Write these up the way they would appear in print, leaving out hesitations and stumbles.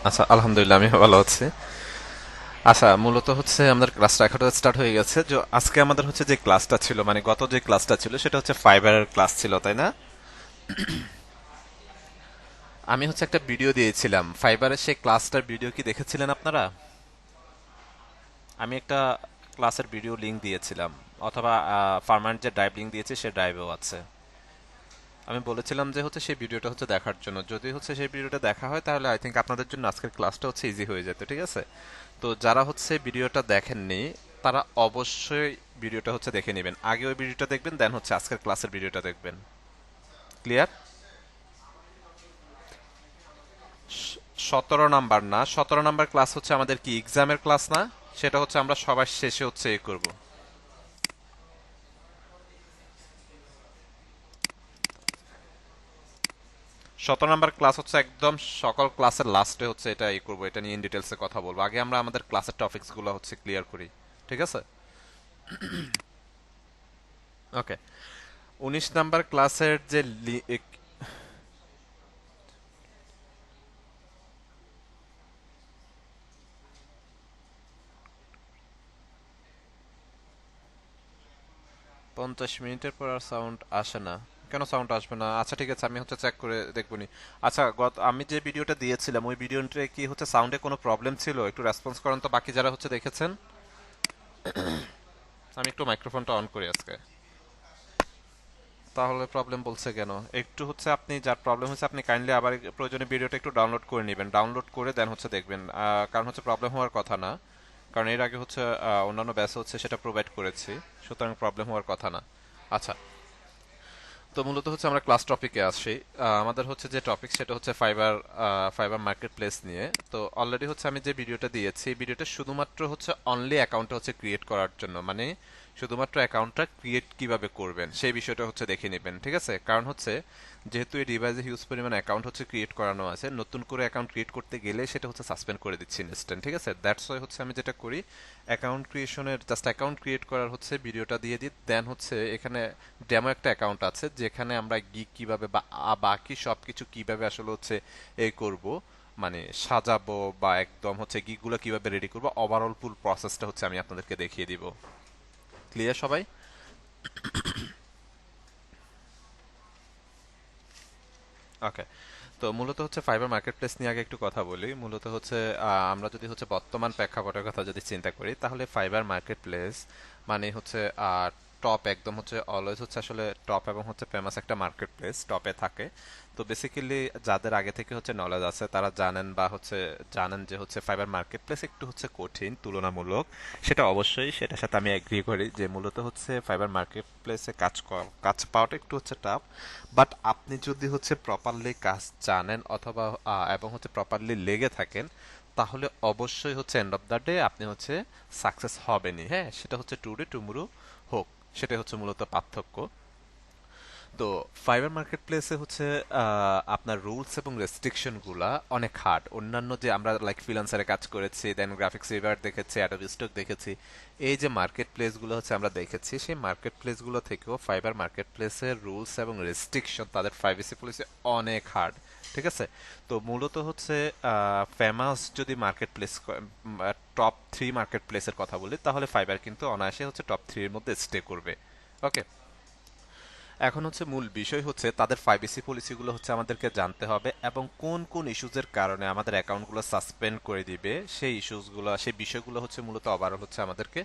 আচ্ছা, আলহামদুলিল্লাহ আমি ভালো আছি। আচ্ছা, মূলত হচ্ছে আমাদের ক্লাসটা এখন স্টার্ট হয়ে গেছে। যে আজকে আমাদের হচ্ছে যে ক্লাসটা ছিল, মানে গত যে ক্লাসটা ছিল সেটা হচ্ছে ফাইবারের ক্লাস ছিল, তাই না? আমি হচ্ছে একটা ভিডিও দিয়েছিলাম ফাইবারের, সেই ক্লাসটার ভিডিও কি দেখেছিলেন আপনারা? আমি একটা ক্লাসের ভিডিও লিংক দিয়েছিলাম, অথবা ফার্মান্ট যে ড্রাইভ লিংক দিয়েছি সে ড্রাইভেও আছে। আমি বলেছিলাম যে হচ্ছে সেই ভিডিওটা হচ্ছে দেখার জন্য, যদি হচ্ছে সেই ভিডিওটা দেখা হয় তাহলে আই থিঙ্ক আপনাদের জন্য আজকের ক্লাসটা হচ্ছে ইজি হয়ে যেত, ঠিক আছে? তো যারা হচ্ছে ভিডিওটা দেখেননি তারা অবশ্যই ভিডিওটা হচ্ছে দেখে নেবেন, আগে ওই ভিডিওটা দেখবেন, দেন হচ্ছে আজকের ক্লাসের ভিডিওটা দেখবেন। ক্লিয়ার? 17 নাম্বার না, 17 নাম্বার ক্লাস হচ্ছে আমাদের কি এক্সামের ক্লাস না? সেটা হচ্ছে আমরা সবার শেষে হচ্ছে এ করব। 17 নাম্বার ক্লাস হচ্ছে একদম সকল ক্লাসের লাস্টে হচ্ছে এটা ই করবো, এটা নিয়ে ইন ডিটেলসে কথা বলবো। আগে আমরা আমাদের ক্লাসের টপিকস গুলো হচ্ছে ক্লিয়ার করি, ঠিক আছে? ওকে। 19 নাম্বার ক্লাসের যে 50 মিনিটের পর আর সাউন্ড আসে না? কেন সাউন্ড আসবে না? আচ্ছা ঠিক আছে, আমি হচ্ছে চেক করে দেখবনি। আচ্ছা, আমি যে ভিডিওটা দিয়েছিলাম ওই ভিডিওতে কি হচ্ছে সাউন্ডে কোনো প্রবলেম ছিল? একটু রেসপন্স করেন তো বাকি যারা হচ্ছে দেখেছেন। আমি একটু মাইক্রোফোনটা অন করি আজকে। তাহলে প্রবলেম বলছে কেন? একটু হচ্ছে আপনি, যার প্রবলেম হচ্ছে আপনি কাইন্ডলি আবার প্রয়োজনে ভিডিওটা একটু ডাউনলোড করে নেবেন, ডাউনলোড করে দেন হচ্ছে দেখবেন। কারণ হচ্ছে প্রবলেম হওয়ার কথা না, কারণ এর আগে হচ্ছে অন্যান্য ব্যাচ হচ্ছে সেটা প্রোভাইড করেছি, সুতরাং প্রবলেম হওয়ার কথা না। আচ্ছা, তো মূলত হচ্ছে আমরা ক্লাস টপিকে আসি। আমাদের হচ্ছে যে টপিক সেটা হচ্ছে ফাইবার, ফাইবার মার্কেট প্লেস নিয়ে। তো অলরেডি হচ্ছে আমি যে ভিডিওটা দিয়েছি, ভিডিওটা শুধুমাত্র হচ্ছে অনলি অ্যাকাউন্টটা হচ্ছে ক্রিয়েট করার জন্য, মানে শুধুমাত্র অ্যাকাউন্টটা ক্রিয়েট কিভাবে করবেন সেই বিষয়টা হচ্ছে দেখে নেবেন, ঠিক আছে? কারণ হচ্ছে যেহেতু এই ডিভাইসে হিউজ পরিমাণ অ্যাকাউন্ট হচ্ছে ক্রিয়েট করানো আছে, নতুন করে অ্যাকাউন্ট ক্রিয়েট করতে গেলে সেটা হচ্ছে সাসপেন্ড করে দিচ্ছি ইনস্ট্যান্ট, ঠিক আছে? দ্যাটস ওয়াই হচ্ছে আমি যেটা করি, অ্যাকাউন্ট ক্রিয়েশনের জাস্ট অ্যাকাউন্ট ক্রিয়েট করার হচ্ছে ভিডিওটা দিয়ে দিই, দেন হচ্ছে এখানে ডেমো একটা অ্যাকাউন্ট আছে যেখানে আমরা গিগ কিভাবে বা বাকি সবকিছু কিভাবে আসলে হচ্ছে এই করব, মানে সাজাবো বা একদম হচ্ছে গিগুলো কিভাবে রেডি করবো, ওভারঅল ফুল প্রসেসটা হচ্ছে আমি আপনাদেরকে দেখিয়ে দিব। ক্লিয়ার সবাই? ওকে। তো মূলত হচ্ছে ফাইবার মার্কেট প্লেস নিয়ে আগে একটু কথা বলি। মূলত হচ্ছে আমরা যদি হচ্ছে বর্তমান প্রেক্ষাপটের কথা যদি চিন্তা করি, তাহলে ফাইবার মার্কেট প্লেস মানে হচ্ছে টপ, একদম হচ্ছে অলওয়েজ হচ্ছে আসলে টপ এবং হচ্ছে ফেমাস একটা মার্কেট প্লেস টপে থাকে। তো বেসিক্যালি যাদের আগে থেকে হচ্ছে নলেজ আছে তারা জানেন, বা হচ্ছে জানেন যে হচ্ছে ফাইবার মার্কেট প্লেস একটু হচ্ছে কঠিন তুলনামূলক। সেটা অবশ্যই, সেটার সাথে আমি এগ্রি করি যে মূলত হচ্ছে ফাইবার মার্কেট প্লেসে কাজ পাওয়াটা একটু হচ্ছে টাফ। বাট আপনি যদি হচ্ছে প্রপারলি কাজ জানেন, অথবা এবং হচ্ছে প্রপারলি লেগে থাকেন, তাহলে অবশ্যই হচ্ছে এন্ড অফ দ্য ডে আপনি হচ্ছে সাকসেস হবেনই। হ্যাঁ, সেটা হচ্ছে টুডে টুমরো হোক, সেটাই হচ্ছে মূলত পার্থক্য। তো ফাইবার মার্কেট প্লেসে হচ্ছে আপনার রুলস এবং রেস্ট্রিকশন গুলা অনেক হার্ড। অন্যান্য যে আমরা লাইক ফ্রিল্যান্সারে কাজ করেছি, দেন গ্রাফিক্স রিভার দেখেছি, অ্যাডোবি স্টক দেখেছি, এই যে মার্কেট প্লেস গুলো হচ্ছে আমরা দেখেছি, সেই মার্কেট প্লেস গুলো থেকেও ফাইবার মার্কেট প্লেসের রুলস এবং রেস্ট্রিকশন, তাদের প্রাইভেসি পলিসি অনেক হার্ড, ঠিক আছে? তো মূলত হচ্ছে ফেমাস যদি মার্কেট প্লেস, টপ 3 মার্কেট প্লেসের কথা বলি, তাহলে ফাইবার কিন্তু অনায়াসে হচ্ছে টপ 3 এর মধ্যে স্টে করবে। ওকে। এখন হচ্ছে মূল বিষয় হচ্ছে তাদের প্রাইভেসি পলিসিগুলো হচ্ছে আমাদেরকে জানতে হবে, এবং কোন কোন ইস্যুজের কারণে আমাদের অ্যাকাউন্টগুলো সাসপেন্ড করে দিবে সেই ইস্যুসগুলো, সেই বিষয়গুলো হচ্ছে মূলত ওভারঅল হচ্ছে আমাদেরকে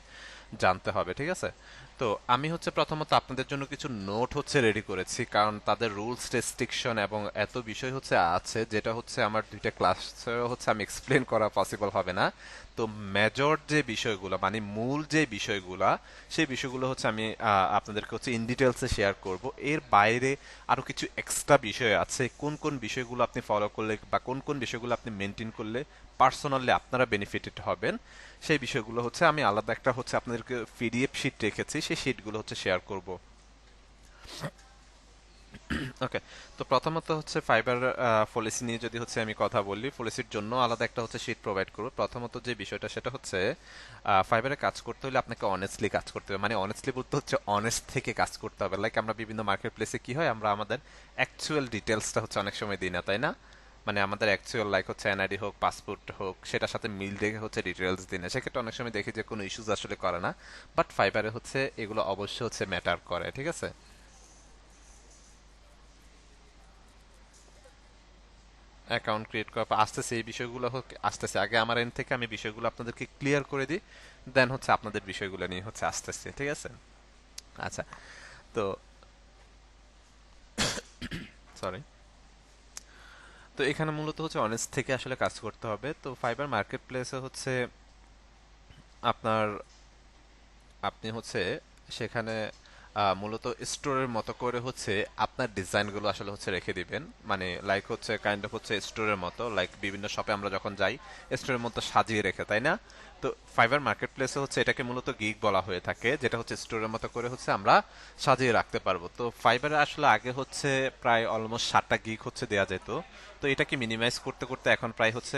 জানতে হবে, ঠিক আছে? তো আমি হচ্ছে প্রথমত আপনাদের জন্য কিছু নোট হচ্ছে রেডি করেছি, কারণ তাদের রুলস রেস্ট্রিকশন এবং এত বিষয় হচ্ছে আছে, যেটা হচ্ছে আমার 2টা ক্লাসে হচ্ছে আমি এক্সপ্লেন করা পসিবল হবে না। তো মেজর যে বিষয়গুলো, মানে মূল যে বিষয়গুলো, সেই বিষয়গুলো হচ্ছে আমি আপনাদেরকে হচ্ছে ইন ডিটেলসে শেয়ার করব। এর বাইরে আরো কিছু এক্সট্রা বিষয় আছে, কোন কোন বিষয়গুলো আপনি ফলো করলে বা কোন কোন বিষয়গুলো আপনি মেনটেন করলে পার্সোনালি আপনারা বেনিফিটেড হবেন, সেই বিষয়গুলো হচ্ছে আমি আলাদা একটা হচ্ছে আপনাদেরকে পিডিএফ শিট রেখেছি, সেই শিটগুলো হচ্ছে শেয়ার করব। ওকে। তো প্রথমত হচ্ছে ফাইবার পলিসি নিয়ে যদি হচ্ছে আমি কথা বলি, পলিসির জন্য আলাদা একটা হচ্ছে শিট প্রোভাইড করব। প্রথমত যে বিষয়টা সেটা হচ্ছে ফাইবারে কাজ করতে হলে আপনাকে অনেস্টলি কাজ করতে হবে, মানে অনেস্টলি বলতে হচ্ছে অনেস্ট থেকে কাজ করতে হবে। লাইক আমরা বিভিন্ন মার্কেট প্লেসে কি হয়, আমরা আমাদের অ্যাকচুয়াল ডিটেলসটা হচ্ছে অনেক সময় দিই না, তাই না? মানে আমাদের অ্যাকচুয়াল লাইক হচ্ছে এনআইডি হোক পাসপোর্ট হোক সেটার সাথে মিল রেখে হচ্ছে ডিটেলস দিনে, সেক্ষেত্রে অনেক সময় দেখি যে কোনো ইস্যুস আসলে করে না। বাট ফাইবারে হচ্ছে এগুলো অবশ্যই হচ্ছে ম্যাটার করে, ঠিক আছে? অ্যাকাউন্ট ক্রিয়েট করার পর আসতেছে এই বিষয়গুলো হোক, আসতেছে আগে আমার এন্ড থেকে আমি বিষয়গুলো আপনাদেরকে ক্লিয়ার করে দিই, দেন হচ্ছে আপনাদের বিষয়গুলো নিয়ে হচ্ছে আসতেছে, ঠিক আছে? আচ্ছা। তো সরি। তো এখানে মূলত হচ্ছে অনেস্ট থেকে আসলে কাজ করতে হবে। তো ফাইবার মার্কেট প্লেসে হচ্ছে আপনার, আপনি হচ্ছে সেখানে মূলত স্টোরের মতো করে হচ্ছে আপনার ডিজাইনগুলো আসলে হচ্ছে রেখে দিবেন, মানে লাইক হচ্ছে কাইন্ড অফ হচ্ছে স্টোরের মতো, লাইক বিভিন্ন শপে আমরা যখন যাই স্টোরের মতো সাজিয়ে রেখে, তাই না? তো ফাইবার মার্কেট প্লেসে হচ্ছে এটাকে মূলত গিগ বলা হয়ে থাকে, যেটা হচ্ছে স্টোরের মতো করে হচ্ছে আমরা সাজিয়ে রাখতে পারবো। তো ফাইবারে আসলে আগে হচ্ছে প্রায় অলমোস্ট 7টা গিগ হচ্ছে দেয়া যেত। তো এটাকে মিনিমাইজ করতে করতে এখন প্রায় হচ্ছে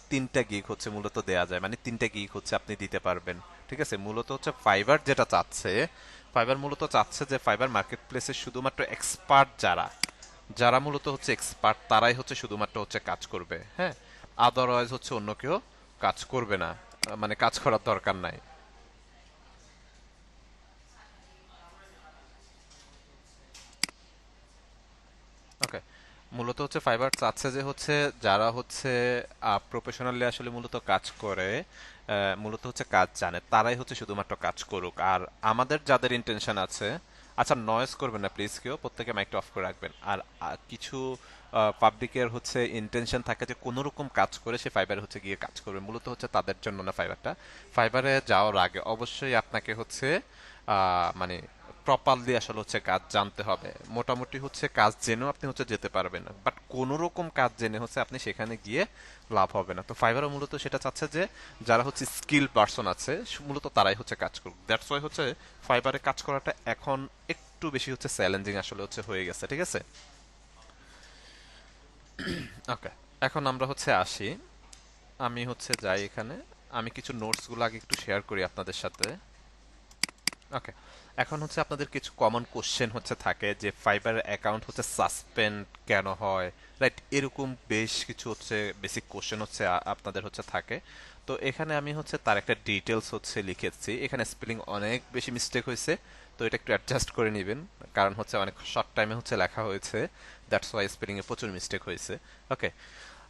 3টা গিগ হচ্ছে মূলত দেয়া যায়, মানে 3টা গিগ হচ্ছে আপনি দিতে পারবেন। ঠিক আছে, মূলত হচ্ছে ফাইবার যেটা চাচ্ছে, ফাইবার মূলত চাচ্ছে যে ফাইবার মার্কেট প্লেসে শুধুমাত্র এক্সপার্ট যারা, যারা মূলত হচ্ছে এক্সপার্ট তারাই হচ্ছে শুধুমাত্র হচ্ছে কাজ করবে, হ্যাঁ। আদারওয়াইজ হচ্ছে অন্য কেউ কাজ করবে না, মানে কাজ করার দরকার নাই। ওকে, মূলত হচ্ছে ফাইবার চাচ্ছে যে হচ্ছে যারা হচ্ছে প্রফেশনালি আসলে মূলত কাজ করে, মূলত হচ্ছে কাজ জানে, তারাই হচ্ছে শুধুমাত্র কাজ করুক। আর আমাদের যাদের ইন্টেনশন আছে, আচ্ছা নয়েজ করবেন না প্লিজ, কেউ প্রত্যেকে মাইকটা অফ করে রাখবেন। আর কিছু পাবলিকের হচ্ছে ইন্টেনশন থাকে যে কোনো রকম কাজ করে সে ফাইবারে হচ্ছে গিয়ে কাজ করবে, মূলত হচ্ছে তাদের জন্য না ফাইবারটা। ফাইবারে যাওয়ার আগে অবশ্যই আপনাকে হচ্ছে মানে প্রপারলি আসলে হচ্ছে কাজ জানতে হবে। মোটামুটি হচ্ছে কাজ জেনেও আপনি হচ্ছে যেতে পারবেন না, বাট কোন রকম কাজ জেনে হচ্ছে আপনি সেখানে গিয়ে লাভ হবে না। তো ফাইবারও মূলত সেটা চাচ্ছে যে যারা হচ্ছে স্কিল পারসন আছে মূলত তারাই হচ্ছে কাজ করুক। দ্যাটস ওয়াই হচ্ছে ফাইবারে কাজ করাটা এখন একটু বেশি হচ্ছে চ্যালেঞ্জিং আসলে হচ্ছে হয়ে গেছে, ঠিক আছে? ওকে, এখন আমরা হচ্ছে আসি, আমি হচ্ছে যাই এখানে, আমি কিছু নোটসগুলো আগে একটু শেয়ার করি আপনাদের সাথে। ওকে, এখন হচ্ছে আপনাদের কিছু কমন কোশ্চেন হচ্ছে থাকে যে ফাইবার অ্যাকাউন্ট হচ্ছে সাসপেন্ড কেন হয়, রাইট? এরকম বেশ কিছু হচ্ছে বেসিক কোশ্চেন হচ্ছে আপনাদের হচ্ছে থাকে। তো এখানে আমি হচ্ছে তার একটা ডিটেলস হচ্ছে লিখেছি, এখানে স্পেলিং অনেক বেশি মিস্টেক হয়েছে, তো এটা একটু অ্যাডজাস্ট করে নেবেন, কারণ হচ্ছে অনেক শর্ট টাইমে হচ্ছে লেখা হয়েছে, দ্যাটস ওয়াই স্পেলিং এ প্রচুর মিস্টেক হয়েছে। ওকে,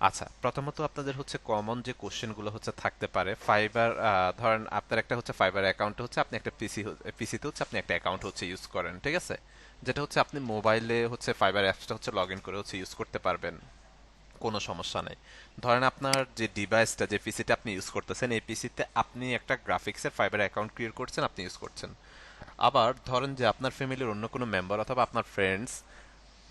আচ্ছা, প্রথমত আপনাদের হচ্ছে কমন যে কোশ্চেনগুলো হচ্ছে থাকতে পারে ফাইবার, ধরেন আপনার একটা হচ্ছে ফাইবার অ্যাকাউন্ট হচ্ছে আপনি একটা পিসিতে হচ্ছে আপনি একটা অ্যাকাউন্ট হচ্ছে ইউজ করেন, ঠিক আছে? যেটা হচ্ছে আপনি মোবাইলে হচ্ছে ফাইবার অ্যাপসটা হচ্ছে লগ ইন করে হচ্ছে ইউজ করতে পারবেন, কোনো সমস্যা নেই। ধরেন আপনার যে ডিভাইসটা, যে পিসিটা আপনি ইউজ করতেছেন, এই পিসিতে আপনি একটা গ্রাফিক্সের ফাইবার অ্যাকাউন্ট ক্রিয়েট করছেন, আপনি ইউজ করছেন। আবার ধরেন যে আপনার ফ্যামিলির অন্য কোনো মেম্বার অথবা আপনার ফ্রেন্ডস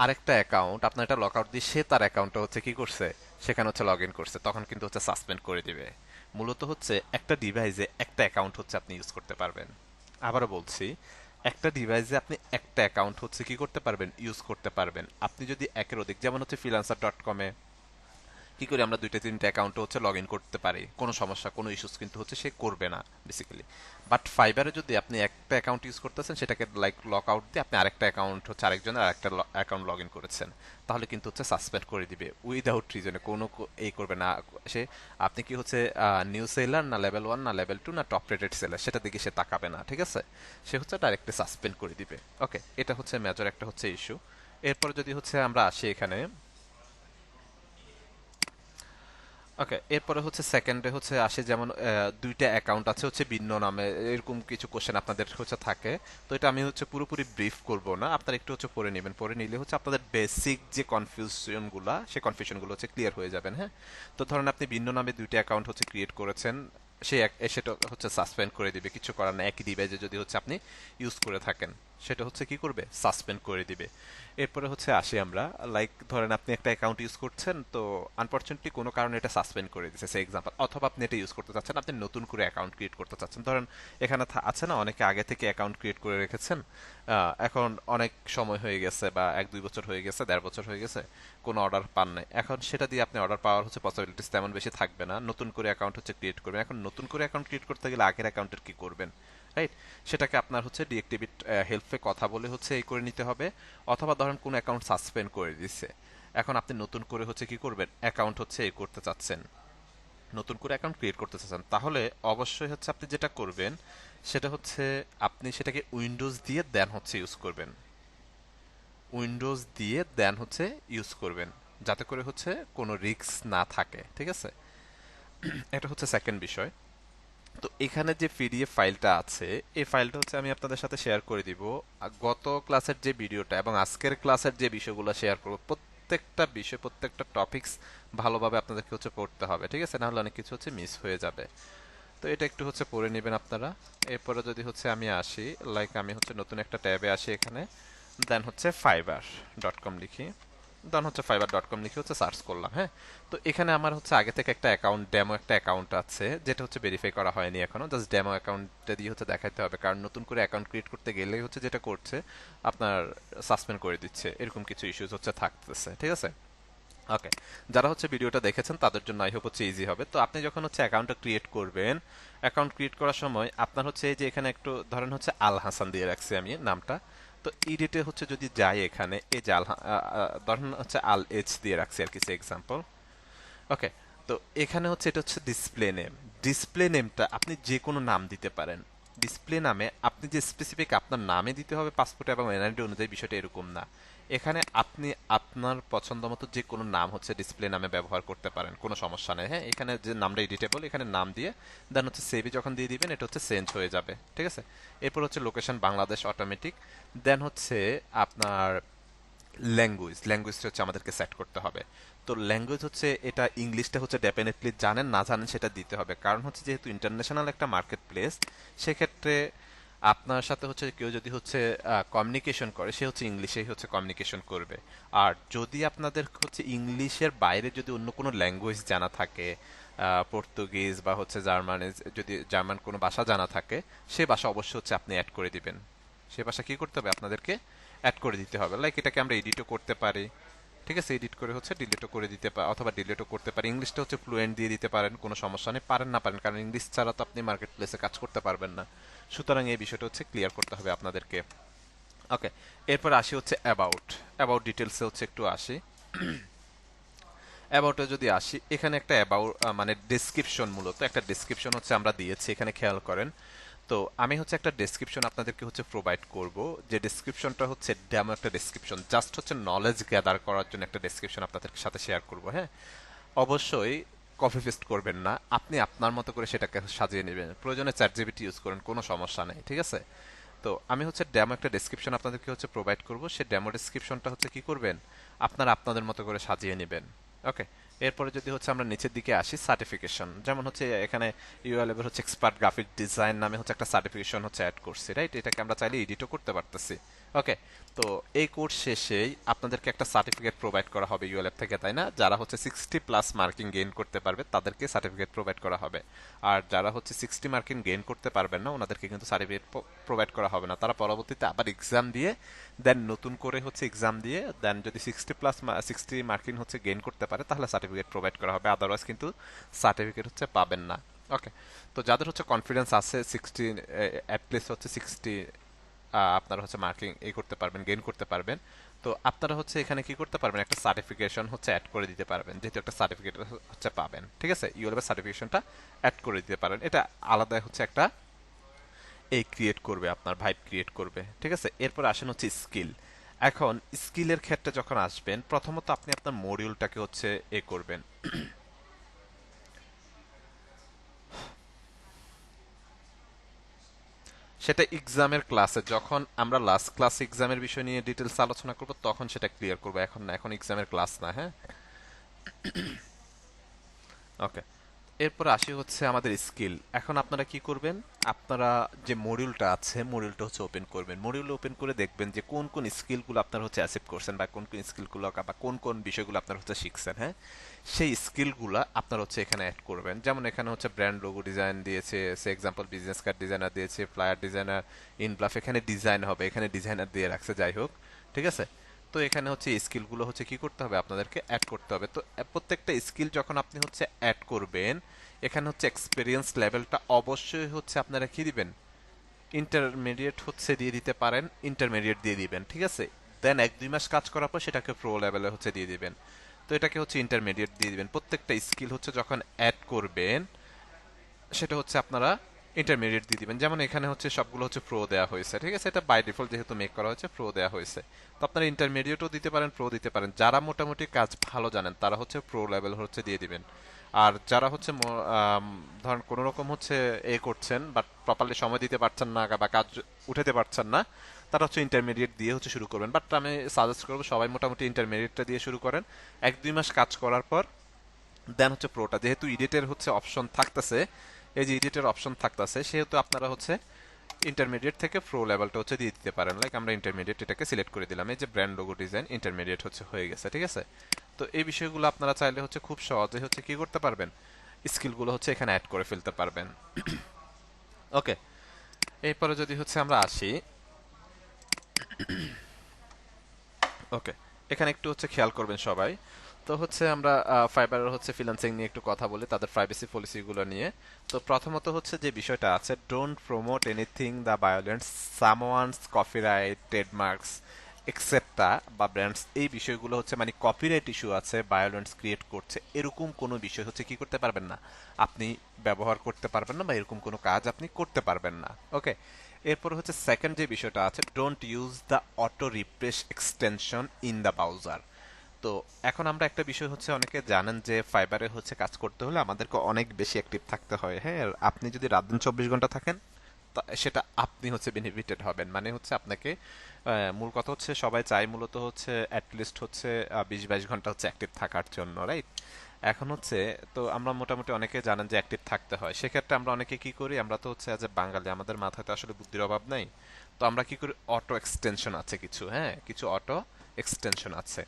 আরেকটা অ্যাকাউন্ট আপনার একটা লক আউট দিয়ে সে তার অ্যাকাউন্টটা হচ্ছে কি করছে, সেখানে হচ্ছে লগ ইন করছে, তখন কিন্তু হচ্ছে সাসপেন্ড করে দিবে। মূলত হচ্ছে একটা ডিভাইসে একটা অ্যাকাউন্ট হচ্ছে আপনি ইউজ করতে পারবেন। আবারও বলছি, একটা ডিভাইসে আপনি একটা অ্যাকাউন্ট হচ্ছে কি করতে পারবেন, ইউজ করতে পারবেন। আপনি যদি একের অধিক, যেমন হচ্ছে ফ্রিল্যান্সার.কমে কি করে আমরা দুইটা তিনটা অ্যাকাউন্টে হচ্ছে লগ ইন করতে পারি, কোনো সমস্যা কোনো ইস্যুস কিন্তু হচ্ছে সে করবে না বেসিক্যালি। বাট ফাইবারে যদি আপনি একটা অ্যাকাউন্ট ইউজ করতেছেন, সেটাকে লাইক লক আউট দিয়ে আপনি আরেকটা অ্যাকাউন্ট হচ্ছে আরেকজনের আরেকটা অ্যাকাউন্ট লগ ইন করেছেন, তাহলে কিন্তু হচ্ছে সাসপেন্ড করে দিবে উইদাউট রিজনে, কোনো এই করবে না সে। আপনি কি হচ্ছে নিউ সেলার না লেভেল 1 না লেভেল 2 না টপ রেটেড সেলার সেটা দিকে সে তাকাবে না, ঠিক আছে? সে হচ্ছে ডাইরেক্টলি সাসপেন্ড করে দিবে। ওকে, এটা হচ্ছে মেজর একটা হচ্ছে ইস্যু। এরপর যদি হচ্ছে আমরা আসি এখানে, ওকে, এরপরে হচ্ছে সেকেন্ডে হচ্ছে আসে, যেমন দুইটা অ্যাকাউন্ট আছে হচ্ছে ভিন্ন নামে, এরকম কিছু কোশ্চেন আপনাদের হচ্ছে থাকে। তো এটা আমি হচ্ছে পুরোপুরি ব্রিফ করব না, আপনারা একটু হচ্ছে পড়ে নেবেন, পড়ে নিলে হচ্ছে আপনাদের বেসিক যে কনফিউশনগুলো সেই কনফিউশনগুলো হচ্ছে ক্লিয়ার হয়ে যাবেন, হ্যাঁ। তো ধরেন আপনি ভিন্ন নামে দুইটা অ্যাকাউন্ট হচ্ছে ক্রিয়েট করেছেন, সেটা হচ্ছে সাসপেন্ড করে দিবে, কিছু করার না, একই ডিভাইসে যদি হচ্ছে আপনি ইউজ করে থাকেন, সেটা হচ্ছে কি করবে, সাসপেন্ড করে দিবে। এরপরে হচ্ছে আসি আমরা, লাইক ধরেন আপনি একটা অ্যাকাউন্ট ইউজ করছেন, তো আনফরচুনেটলি কোনো কারণে এটা সাসপেন্ড করে দিচ্ছে, সে এক্সাম্পল, অথবা আপনি এটা ইউজ করতে চাচ্ছেন, আপনি নতুন করে অ্যাকাউন্ট ক্রিয়েট করতে চাচ্ছেন। ধরেন এখানে আছে না অনেকে আগে থেকে অ্যাকাউন্ট ক্রিয়েট করে রেখেছেন, এখন অনেক সময় হয়ে গেছে, বা 1-2 বছর হয়ে গেছে, 1.5 বছর হয়ে গেছে, কোনো অর্ডার পান নাই, এখন সেটা দিয়ে আপনি অর্ডার পাওয়ার হচ্ছে পসিবিলিটিস তেমন বেশি থাকবে না, নতুন করে অ্যাকাউন্ট হচ্ছে ক্রিয়েট করবেন। এখন নতুন করে অ্যাকাউন্ট ক্রিয়েট করতে গেলে আগের অ্যাকাউন্টের কি করবেন, রাইট? সেটাকে আপনার হচ্ছে ডিএক্টিভেট হেল্পে কথা বলে হচ্ছে এই করে নিতে হবে। অথবা ধরেন কোন অ্যাকাউন্ট সাসপেন্ড করে দিচ্ছে, এখন আপনি নতুন করে হচ্ছে কি করবেন, অ্যাকাউন্ট হচ্ছে এ করতে চাচ্ছেন, নতুন করে অ্যাকাউন্ট ক্রিয়েট করতে চাচ্ছেন, তাহলে অবশ্যই হচ্ছে আপনি যেটা করবেন সেটা হচ্ছে আপনি সেটাকে উইন্ডোজ দিয়ে দেন হচ্ছে ইউজ করবেন, উইন্ডোজ দিয়ে দেন হচ্ছে ইউজ করবেন, যাতে করে হচ্ছে কোনো রিস্ক না থাকে, ঠিক আছে? এটা হচ্ছে সেকেন্ড বিষয়। তো এখানে যে পিডিএফ ফাইলটা আছে, এই ফাইলটা হচ্ছে আমি আপনাদের সাথে শেয়ার করে দিব। গত ক্লাসের যে ভিডিওটা এবং আজকের ক্লাসের যে বিষয়গুলো শেয়ার করব, প্রত্যেকটা বিষয় প্রত্যেকটা টপিকস ভালোভাবে আপনাদেরকে হচ্ছে পড়তে হবে, ঠিক আছে? নাহলে অনেক কিছু হচ্ছে মিস হয়ে যাবে। তো এটা একটু হচ্ছে পড়ে নেবেন আপনারা। এরপরে যদি হচ্ছে আমি আসি, লাইক আমি হচ্ছে নতুন একটা ট্যাবে আসি এখানে, দেন হচ্ছে fiverr.com লিখি, দেন হচ্ছে fiverr.com লিখে হচ্ছে সার্চ করলাম, হ্যাঁ। তো এখানে আমার হচ্ছে আগে থেকে একটা অ্যাকাউন্ট, ডেমো একটা অ্যাকাউন্ট আছে, যেটা হচ্ছে ভেরিফাই করা হয়নি এখনো, জাস্ট ডেমো অ্যাকাউন্টটা দিয়ে হচ্ছে দেখাতে হবে, কারণ নতুন করে অ্যাকাউন্ট ক্রিয়েট করতে গেলেই হচ্ছে যেটা করছে আপনার সাসপেন্ড করে দিচ্ছে, এরকম কিছু ইস্যুস হচ্ছে থাকতেছে, ঠিক আছে? ওকে, যারা হচ্ছে ভিডিওটা দেখেছেন তাদের জন্য আই হোপ হচ্ছে ইজি হবে। তো আপনি যখন হচ্ছে অ্যাকাউন্টটা ক্রিয়েট করবেন, অ্যাকাউন্ট ক্রিয়েট করার সময় আপনার হচ্ছে এই যে এখানে একটু ধরেন হচ্ছে আল হাসান দিয়ে রাখছি আমি নামটা, তো এডিটে হচ্ছে যদি যাই এখানে এই যে ধরেন হচ্ছে আল এইচ দিয়ে রাখছি আর কিছু এক্সাম্পল। ওকে, তো এখানে হচ্ছে এটা হচ্ছে ডিসপ্লে নেম। ডিসপ্লে নেমটা আপনি যে কোনো নাম দিতে পারেন। ডিসপ্লে নামে আপনি যে স্পেসিফিক আপনার নামে দিতে হবে পাসপোর্ট এবং এনআইডি অনুযায়ী, বিষয়টা এরকম না। এখানে আপনি আপনার পছন্দ মতো যে কোনো নাম হচ্ছে ডিসপ্লে নামে ব্যবহার করতে পারেন, কোনো সমস্যা নেই, হ্যাঁ। এখানে যে নামটা এডিটেবল, এখানে নাম দিয়ে দেন হচ্ছে সেভে যখন দিয়ে দিবেন এটা হচ্ছে চেঞ্জ হয়ে যাবে, ঠিক আছে? এরপর হচ্ছে লোকেশন বাংলাদেশ অটোমেটিক, দেন হচ্ছে আপনার ল্যাঙ্গুয়েজটা হচ্ছে আমাদেরকে সেট করতে হবে। তো ল্যাঙ্গুয়েজ হচ্ছে এটা ইংলিশটা হচ্ছে ডেফিনেটলি জানেন না জানেন সেটা দিতে হবে, কারণ হচ্ছে যেহেতু ইন্টারন্যাশনাল একটা মার্কেট প্লেস, সেক্ষেত্রে আপনার সাথে হচ্ছে কেউ যদি হচ্ছে কমিউনিকেশন করে সে হচ্ছে ইংলিশেই হচ্ছে কমিউনিকেশন করবে। আর যদি আপনাদের হচ্ছে ইংলিশের বাইরে যদি অন্য কোনো ল্যাঙ্গুয়েজ জানা থাকে, পর্তুগিজ বা হচ্ছে জার্মানিজ, যদি জার্মান কোনো ভাষা জানা থাকে, সে ভাষা অবশ্যই হচ্ছে আপনি অ্যাড করে দিবেন। সে ভাষা কি করতে হবে আপনাদেরকে, অ্যাড করে দিতে হবে। লাইক এটাকে আমরা এডিটও করতে পারি, ঠিক আছে? এডিট করে হচ্ছে ডিলিটও করে দিতে পারি অথবা ডিলিটও করতে পারি। ইংলিশটা হচ্ছে ফ্লুয়েন্ট দিয়ে দিতে পারেন, কোনো সমস্যা নেই, পারেন না পারেন, কারণ ইংলিশ ছাড়া তো আপনি মার্কেট প্লেসে কাজ করতে পারবেন না। সুতরাং এই বিষয়টা হচ্ছে ক্লিয়ার করতে হবে আপনাদেরকে। ওকে, এরপর আসি হচ্ছে অ্যাবাউট। অ্যাবাউট ডিটেলসে হচ্ছে একটু আসি। অ্যাবাউটে যদি আসি, এখানে একটা অ্যাবাউট মানে ডেসক্রিপশন, মূলত একটা ডেসক্রিপশন হচ্ছে আমরা দিয়েছি এখানে, খেয়াল করেন। তো আমি হচ্ছে একটা ডেসক্রিপশন আপনাদেরকে হচ্ছে প্রোভাইড করব, যে ডেসক্রিপশনটা হচ্ছে ডেমো একটা ডেসক্রিপশন, জাস্ট হচ্ছে নলেজ গ্যাদার করার জন্য একটা ডেসক্রিপশন আপনাদের সাথে শেয়ার করব, হ্যাঁ। অবশ্যই কপি পেস্ট করবেন না, আপনি আপনার মতো করে সেটাকে সাজিয়ে নেবেন, প্রয়োজনে চ্যাট জিপিটি ইউজ করেন, কোনো সমস্যা নেই, ঠিক আছে? তো আমি হচ্ছে ডেমো একটা ডেসক্রিপশন আপনাদেরকে হচ্ছে প্রোভাইড করব, সেই ডেমো ডেসক্রিপশনটা হচ্ছে কি করবেন, আপনারা আপনাদের মতো করে সাজিয়ে নেবেন। ওকে, এরপরে যদি হচ্ছে আমরা নিচের দিকে আসি, সার্টিফিকেশন, যেমন হচ্ছে এখানে ইউএলএব এর হচ্ছে এক্সপার্ট গ্রাফিক ডিজাইন নামে হচ্ছে একটা সার্টিফিকেশন হচ্ছে অ্যাড করছি, রাইট? এটাকে আমরা চাইলে এডিটও করতে পারতেছি। ওকে, তো এই কোর্স শেষেই আপনাদেরকে একটা সার্টিফিকেট প্রোভাইড করা হবে ইউএলএব থেকে, তাই না? যারা হচ্ছে 60+ মার্কিং গেইন করতে পারবে তাদেরকে সার্টিফিকেট প্রোভাইড করা হবে। আর যারা হচ্ছে 60 মার্কিং গেইন করতে পারবেন না ওনাদেরকে কিন্তু সার্টিফিকেট প্রোভাইড করা হবে না, তারা পরবর্তীতে আবার এক্সাম দিয়ে দেন নতুন করে হচ্ছে এক্সাম দিয়ে দেন যদি 60 মার্কিং হচ্ছে গেইন করতে পারে তাহলে সার্টিফিকেট প্রোভাইড করা হবে, আদারওয়াইজ কিন্তু সার্টিফিকেট হচ্ছে পাবেন না। ওকে, তো যাদের হচ্ছে কনফিডেন্স আছে 60, অ্যাটলিস্ট হচ্ছে 60 আপনারা হচ্ছে মার্কিং এই করতে পারবেন, গেইন করতে পারবেন, তো আপনারা হচ্ছে এখানে কি করতে পারবেন, একটা সার্টিফিকেশন হচ্ছে অ্যাড করে দিতে পারবেন, যেহেতু একটা সার্টিফিকেট হচ্ছে পাবেন, ঠিক আছে? ইউএলএব সার্টিফিকেশনটা অ্যাড করে দিতে পারেন, এটা আলাদা হচ্ছে একটা এই ক্রিয়েট করবে, আপনার ভাইব ক্রিয়েট করবে, ঠিক আছে? এরপর আসেন হচ্ছে স্কিল। এখন স্কিলের ক্ষেত্রে যখন আসবেন, প্রথমত আপনি আপনার মডিউলটাকে হচ্ছে এ করবেন, সেটা এক্সামের ক্লাসে, যখন আমরা লাস্ট ক্লাস এক্সামের বিষয় নিয়ে ডিটেলস আলোচনা করব তখন সেটা ক্লিয়ার করবো, এখন না, এখন এক্সামের ক্লাস না, হ্যাঁ। ওকে, এরপর আসি হচ্ছে আমাদের স্কিল। এখন আপনারা কি করবেন, আপনারা যে মডিউলটা আছে মডিউলটা হচ্ছে ওপেন করবেন, মডিউল ওপেন করে দেখবেন যে কোন কোন স্কিলগুলো আপনারা হচ্ছে অ্যাচিভ করছেন, বা কোন কোন স্কিলগুলো বা কোন কোন বিষয়গুলো আপনারা হচ্ছে শিখছেন, হ্যাঁ। সেই স্কিলগুলো আপনারা হচ্ছে এখানে অ্যাড করবেন। যেমন এখানে হচ্ছে ব্র্যান্ড লোগো ডিজাইন দিয়েছে, সে এক্সাম্পল বিজনেস কার্ড ডিজাইনার দিয়েছে, ফ্লায়ার ডিজাইনার, ইনব্লাফ, এখানে ডিজাইন হবে, এখানে ডিজাইনার দিয়ে রাখছে, যাই হোক, ঠিক আছে? তো এখানে হচ্ছে স্কিলগুলো হচ্ছে কি করতে হবে, আপনাদেরকে অ্যাড করতে হবে। তো প্রত্যেকটা স্কিল যখন আপনি হচ্ছে অ্যাড করবেন, এখানে হচ্ছে এক্সপিরিয়েন্স লেভেলটা অবশ্যই হচ্ছে আপনারা কি দিবেন, ইন্টারমিডিয়েট হচ্ছে দিয়ে দিতে পারেন, ইন্টারমিডিয়েট দিয়ে দিবেন, ঠিক আছে? দেন 1-2 মাস কাজ করার পর সেটাকে প্রো লেভেলে হচ্ছে দিয়ে দিবেন। তো এটাকে হচ্ছে ইন্টারমিডিয়েট দিয়ে দিবেন। প্রত্যেকটা স্কিল হচ্ছে যখন অ্যাড করবেন সেটা হচ্ছে আপনারা ইন্টারমিডিয়েট দিয়ে দিবেন। যেমন এখানে হচ্ছে সবগুলো হচ্ছে প্রো দেওয়া হয়েছে, ঠিক আছে, এটা বাই ডিফল্ট যেহেতু মেক করা হয়েছে প্রো দেওয়া হয়েছে। তো আপনারা ইন্টারমিডিয়েটও দিতে পারেন, প্রো দিতে পারেন। যারা মোটামুটি কাজ ভালো জানেন তারা হচ্ছে প্রো লেভেল হচ্ছে দিয়ে দিবেন। আর যারা হচ্ছে ধরেন কোনো রকম হচ্ছে করছেন বাট প্রপারলি সময় দিতে পারছেন না বা কাজ উঠাতে পারছেন না, তারা হচ্ছে ইন্টারমিডিয়েট দিয়ে হচ্ছে শুরু করবেন। বাট আমি সাজেস্ট করবো সবাই মোটামুটি ইন্টারমিডিয়েটটা দিয়ে শুরু করেন। 1-2 মাস কাজ করার পর দেন হচ্ছে প্রোটা, যেহেতু এডিটের হচ্ছে অপশন থাকতেছে, এই যে এডিটের অপশন থাকতেছে, সেহেতু আপনারা হচ্ছে ইন্টারমিডিয়েট থেকে প্রো লেভেলটা হচ্ছে দিয়ে দিতে পারেন। লাইক আমরা ইন্টারমিডিয়েট এটাকে সিলেক্ট করে দিলাম, এই যে ব্র্যান্ড লোগো ডিজাইন ইন্টারমিডিয়েট হচ্ছে হয়ে গেছে, ঠিক আছে। তো এই বিষয়গুলো আপনারা চাইলে হচ্ছে খুব সহজে হচ্ছে কি করতে পারবেন, স্কিলগুলো হচ্ছে এখানে অ্যাড করে ফেলতে পারবেন। ওকে, এরপরে যদি হচ্ছে আমরা আসি, ওকে, এখানে একটু হচ্ছে খেয়াল করবেন সবাই। তো হচ্ছে আমরা ফাইবারের হচ্ছে ফ্রিল্যান্সিং নিয়ে একটু কথা বলি, তাদের প্রাইভেসি পলিসিগুলো নিয়ে। তো প্রথমত হচ্ছে যে বিষয়টা আছে, don't promote anything the violence someone's copyright trademarks except a বা ব্র্যান্ডস। এই বিষয়গুলো হচ্ছে মানে কপিরাইট ইস্যু আছে, ভায়োলেন্স ক্রিয়েট করছে, এরকম কোনো বিষয় হচ্ছে কি করতে পারবেন না, আপনি ব্যবহার করতে পারবেন না, বা এরকম কোনো কাজ আপনি করতে পারবেন না। ওকে, এরপর হচ্ছে সেকেন্ড যে বিষয়টা আছে, don't use the auto refresh extension in the browser. তো এখন আমরা একটা বিষয় হচ্ছে, অনেকে জানেন যে ফাইবারে হচ্ছে কাজ করতে হলে আমাদেরকে অনেক বেশি অ্যাক্টিভ থাকতে হয়। হ্যাঁ, আর আপনি যদি রাত দিন 24 ঘন্টা থাকেন সেটা আপনি হচ্ছে বেনিফিটেড হবেন, মানে হচ্ছে আপনাকে মূল কথা হচ্ছে সবাই চায় মূলত হচ্ছে অ্যাটলিস্ট হচ্ছে 20-22 ঘন্টা হচ্ছে অ্যাক্টিভ থাকার জন্য, রাইট? এখন হচ্ছে, তো আমরা মোটামুটি অনেকে জানেন যে অ্যাক্টিভ থাকতে হয়, সেক্ষেত্রে আমরা অনেকে কি করি, আমরা তো হচ্ছে অ্যাজ এ বাঙালি আমাদের মাথায় তো আসলে বুদ্ধির অভাব নাই। তো আমরা কি করি, অটো এক্সটেনশন আছে কিছু, হ্যাঁ কিছু অটো এক্সটেনশন আছে,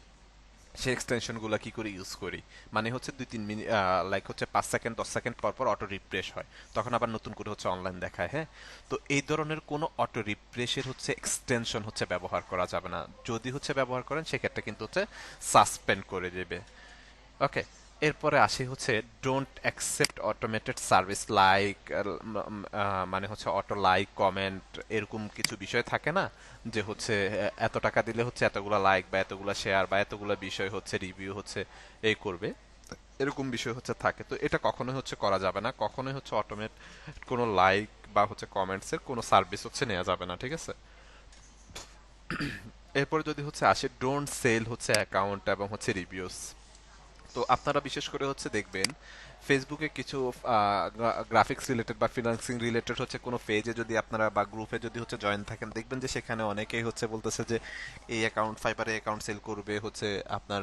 সেই এক্সটেনশনগুলো কি করে ইউজ করি, মানে হচ্ছে 2-3 মিনিট, লাইক হচ্ছে 5 সেকেন্ড 10 সেকেন্ড পর পর অটো রিফ্রেশ হয়, তখন আবার নতুন করে হচ্ছে অনলাইন দেখায়। হ্যাঁ, তো এই ধরনের কোনো অটো রিফ্রেশের হচ্ছে এক্সটেনশন হচ্ছে ব্যবহার করা যাবে না। যদি হচ্ছে ব্যবহার করেন সেক্ষেত্রে কিন্তু হচ্ছে সাসপেন্ড করে দেবে। ওকে, এরপরে আসি হচ্ছে don't accept automated service like, মানে হচ্ছে অটো লাইক কমেন্ট, এরকম কিছু বিষয় থাকে না, যে হচ্ছে এত টাকা দিলে হচ্ছে এতগুলা লাইক বা এতগুলা শেয়ার বা এতগুলা বিষয় হচ্ছে রিভিউ হচ্ছে এই করবে, এরকম বিষয় হচ্ছে থাকে। তো এটা কখনোই হচ্ছে করা যাবে না, কখনোই হচ্ছে অটোমেট কোনো লাইক বা হচ্ছে কমেন্টস এর কোনো সার্ভিস হচ্ছে নেওয়া যাবে না, ঠিক আছে। এরপরে যদি হচ্ছে আসে, ডোন্ট সেল হচ্ছে অ্যাকাউন্ট এবং হচ্ছে রিভিউস। তো আপনারা বিশেষ করে হচ্ছে দেখবেন ফেসবুকে কিছু গ্রাফিক্স রিলেটেড বা ফিনান্সিং রিলেটেড হচ্ছে কোনো পেজে যদি আপনারা বা গ্রুপে যদি হচ্ছে জয়েন থাকেন, দেখবেন যে সেখানে অনেকেই হচ্ছে বলতেছে যে এই অ্যাকাউন্ট ফাইবারে অ্যাকাউন্ট সেল করবে হচ্ছে আপনার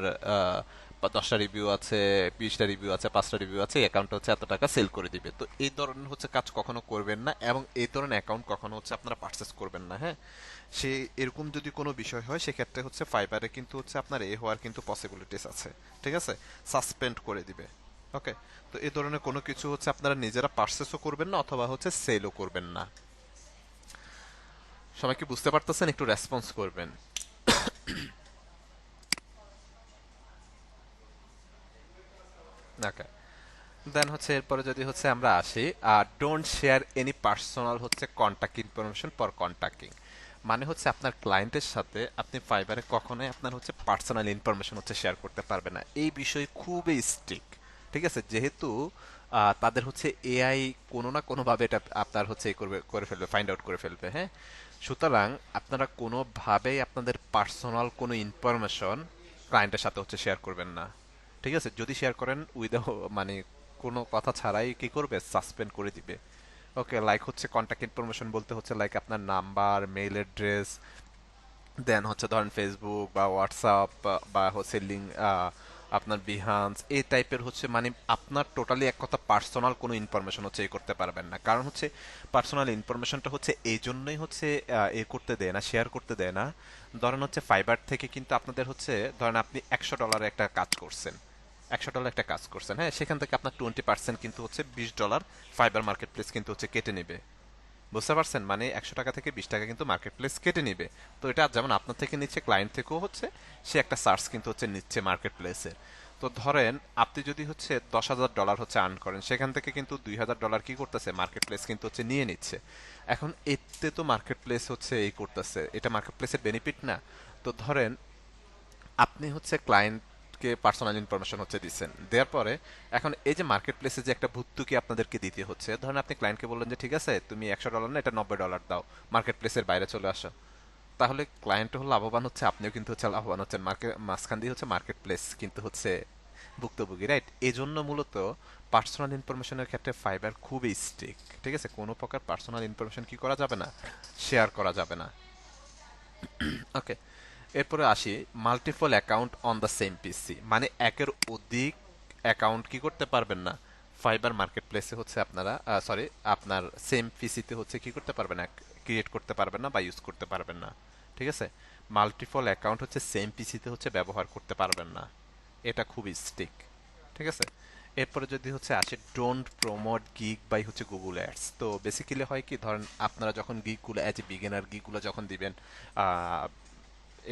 বা 10টা রিভিউ আছে, 20টা রিভিউ আছে, 5টা রিভিউ আছে, এই অ্যাকাউন্ট হচ্ছে এত টাকা সেল করে দিবে। তো এই ধরনের হচ্ছে কাজ কখনো করবেন না, এবং এই ধরনের অ্যাকাউন্ট কখনো হচ্ছে আপনারা পারচেস করবেন না। হ্যাঁ, সে এরকম যদি কোনো বিষয় হয় সেক্ষেত্রে হচ্ছে ফাইবারে কিন্তু হচ্ছে আপনার হওয়ার কিন্তু পসিবিলিটিস আছে, ঠিক আছে, সাসপেন্ড করে দিবে। ওকে, তো এই ধরনের কোনো কিছু হচ্ছে আপনারা নিজেরা পারচেসও করবেন না অথবা হচ্ছে সেলও করবেন না। সবাই কি বুঝতে পারতেছেন? একটু রেসপন্স করবেন। ওকে, দেন হচ্ছে এরপরে যদি হচ্ছে আমরা আসি, ডোন্ট শেয়ার এনি পার্সোনাল হচ্ছে কন্ট্যাক্ট ইনফরমেশন ফর কন্ট্যাক্টিং। মানে হচ্ছে আপনার ক্লায়েন্টের সাথে আপনি ফাইবারে কখনোই আপনার হচ্ছে পার্সোনাল ইনফরমেশন হচ্ছে শেয়ার করতে পারবে না, এই বিষয়ে খুবই স্ট্রিক্ট, ঠিক আছে। যেহেতু তাদের হচ্ছে এআই কোনো না কোনোভাবে এটা আপনার হচ্ছে করে ফেলবে, ফাইন্ড আউট করে ফেলবে। হ্যাঁ, সুতরাং আপনারা কোনোভাবেই আপনাদের পার্সোনাল কোনো ইনফরমেশন ক্লায়েন্টের সাথে হচ্ছে শেয়ার করবেন না, ঠিক আছে। যদি শেয়ার করেন মানে কোনো কথা ছাড়াই কি করবে, সাসপেন্ড করে দিবে। ওকে, লাইক হচ্ছে কন্ট্যাক্ট ইনফরমেশন বলতে হচ্ছে লাইক আপনার নাম্বার, মেইল অ্যাড্রেস, দেন হচ্ছে ধরেন ফেসবুক বা হোয়াটসঅ্যাপ বা হচ্ছে লিঙ্ক, আপনার বিহান্স, এই টাইপের হচ্ছে মানে আপনার টোটালি এক কথা পার্সোনাল কোনো ইনফরমেশন হচ্ছে এ করতে পারবেন না। কারণ হচ্ছে পার্সোনাল ইনফরমেশনটা হচ্ছে এই জন্যই হচ্ছে এ করতে দেয় না, শেয়ার করতে দেয় না। ধরেন হচ্ছে ফাইবার থেকে কিন্তু আপনাদের হচ্ছে, ধরেন আপনি $100 একটা কাজ করছেন, $100 একটা কাজ করছেন, হ্যাঁ, সেখান থেকে আপনার 20% কিন্তু হচ্ছে $20 ফাইবার মার্কেট প্লেস কিন্তু হচ্ছে কেটে নেবে। বুঝতে পারছেন, মানে 100 টাকা থেকে 20 টাকা কিন্তু মার্কেট প্লেস কেটে নিবে। তো এটা যেমন আপনার থেকে নিচ্ছে, ক্লায়েন্ট থেকেও হচ্ছে সে একটা সার্চ কিন্তু হচ্ছে নিচ্ছে মার্কেট প্লেসে। তো ধরেন আপনি যদি হচ্ছে $10,000 হচ্ছে আর্ন করেন, সেখান থেকে কিন্তু $2,000 কি করতেছে, মার্কেট প্লেস কিন্তু হচ্ছে নিয়ে নিচ্ছে। এখন এতে তো মার্কেট প্লেস হচ্ছে এই করতেছে, এটা মার্কেট প্লেসের বেনিফিট না। তো ধরেন আপনি হচ্ছে ক্লায়েন্টকে পার্সোনাল ইনফরমেশন হচ্ছে দিচ্ছেন, দেওয়ার পরে এখন এই যে মার্কেট প্লেসে যে একটা ভর্তুকি আপনাদেরকে দিতে হচ্ছে, ধরেন আপনি ক্লায়েন্টকে বললেন যে ঠিক আছে তুমি $100 না এটা $90 দাও, মার্কেট প্লেসের বাইরে চলে আসো। তাহলে ক্লায়েন্টও লাভবান হচ্ছে, আপনিও কিন্তু হচ্ছে লাভবান হচ্ছেন, মার্কেট মাঝখান দিয়ে হচ্ছে মার্কেট প্লেস কিন্তু হচ্ছে ভুক্তভোগী, রাইট? এই জন্য মূলত পার্সোনাল ইনফরমেশনের ক্ষেত্রে ফাইবার খুবই স্ট্রিক্ট। ঠিক আছে, কোনো প্রকার পার্সোনাল ইনফরমেশন কি করা যাবে না, শেয়ার করা যাবে না। ওকে, এরপরে আসি multiple account on the same PC, মানে একের অধিক অ্যাকাউন্ট কি করতে পারবেন না ফাইবার মার্কেট প্লেসে হচ্ছে আপনারা, সরি, আপনার সেম পিসিতে হচ্ছে কি করতে পারবেন না, ক্রিয়েট করতে পারবেন না বা ইউজ করতে পারবেন না। ঠিক আছে, মাল্টিপল অ্যাকাউন্ট হচ্ছে সেম পিসিতে হচ্ছে ব্যবহার করতে পারবেন না, এটা খুবই স্টিক। ঠিক আছে, এরপরে যদি হচ্ছে আসে ডোন্ট প্রমোট গিগ বাই হচ্ছে গুগল অ্যাডস। তো বেসিক্যালি হয় কি, ধরেন আপনারা যখন গিগগুলো অ্যাজ এ বিগিনার গিগগুলো যখন দিবেন,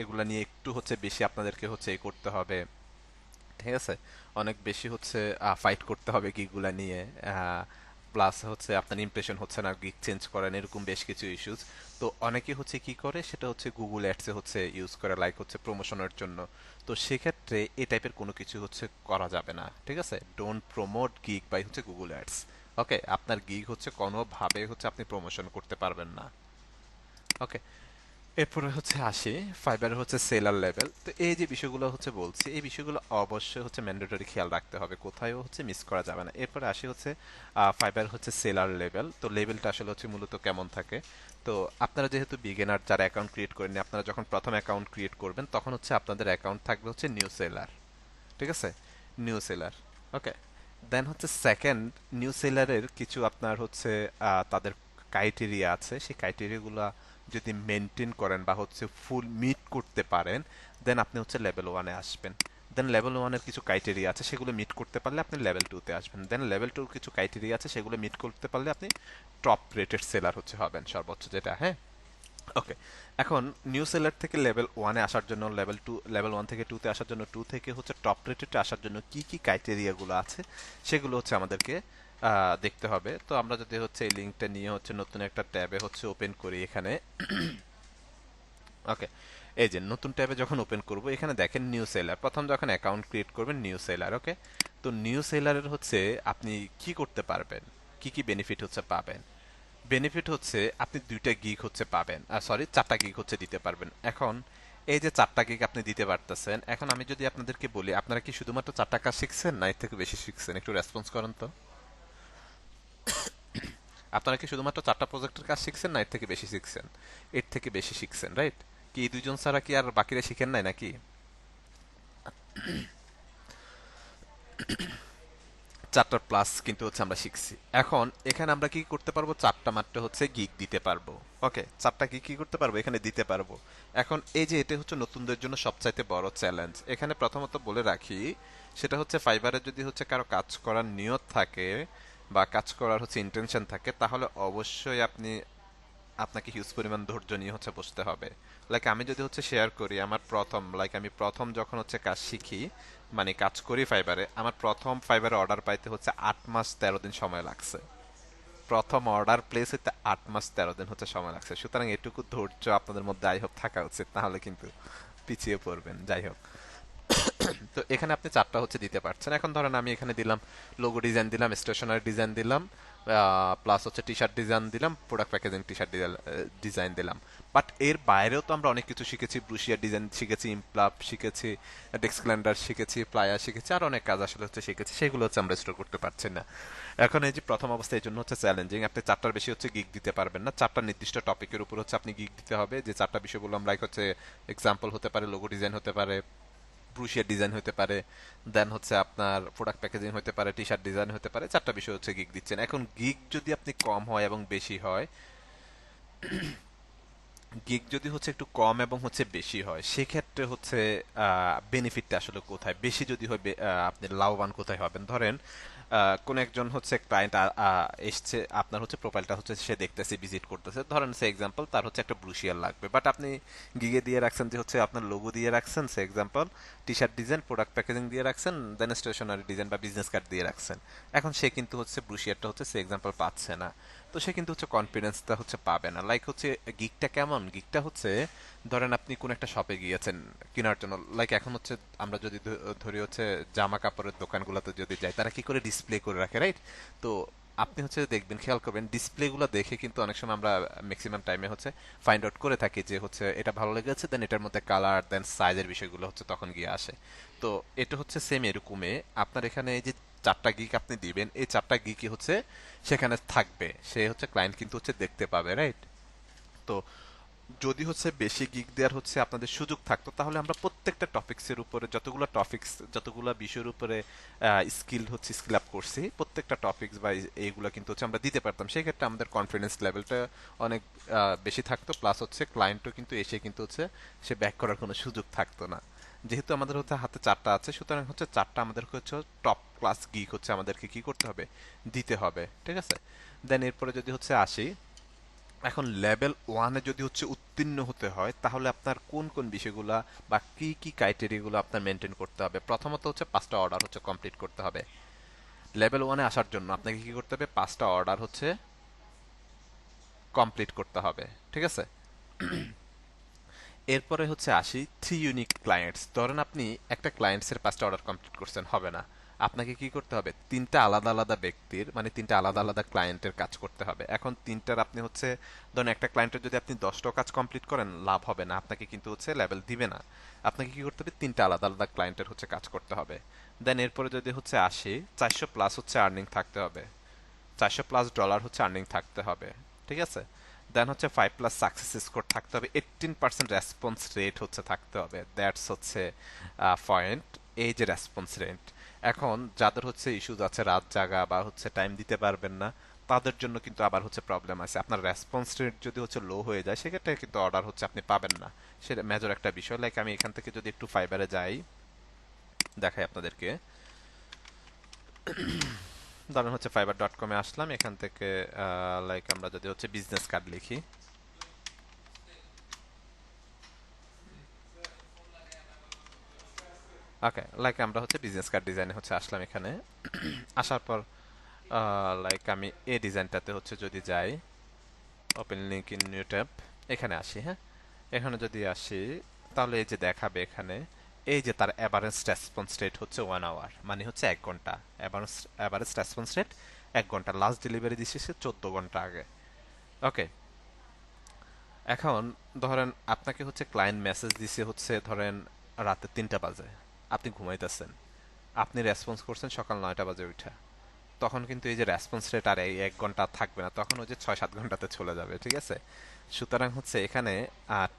এগুলা নিয়ে একটু হচ্ছে বেশি আপনাদেরকে হচ্ছে করতে হবে। ঠিক আছে, অনেক বেশি হচ্ছে ফাইট করতে হবে গিগুলা নিয়ে। প্লাস হচ্ছে আপনার ইমপ্রেশন হচ্ছে না, গিগ চেঞ্জ করেন, এরকম বেশ কিছু ইস্যুস। তো অনেকে হচ্ছে কি করে, সেটা হচ্ছে গুগল অ্যাডসে হচ্ছে ইউজ করে, লাইক হচ্ছে প্রমোশনের জন্য। তো সেক্ষেত্রে এই টাইপের কোনো কিছু হচ্ছে করা যাবে না। ঠিক আছে, ডোন্ট প্রমোট গিগ বাই হচ্ছে গুগল অ্যাডস। ওকে, আপনার গিগ হচ্ছে কোনোভাবে হচ্ছে আপনি প্রমোশন করতে পারবেন না। ওকে, এরপরে হচ্ছে আসি ফাইবারের হচ্ছে সেলার লেভেল। তো এই যে বিষয়গুলো হচ্ছে বলছি, এই বিষয়গুলো অবশ্যই হচ্ছে ম্যান্ডেটরি খেয়াল রাখতে হবে, কোথায়ও হচ্ছে মিস করা যাবে না। এরপরে আসি হচ্ছে ফাইবার হচ্ছে সেলার লেভেল। তো লেভেলটা আসলে হচ্ছে মূলত কেমন থাকে। তো আপনারা যেহেতু বিগিনার, যারা অ্যাকাউন্ট ক্রিয়েট করেননি, আপনারা যখন প্রথম অ্যাকাউন্ট ক্রিয়েট করবেন তখন হচ্ছে আপনাদের অ্যাকাউন্ট থাকবে হচ্ছে নিউ সেলার। ঠিক আছে, নিউ সেলার। ওকে, দেন হচ্ছে সেকেন্ড, নিউ সেলারের কিছু আপনার হচ্ছে তাদের ক্রাইটেরিয়া আছে, সেই ক্রাইটেরিয়াগুলো যদি মেনটেন করেন বা হচ্ছে ফুল মিট করতে পারেন, দেন আপনি হচ্ছে লেভেল ওয়ানে আসবেন। দেন লেভেল ওয়ানের কিছু ক্রাইটেরিয়া আছে, সেগুলো মিট করতে পারলে আপনি লেভেল টুতে আসবেন। দেন লেভেল টুর কিছু ক্রাইটেরিয়া আছে, সেগুলো মিট করতে পারলে আপনি টপ রেটেড সেলার হচ্ছে হবেন, সর্বোচ্চ যেটা। হ্যাঁ, ওকে, এখন নিউ সেলার থেকে লেভেল ওয়ানে আসার জন্য, লেভেল ওয়ান থেকে টুতে আসার জন্য, টু থেকে হচ্ছে টপ রেটেডে আসার জন্য কি কি ক্রাইটেরিয়াগুলো আছে সেগুলো হচ্ছে আমাদেরকে দেখতে হবে। তো আমরা যদি হচ্ছে এই লিঙ্কটা নিয়ে হচ্ছে নতুন একটা ট্যাবে হচ্ছে ওপেন করি এখানে। ওকে, এই যে নতুন ট্যাবে যখন ওপেন করব, এখানে দেখেন নিউ সেলার, প্রথম যখন অ্যাকাউন্ট ক্রিয়েট করবেন নিউ সেলার। ওকে, তো নিউ সেলারের হচ্ছে আপনি কি করতে পারবেন, কি কি বেনিফিট হচ্ছে পাবেন। বেনিফিট হচ্ছে আপনি 2টা গিগ হচ্ছে পাবেন, সরি 4টা গিগ হচ্ছে দিতে পারবেন। এখন এই যে 4টা গিগ আপনি দিতে পারতেছেন, এখন আমি যদি আপনাদেরকে বলি আপনারা কি শুধুমাত্র 4টা কাজ শিখছেন না এর থেকে বেশি শিখছেন, একটু রেসপন্স করেন তো। আপনারা কি শুধুমাত্র 4টা প্রজেক্টের কাজ শিখছেন না এর থেকে বেশি শিখছেন? এর থেকে বেশি শিখছেন, রাইট? কি এই দুইজন ছাড়া কি আর বাকিরা শিখেন নাই নাকি? 4টার প্লাস কিন্তু হচ্ছে আমরা শিখছি। এখন এখানে আমরা কি করতে পারবো, 4টা মাত্র হচ্ছে গিগ দিতে পারবো। ওকে, 4টা গিগ কি করতে পারবো, এখানে দিতে পারবো। এখন এই যে এটা হচ্ছে নতুনদের জন্য সবচাইতে বড় চ্যালেঞ্জ। এখানে প্রথমত বলে রাখি, সেটা হচ্ছে ফাইবারে যদি হচ্ছে কারো কাজ করার নিয়ত থাকে বা কাজ করার হচ্ছে ইন্টেনশন থাকে, তাহলে অবশ্যই আপনাকে হিউজ পরিমাণ ধৈর্য নিয়ে হচ্ছে বসতে হবে। লাইক আমি যদি হচ্ছে শেয়ার করি, আমার প্রথম, লাইক আমি প্রথম যখন হচ্ছে কাজ শিখি, মানে কাজ করি ফাইবারে, আমার প্রথম ফাইবারে অর্ডার পাইতে হচ্ছে 8 মাস 13 দিন সময় লাগছে। প্রথম অর্ডার প্লেস হইতে 8 মাস 13 দিন হচ্ছে সময় লাগছে। সুতরাং এটুকু ধৈর্য আপনাদের মধ্যে যাই হোক থাকা উচিত, তাহলে কিন্তু পিছিয়ে পড়বেন। যাই হোক, তো এখানে আপনি 4টা হচ্ছে দিতে পারছেন। এখন ধরেন আমি এখানে দিলাম লোগো ডিজাইন, দিলাম স্টেশনারি ডিজাইন, দিলাম প্লাস হচ্ছে টি শার্ট ডিজাইন দিলাম, প্রোডাক্ট প্যাকেজিং টি শার্ট ডিজাইন দিলাম। বাট এর বাইরেও তো আমরা অনেক কিছু শিখেছি, ব্রুশিয়ার ডিজাইন শিখেছি, ইমপ্লাপ শিখেছি, ডেস্ক ক্যালেন্ডার শিখেছি, প্লায়ার শিখেছি, আর অনেক কাজ আসলে হচ্ছে শিখেছি, সেগুলো হচ্ছে আমরা স্টোর করতে পারছি না। এখন এই যে প্রথম অবস্থা, এই জন্য হচ্ছে চ্যালেঞ্জিং। আপনি 4টার বেশি হচ্ছে গিগ দিতে পারবেন না, 4টা নির্দিষ্ট টপিকের উপর হচ্ছে আপনি গিগ দিতে হবে। যে 4টা বিষয় বললাম, লাইক হচ্ছে এক্সাম্পল হতে পারে লোগো ডিজাইন হতে পারে, ব্রুশিয়ার ডিজাইন হতে পারে, দেন হচ্ছে আপনার প্রোডাক্ট প্যাকেজিং হতে পারে, টি শার্ট ডিজাইন হতে পারে। 4টা বিষয় হচ্ছে গিগ দিচ্ছেন। এখন গিগ যদি আপনি কম হয় এবং বেশি হয়, গিগ যদি হচ্ছে একটু কম এবং হচ্ছে বেশি হয়, সেক্ষেত্রে হচ্ছে বেনিফিটটা আসলে কোথায়, বেশি যদি হয় আপনি লাভবান কোথায় হবেন। ধরেন কোন একজন হচ্ছে ক্লায়েন্ট এসছে, আপনার হচ্ছে প্রোফাইলটা হচ্ছে সে দেখতেছে, ভিজিট করতেছে, ধরেন সে এক্সাম্পল তার হচ্ছে একটা ব্রুশিয়ার লাগবে, বাট আপনি গিগে দিয়ে রাখছেন যে হচ্ছে আপনার লোগো দিয়ে রাখছেন, say example T shirt design, product packaging দিয়ে রাখছেন, দেন স্টেশনারি ডিজাইন বা বিজনেস কার্ড দিয়ে রাখছেন। এখন সে কিন্তু হচ্ছে ব্রুশিয়ারটা হচ্ছে সে এক্সাম্পল পাচ্ছে না। তো সে কিন্তু হচ্ছে কনফিডেন্সটা হচ্ছে পাবে না। লাইক হচ্ছে গিকটা কেমন, গিকটা হচ্ছে ধরেন আপনি কোন একটা শপে গিয়েছেন কেনার জন্য, লাইক এখন হচ্ছে আমরা যদি ধরি হচ্ছে জামা কাপড়ের দোকানগুলোতে যদি যাই, তারা কি করে ডিসপ্লে করে রাখে, রাইট? তো আপনি হচ্ছে দেখবেন, খেয়াল করবেন, ডিসপ্লেগুলো দেখে কিন্তু অনেক সময় আমরা ম্যাক্সিমাম টাইমে হচ্ছে ফাইন্ড আউট করে থাকি যে হচ্ছে এটা ভালো লেগেছে, দেন এটার মধ্যে কালার দেন সাইজের বিষয়গুলো হচ্ছে তখন গিয়ে আসে। তো এটা হচ্ছে সেম এরকমে আপনার এখানে এই যে চারটা গিক আপনি দিবেন, এই চারটা গিকই হচ্ছে সেখানে থাকবে, সে হচ্ছে ক্লায়েন্ট কিন্তু হচ্ছে দেখতে পাবে, রাইট? তো যদি হচ্ছে বেশি গিগ দেওয়ার হচ্ছে আপনাদের সুযোগ থাকতো, তাহলে আমরা প্রত্যেকটা টপিক্সের উপরে যতগুলো টপিক্স, যতগুলো বিষয়ের উপরে স্কিল হচ্ছে স্কিল আপ করছি, প্রত্যেকটা টপিক্স বা এইগুলো কিন্তু হচ্ছে আমরা দিতে পারতাম। সেই ক্ষেত্রে আমাদের কনফিডেন্স লেভেলটা অনেক বেশি থাকতো, প্লাস হচ্ছে ক্লায়েন্টও কিন্তু এসে কিন্তু হচ্ছে সে ব্যাক করার কোনো সুযোগ থাকতো না। যেহেতু আমাদের হচ্ছে হাতে চারটা আছে, সুতরাং হচ্ছে চারটা আমাদের হচ্ছে টপ ক্লাস গিগ হচ্ছে আমাদেরকে কি করতে হবে, দিতে হবে, ঠিক আছে? দেন এরপরে যদি হচ্ছে আসি, এখন লেভেল ওয়ানে যদি হচ্ছে উত্তীর্ণ হতে হয়, তাহলে আপনার কোন কোন বিষয়গুলা বা কি কি ক্রাইটেরিয়াগুলো আপনার মেনটেন করতে হবে? প্রথমত হচ্ছে 5টা অর্ডার হচ্ছে কমপ্লিট করতে হবে। লেভেল ওয়ানে আসার জন্য আপনাকে কি করতে হবে? 5টা অর্ডার হচ্ছে কমপ্লিট করতে হবে, ঠিক আছে? এরপরে হচ্ছে আসি থ্রি ইউনিক ক্লায়েন্টস। ধরেন আপনি একটা ক্লায়েন্টসের 5টা অর্ডার কমপ্লিট করছেন, হবে না। আপনাকে কি করতে হবে? তিনটা আলাদা আলাদা ব্যক্তির, মানে তিনটা আলাদা আলাদা ক্লায়েন্টের কাজ করতে হবে। এখন তিনটার আপনি হচ্ছে, ধরেন একটা ক্লায়েন্টের যদি আপনি 10টা কাজ কমপ্লিট করেন, লাভ হবে না, আপনাকে কিন্তু হচ্ছে লেভেল দিবে না। আপনাকে কি করতে হবে? তিনটা আলাদা আলাদা ক্লায়েন্টের হচ্ছে কাজ করতে হবে। দেন এরপরে যদি হচ্ছে আসি, 400 প্লাস হচ্ছে আর্নিং থাকতে হবে, 400 প্লাস ডলার হচ্ছে আর্নিং থাকতে হবে, ঠিক আছে? দেন হচ্ছে 5 প্লাস সাকসেস স্কোর থাকতে হবে, 18% রেসপন্স রেট হচ্ছে থাকতে হবে, দ্যাটস হচ্ছে পয়েন্ট। এই যে রেসপন্স রেট, এখন যাদের হচ্ছে ইস্যুজ আছে রাত জাগা বা হচ্ছে টাইম দিতে পারবেন না, তাদের জন্য কিন্তু আবার হচ্ছে প্রবলেম আছে। আপনার রেসপন্স রেট যদি হচ্ছে লো হয়ে যায়, সেক্ষেত্রে কিন্তু অর্ডার হচ্ছে আপনি পাবেন না। সেটা মেজর একটা বিষয়। লাইক আমি এখান থেকে যদি একটু ফাইবারে যাই, দেখাই আপনাদেরকে। ধরেন হচ্ছে fiverr.com-এ আসলাম, এখান থেকে লাইক আমরা যদি হচ্ছে বিজনেস কার্ড লিখি, ওকে, লাইক আমরা হচ্ছে বিজনেস কার্ড ডিজাইনে হচ্ছে আসলাম এখানে। আসার পর লাইক আমি এই ডিজাইনটাতে হচ্ছে যদি যাই, open link in new tab, এখানে আসি, হ্যাঁ, এখানে যদি আসি, তাহলে এই যে দেখাবে এখানে, এই যে তার অ্যাভারেজ রেসপন্স রেট হচ্ছে 1 আওয়ার, মানে হচ্ছে 1 ঘন্টা। অ্যাভারেজ রেসপন্স রেট 1 ঘন্টা, লাস্ট ডেলিভারি দিচ্ছে সে 14 ঘন্টা আগে। ওকে, এখন ধরেন আপনাকে হচ্ছে ক্লায়েন্ট মেসেজ দিছে হচ্ছে ধরেন রাতে 3টা বাজে, আপনি ঘুমাইতেছেন, আপনি রেসপন্স করছেন সকাল 9টা বাজে উঠা, তখন কিন্তু এই যে রেসপন্স রেট আর এই 1 ঘন্টা থাকবে না, তখন ওই যে 6-7 ঘন্টাতে চলে যাবে, ঠিক আছে? সুতরাং হচ্ছে এখানে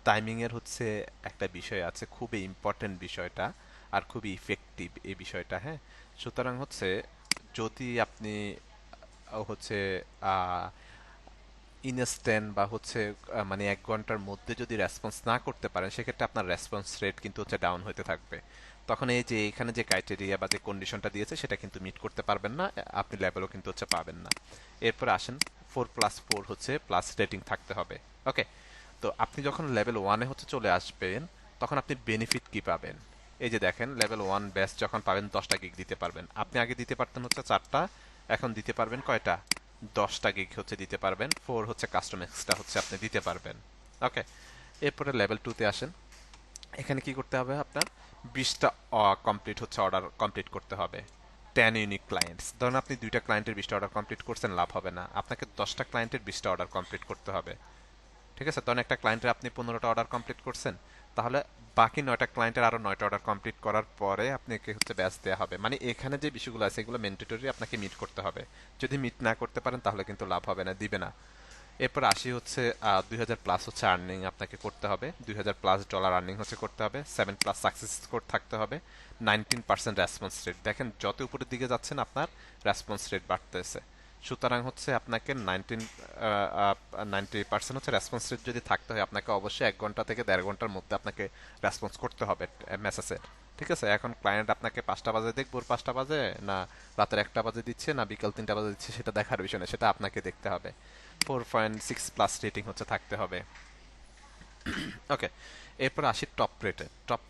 টাইমিং এর হচ্ছে একটা বিষয় আছে, খুবই ইম্পর্টেন্ট বিষয়টা, আর খুবই ইফেক্টিভ এই বিষয়টা, হ্যাঁ। সুতরাং হচ্ছে যদি আপনি হচ্ছে ইনস্ট্যান্ট বা হচ্ছে মানে 1 ঘন্টার মধ্যে যদি রেসপন্স না করতে পারেন, সেক্ষেত্রে আপনার রেসপন্স রেট কিন্তু হচ্ছে ডাউন হতে থাকবে। তখন এই যে এখানে যে ক্রাইটেরিয়া বা যে কন্ডিশনটা দিয়েছে, সেটা কিন্তু মিট করতে পারবেন না, আপনি লেভেলও কিন্তু হচ্ছে পাবেন না। এরপরে আসেন 4+4 হচ্ছে প্লাস রেটিং থাকতে হবে। ওকে, তো আপনি যখন লেভেল ওয়ানে হচ্ছে চলে আসবেন, তখন আপনি বেনিফিট কি পাবেন? এই যে দেখেন, লেভেল ওয়ান বেস্ট যখন পাবেন 10টা গিগ দিতে পারবেন। আপনি আগে দিতে পারতেন হচ্ছে 4টা, এখন দিতে পারবেন কয়টা? 10টা গিগ হচ্ছে দিতে পারবেন, 4 হচ্ছে কাস্টম এক্সট্রা হচ্ছে আপনি দিতে পারবেন। ওকে, এরপরে লেভেল টুতে আসেন, এখানে কি করতে হবে আপনার? 20টা কমপ্লিট হচ্ছে অর্ডার কমপ্লিট করতে হবে, 10 ইউনিক ক্লায়েন্টস। ধরুন আপনি 2টা ক্লায়েন্টের 20টা অর্ডার কমপ্লিট করছেন, লাভ হবে না, আপনাকে 10টা ক্লায়েন্টের 20টা অর্ডার কমপ্লিট করতে হবে, ঠিক আছে? তখন একটা ক্লায়েন্টের আপনি 15টা অর্ডার কমপ্লিট করছেন, তাহলে বাকি 9টা ক্লায়েন্টের আরো 9টা অর্ডার কমপ্লিট করার পরে আপনাকে হচ্ছে ব্যাচ দেওয়া হবে। মানে এখানে যে বিষয়গুলো আছে, এগুলো ম্যান্ডেটরি, আপনাকে মিট করতে হবে। যদি মিট না করতে পারেন, তাহলে কিন্তু লাভ হবে না, দিবে না। এরপর আসি হচ্ছে 2000 প্লাস হচ্ছে আর্নিং আপনাকে করতে হবে, 2000 প্লাস ডলার আর্নিং হচ্ছে করতে হবে, 7 প্লাস সাকসেস স্কোর থাকতে হবে, 19% রেসপন্স রেট। দেখেন যত উপরের দিকে যাচ্ছেন আপনার রেসপন্স রেট বাড়তেছে। সুতরাং হচ্ছে আপনাকে 90% হচ্ছে রেসপন্স রেট যদি থাকতে হয়, আপনাকে অবশ্যই 1 ঘন্টা থেকে 1.5 ঘন্টার মধ্যে আপনাকে রেসপন্স করতে হবে মেসেজের, ঠিক আছে? এখন ক্লায়েন্ট আপনাকে 5টা বাজে দেখবো, ভোর 5টা বাজে না রাতের 1টা বাজে দিচ্ছে না বিকাল 3টা বাজে দিচ্ছে, সেটা দেখার বিষয় না, সেটা আপনাকে দেখতে হবে। 4.6 প্লাস রেটিং হচ্ছে থাকতে হবে। ওকে, এরপর আসি টপ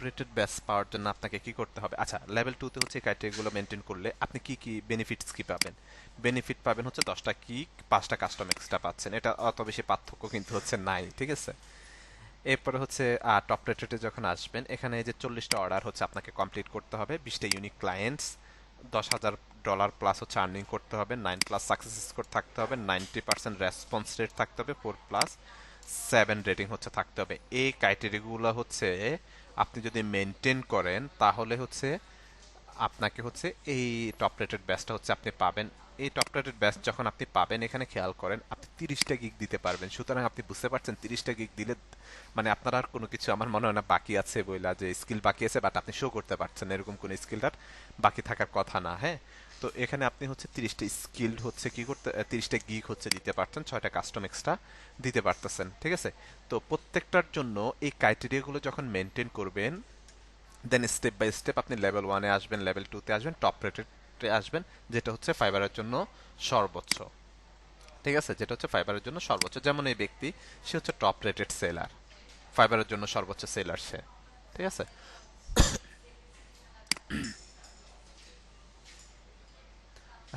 রেটেড ব্যাচ পাওয়ার জন্য আপনাকে কি করতে হবে? আচ্ছা, লেভেল 2 তে হচ্ছে ক্রাইটেরিয়াগুলো মেনটেন করলে আপনি কি কি বেনিফিটস কি পাবেন? বেনিফিট পাবেন হচ্ছে 10টা কি, 5টা কাস্টম এক্সট্রা পাচ্ছেন। এটা অত বেশি পার্থক্য কিন্তু হচ্ছে নাই, ঠিক আছে? এরপরে হচ্ছে টপ রেটেডে যখন আসবেন, এখানে এই যে 40টা অর্ডার হচ্ছে আপনাকে কমপ্লিট করতে হবে, 20টা ইউনিক ক্লায়েন্টস, $10,000 প্লাস হচ্ছে আর্নিং করতে হবে, 9+ সাকসেস স্কোর থাকতে হবে, 90% রেসপন্স রেট থাকতে হবে, 4+7 রেটিং হচ্ছে থাকতে হবে। এই ক্রাইটেরিয়াগুলো হচ্ছে আপনি যদি মেনটেন করেন তাহলে হচ্ছে আপনাকে হচ্ছে এই টপ রেটেড ব্যাচটা হচ্ছে আপনি পাবেন। এই টপ রেটেড ব্যাচ যখন আপনি পাবেন, এখানে খেয়াল করেন আপনি 30টা গিগ দিতে পারবেন। সুতরাং আপনি বুঝতে পারছেন 30টা গিগ দিলে মানে আপনার আর কোনো কিছু আমার মনে হয় না বাকি আছে বইলা, যে স্কিল বাকি আছে বাট আপনি শো করতে পারছেন না, এরকম কোনো স্কিলটার বাকি থাকার কথা না। হ্যাঁ, তো এখানে আপনি হচ্ছে 30টা স্কিল্ড হচ্ছে কি করতে 30টা গিগ হচ্ছে দিতে পারছেন, 6টা কাস্টম এক্সট্রা দিতে পারতেছেন, ঠিক আছে? তো প্রত্যেকটার জন্য এই ক্রাইটেরিয়াগুলো যখন মেনটেন করবেন, দেন স্টেপ বাই স্টেপ আপনি লেভেল 1-এ আসবেন, লেভেল 2-তে আসবেন, টপ রেটেডে আসবেন, যেটা হচ্ছে ফাইবারের জন্য সর্বোচ্চ, ঠিক আছে? যেটা হচ্ছে ফাইবারের জন্য সর্বোচ্চ। যেমন এই ব্যক্তি, সে হচ্ছে টপ রেটেড সেলার, ফাইবারের জন্য সর্বোচ্চ সেলার সে, ঠিক আছে?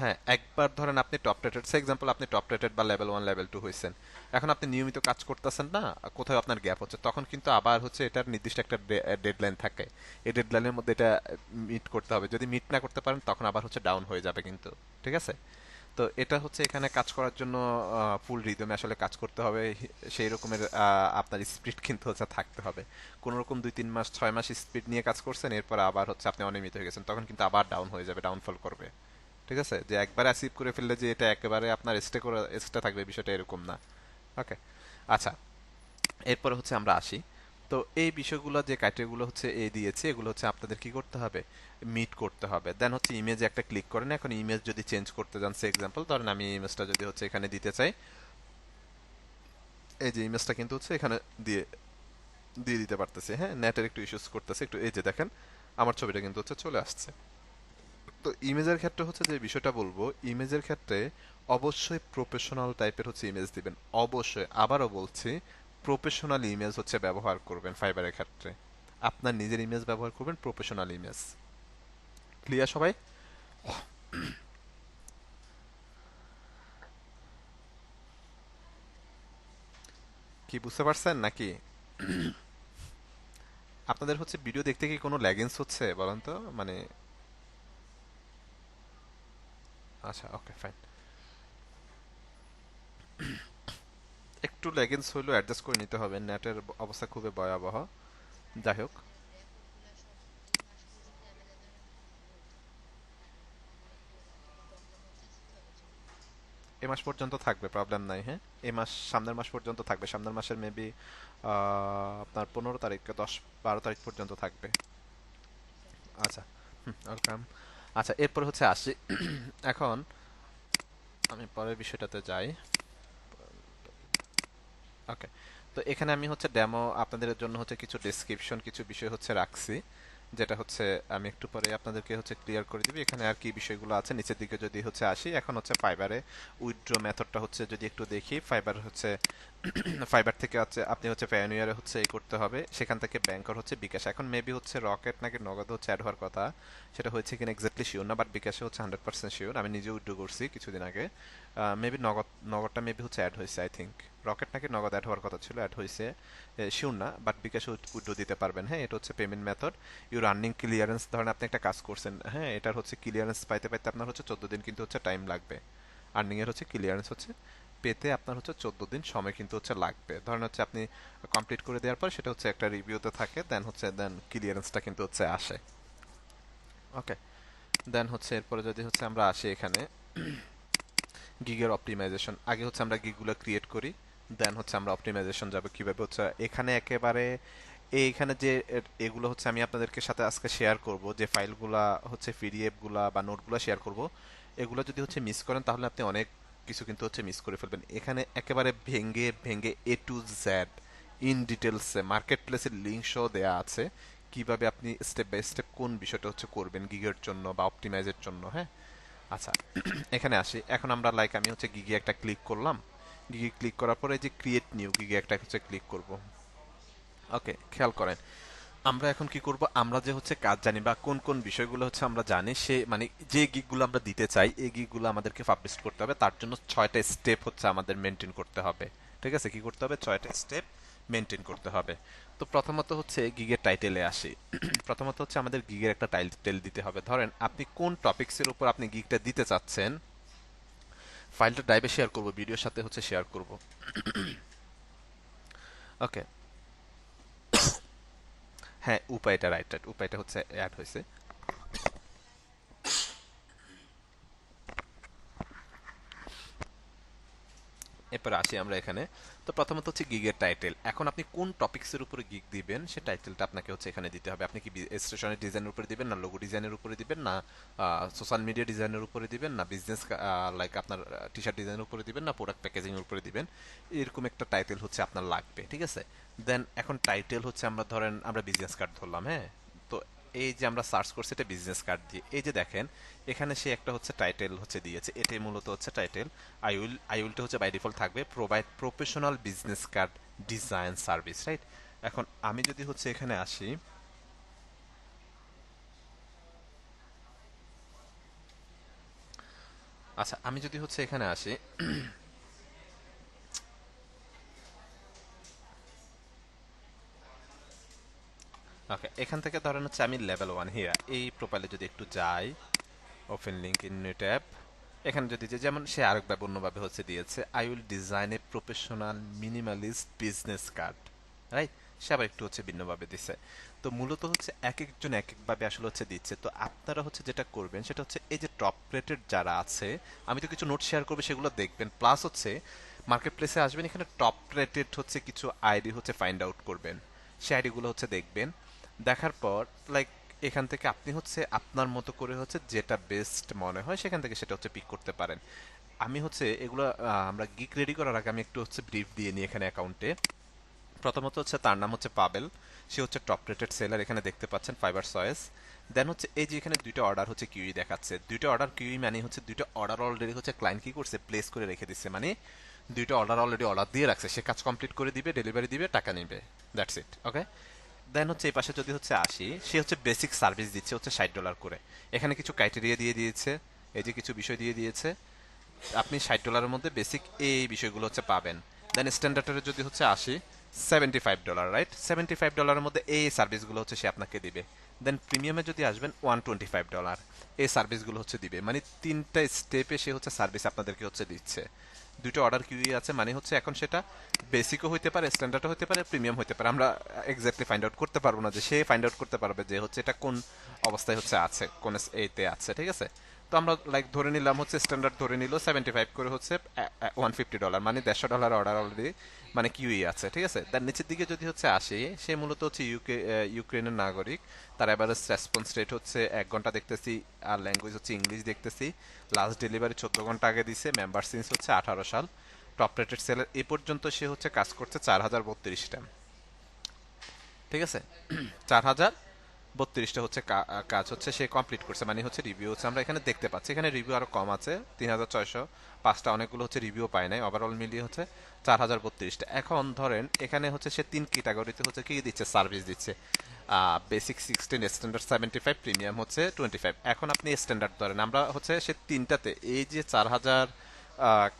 হ্যাঁ, একবার ধরেন আপনি টপ রেটেড, সে এক্সাম্পল আপনি টপ রেটেড বা লেভেল 1 লেভেল 2 হইছেন, এখন আপনি নিয়মিত কাজ করতেছেন না, কোথাও আপনার গ্যাপ হচ্ছে, তখন কিন্তু আবার হচ্ছে এটার নির্দিষ্ট একটা ডেডলাইন থাকে। এই ডেডলাইনের মধ্যে এটা মিট করতে হবে। যদি মিট না করতে পারেন তখন আবার হচ্ছে ডাউন হয়ে যাবে কিন্তু, ঠিক আছে? তো এটা হচ্ছে এখানে কাজ করার জন্য ফুল রিদমে আসলে কাজ করতে হবে। সেই রকমের আপনার স্পিড কিন্তু হচ্ছে থাকতে হবে। কোন রকম 2-3 মাস 6 মাস স্পিড নিয়ে কাজ করছেন, এরপর আবার হচ্ছে আপনি অনিয়মিত হয়ে গেছেন, তখন কিন্তু আবার ডাউন হয়ে যাবে, ডাউনফল করবে, ঠিক আছে? যে একবার অ্যাচিভ করে ফেললে যে এটা একেবারে আপনার স্টে থাকবে, বিষয়টা এরকম না। ওকে, আচ্ছা, এরপরে হচ্ছে আমরা আসি। তো এই বিষয়গুলো যে ক্রাইটেরিয়াগুলো হচ্ছে দিয়েছি, এগুলো হচ্ছে আপনাদের কি করতে হবে? মিট করতে হবে। দেন হচ্ছে ইমেজে একটা ক্লিক করেন। এখন ইমেজ যদি চেঞ্জ করতে যান, সে এক্সাম্পল ধরেন আমি ইমেজটা যদি হচ্ছে এখানে দিতে চাই, এই যে ইমেজটা কিন্তু হচ্ছে এখানে দিয়ে দিয়ে দিতে পারতেছি। হ্যাঁ, নেটের একটু ইস্যুস করতেছে একটু, এই যে দেখেন আমার ছবিটা কিন্তু হচ্ছে চলে আসছে। তো ইমেজের ক্ষেত্রে হচ্ছে যে বিষয়টা বলবো, ইমেজের ক্ষেত্রে অবশ্যই প্রফেশনাল টাইপের হচ্ছে ইমেজ দিবেন। অবশ্যই, আবারও বলছি, প্রফেশনাল ইমেজ হচ্ছে ব্যবহার করবেন ফাইবারের ক্ষেত্রে। আপনার নিজের ইমেজ ব্যবহার করবেন, প্রফেশনাল ইমেজ। ক্লিয়ার সবাই? কি বুঝতে পারছেন নাকি? আপনাদের হচ্ছে ভিডিও দেখতে কি কোনো ল্যাগিংস হচ্ছে বলেন তো, মানে? আচ্ছা, ওকে, ফাইন। একটু ল্যাগিংস হইলেও অ্যাডজাস্ট করে নিতে হবে, নেটের অবস্থা খুবই ভয়াবহ। যাই হোক, এ মাস পর্যন্ত থাকবে, প্রবলেম নাই। হ্যাঁ, এ মাস সামনের মাস পর্যন্ত থাকবে, সামনের মাসের মেবি আপনার 15 তারিখ 10-12 তারিখ পর্যন্ত থাকবে। আচ্ছা, ওয়েলকাম। আচ্ছা, এরপর হচ্ছে আসি। এখন আমি পরের বিষয়টাতে যাই। ওকে, তো এখানে আমি হচ্ছে ডেমো আপনাদের জন্য হচ্ছে কিছু ডেসক্রিপশন, কিছু বিষয় হচ্ছে রাখছি, যেটা হচ্ছে আমি একটু পরে আপনাদেরকে হচ্ছে ক্লিয়ার করে দিবি। এখানে আর কি বিষয়গুলো আছে নিচের দিকে যদি হচ্ছে আসি, এখন হচ্ছে ফাইবারে উইথড্র মেথডটা হচ্ছে যদি একটু দেখি, ফাইবার হচ্ছে ফাইবার থেকে হচ্ছে আপনি হচ্ছে প্যায়োনিয়ারে হচ্ছে এই করতে হবে, সেখান থেকে ব্যাংকর হচ্ছে বিকাশ। এখন মেবি হচ্ছে রকেট নাকি নগদ হচ্ছে অ্যাড হওয়ার কথা, সেটা হয়েছে কিনা এক্স্যাক্টলি শিওর না, বাট বিকাশে হচ্ছে 100% শিওর। আমি নিজে উইথড্র করছি কিছুদিন আগে। মেবি নগদটা মেবি হচ্ছে অ্যাড হয়েছে, আই থিঙ্ক। রকেট নাকি নগদ অ্যাড হওয়ার কথা ছিল, অ্যাড হয়েছে শিওর না, বাট বিকাশে উইথড্র দিতে পারবেন। হ্যাঁ, এটা হচ্ছে payment method. Your earning clearance, ধরেন আপনি একটা কাজ করছেন, হ্যাঁ, এটার হচ্ছে ক্লিয়ারেন্স পাইতে পাইতে আপনার হচ্ছে 14 দিন কিন্তু হচ্ছে টাইম লাগবে। আর্নিং এর হচ্ছে ক্লিয়ারেন্স হচ্ছে পেতে আপনার হচ্ছে 14 দিন সময় কিন্তু হচ্ছে লাগবে। ধরেন হচ্ছে আপনি কমপ্লিট করে দেওয়ার পর সেটা হচ্ছে একটা রিভিউতে থাকে, দেন ক্লিয়ারেন্সটা কিন্তু হচ্ছে আসে। ওকে, দেন হচ্ছে এরপরে যদি হচ্ছে আমরা আসি এখানে গিগের অপটিমাইজেশন, আগে হচ্ছে আমরা গিগগুলো ক্রিয়েট করি, দেন হচ্ছে আমরা অপটিমাইজেশন যাব কিভাবে হচ্ছে এখানে একেবারে এইখানে যে এগুলো হচ্ছে আমি আপনাদেরকে সাথে আজকে শেয়ার করব, যে ফাইলগুলা হচ্ছে পিডিএফ গুলা বা নোটগুলা শেয়ার করব, এগুলো যদি হচ্ছে মিস করেন তাহলে আপনি অনেক কিছু কিন্তু হচ্ছে মিস করে ফেলবেন। এখানে একেবারে ভেঙে ভেঙে A to Z ইন ডিটেলসে মার্কেট প্লেসের লিঙ্ক সহ দেয়া আছে, কিভাবে আপনি স্টেপ বাই স্টেপ কোন বিষয়টা হচ্ছে করবেন গিগের জন্য বা অপটিমাইজের জন্য। হ্যাঁ, আচ্ছা, এখানে আসি। এখন আমরা লাইক আমি হচ্ছে গিগে একটা ক্লিক করলাম, গিগে ক্লিক করার পরে যে ক্রিয়েট নিউ গিগে একটা হচ্ছে ক্লিক করব। ওকে, খেয়াল করেন, আমরা এখন কি করব, আমরা যে হচ্ছে কাজ জানি বা কোন কোন বিষয়গুলো হচ্ছে আমরা জানি, সে মানে যে গিগগুলো আমরা দিতে চাই এই গিগগুলো আমাদেরকে পাবলিশ করতে হবে। তার জন্য 6টা স্টেপ হচ্ছে আমাদের মেনটেন করতে হবে। ঠিক আছে, কি করতে হবে, 6টা স্টেপ মেনটেন করতে হবে। তো প্রথমত হচ্ছে গিগের টাইটেলে আসি। প্রথমত হচ্ছে আমাদের গিগের একটা টাইটেল দিতে হবে। ধরেন আপনি কোন টপিকসের উপর আপনি গিগটা দিতে চাচ্ছেন, ফাইলটা ড্রাইভে শেয়ার করব, ভিডিওর সাথে হচ্ছে শেয়ার করব। ওকে, হ্যাঁ উপায়টা রাইট রাইট, উপায়টা হচ্ছে অ্যাড হয়েছে। এরপর আসি আমরা এখানে। তো প্রথমত হচ্ছে গিগের টাইটেল। এখন আপনি কোন টপিকসের উপরে গিগ দিবেন সে টাইটেলটা আপনাকে হচ্ছে এখানে দিতে হবে। আপনি কি স্টেশনের ডিজাইনের উপরে দিবেন, না লোগো ডিজাইনের উপরে দিবেন, না সোশ্যাল মিডিয়া ডিজাইনের উপরে দিবেন, না বিজনেস লাইক আপনার টি শার্ট ডিজাইনের উপরে দিবেন, না প্রোডাক্ট প্যাকেজিং এর উপরে দিবেন। এরকম একটা টাইটেল হচ্ছে আপনার লাগবে। ঠিক আছে, দেন এখন টাইটেল হচ্ছে আমরা ধরেন আমরা বিজনেস কার্ড ধরলাম, হ্যাঁ। তো এই যে আমরা সার্চ করছি এটা বিজনেস কার্ড দিয়ে, এই যে দেখেন এখানে সে একটা হচ্ছে টাইটেল হচ্ছে দিয়েছে, এটাই মূলত হচ্ছে টাইটেল। আই উইলটা হচ্ছে বাই ডিফল্ট থাকবে provide professional business card design service, right. এখন আমি যদি হচ্ছে এখানে আসি, আচ্ছা আমি যদি হচ্ছে এখানে আসি, ওকে, এখান থেকে ধরেন হচ্ছে আমি লেভেল 1 হিয়া এই প্রোফাইলে যদি একটু যাই, open link in new tab, এখানে যদি যে যেমন সে আরেকভাবে অন্যভাবে হচ্ছে দিয়েছে, I will design a professional minimalist business card, right. সে আবার একটু হচ্ছে ভিন্নভাবে দিছে। তো মূলত হচ্ছে এক একজন এক একভাবে আসলে হচ্ছে দিচ্ছে। তো আপনারা হচ্ছে যেটা করবেন সেটা হচ্ছে এই যে টপ রেটেড যারা আছে, আমি তো কিছু নোট শেয়ার করবো সেগুলো দেখবেন, প্লাস হচ্ছে মার্কেট প্লেসে আসবেন, এখানে টপ রেটেড হচ্ছে কিছু আইডি হচ্ছে ফাইন্ড আউট করবেন, সে আইডিগুলো হচ্ছে দেখবেন। দেখার পর লাইক এখান থেকে আপনি হচ্ছে আপনার মতো করে হচ্ছে যেটা বেস্ট মনে হয় সেখান থেকে সেটা হচ্ছে পিক করতে পারেন। আমি হচ্ছে এগুলো আমরা গিক রেডি করার আগে আমি একটু হচ্ছে ব্রিফ দিয়ে নিই এখানে অ্যাকাউন্টে। প্রথমত হচ্ছে তার নাম হচ্ছে পাবেল, সে হচ্ছে টপ রেটেড সেলার, এখানে দেখতে পাচ্ছেন ফাইবার সয়েস। দেন হচ্ছে এই যে এখানে দুইটা অর্ডার হচ্ছে কিউই দেখাচ্ছে, দুইটা অর্ডার কিউই মানে হচ্ছে দুইটা অর্ডার অলরেডি হচ্ছে ক্লায়েন্ট কি করছে, প্লেস করে রেখে দিচ্ছে, মানে দুইটা অর্ডার অলরেডি অর্ডার দিয়ে রাখছে, সে কাজ কমপ্লিট করে দিবে, ডেলিভারি দিবে, টাকা নিবে, দ্যাটস ইট। ওকে, দেন হচ্ছে এই পাশে যদি হচ্ছে আসি, সে হচ্ছে বেসিক সার্ভিস দিচ্ছে হচ্ছে $60 করে। এখানে কিছু ক্রাইটেরিয়া দিয়ে দিয়েছে, এই যে কিছু বিষয় দিয়ে দিয়েছে, আপনি $60 মধ্যে বেসিক এই বিষয়গুলো হচ্ছে পাবেন। দেন স্ট্যান্ডার্ডের যদি হচ্ছে আসি, $75, রাইট, $75 মধ্যে এই সার্ভিসগুলো হচ্ছে সে আপনাকে দিবে। দেন প্রিমিয়ামে যদি আসবেন $125, এই সার্ভিসগুলো হচ্ছে দিবে, মানে তিনটা স্টেপে সে হচ্ছে সার্ভিস আপনাদেরকে হচ্ছে দিচ্ছে। দুটো অর্ডার কিউই আছে, মানে হচ্ছে এখন সেটা বেসিকও হইতে পারে, স্ট্যান্ডার্ডও হতে পারে, প্রিমিয়াম হতে পারে, আমরা এক্স্যাক্টলি ফাইন্ড আউট করতে পারবো না, যে সে ফাইন্ড আউট করতে পারবে যে হচ্ছে এটা কোন অবস্থায় হচ্ছে আছে, কোন এইতে আছে। ঠিক আছে, তো আমরা লাইক ধরে নিলাম হচ্ছে স্ট্যান্ডার্ড ধরে নিল 75 করে হচ্ছে $150, মানে $150 অর্ডার অলরেডি মানে কিউই আছে। ঠিক আছে, তার নিচের দিকে যদি হচ্ছে আসে, সে মূলত হচ্ছে ইউক্রেনের নাগরিক, তার এভারেজ রেসপন্স রেট হচ্ছে 1 ঘন্টা দেখতেছি, আর ল্যাঙ্গুয়েজ হচ্ছে ইংলিশ দেখতেছি, লাস্ট ডেলিভারি 14 ঘন্টা আগে দিছে, মেম্বার সিন্স হচ্ছে 18 সাল, টপ রেটেড সেলার, এ পর্যন্ত সে হচ্ছে কাজ করছে 4032টা। ঠিক আছে, 4032টা হচ্ছে কাজ হচ্ছে সে কমপ্লিট করছে, মানে হচ্ছে রিভিউ হচ্ছে আমরা এখানে দেখতে পাচ্ছি, এখানে রিভিউ আরো কম আছে, 3605টা, অনেকগুলো হচ্ছে রিভিউ পায় নাই, ওভারঅল মিলিয়ে হচ্ছে 4032টা। এখন ধরেন এখানে হচ্ছে সে 3 ক্যাটাগরিতে হচ্ছে কি দিচ্ছে, সার্ভিস দিচ্ছে, বেসিক 16, স্ট্যান্ডার্ড 75, প্রিমিয়াম হচ্ছে 25। এখন আপনি স্ট্যান্ডার্ড ধরেন, আমরা হচ্ছে সে তিনটাতে এই যে 4000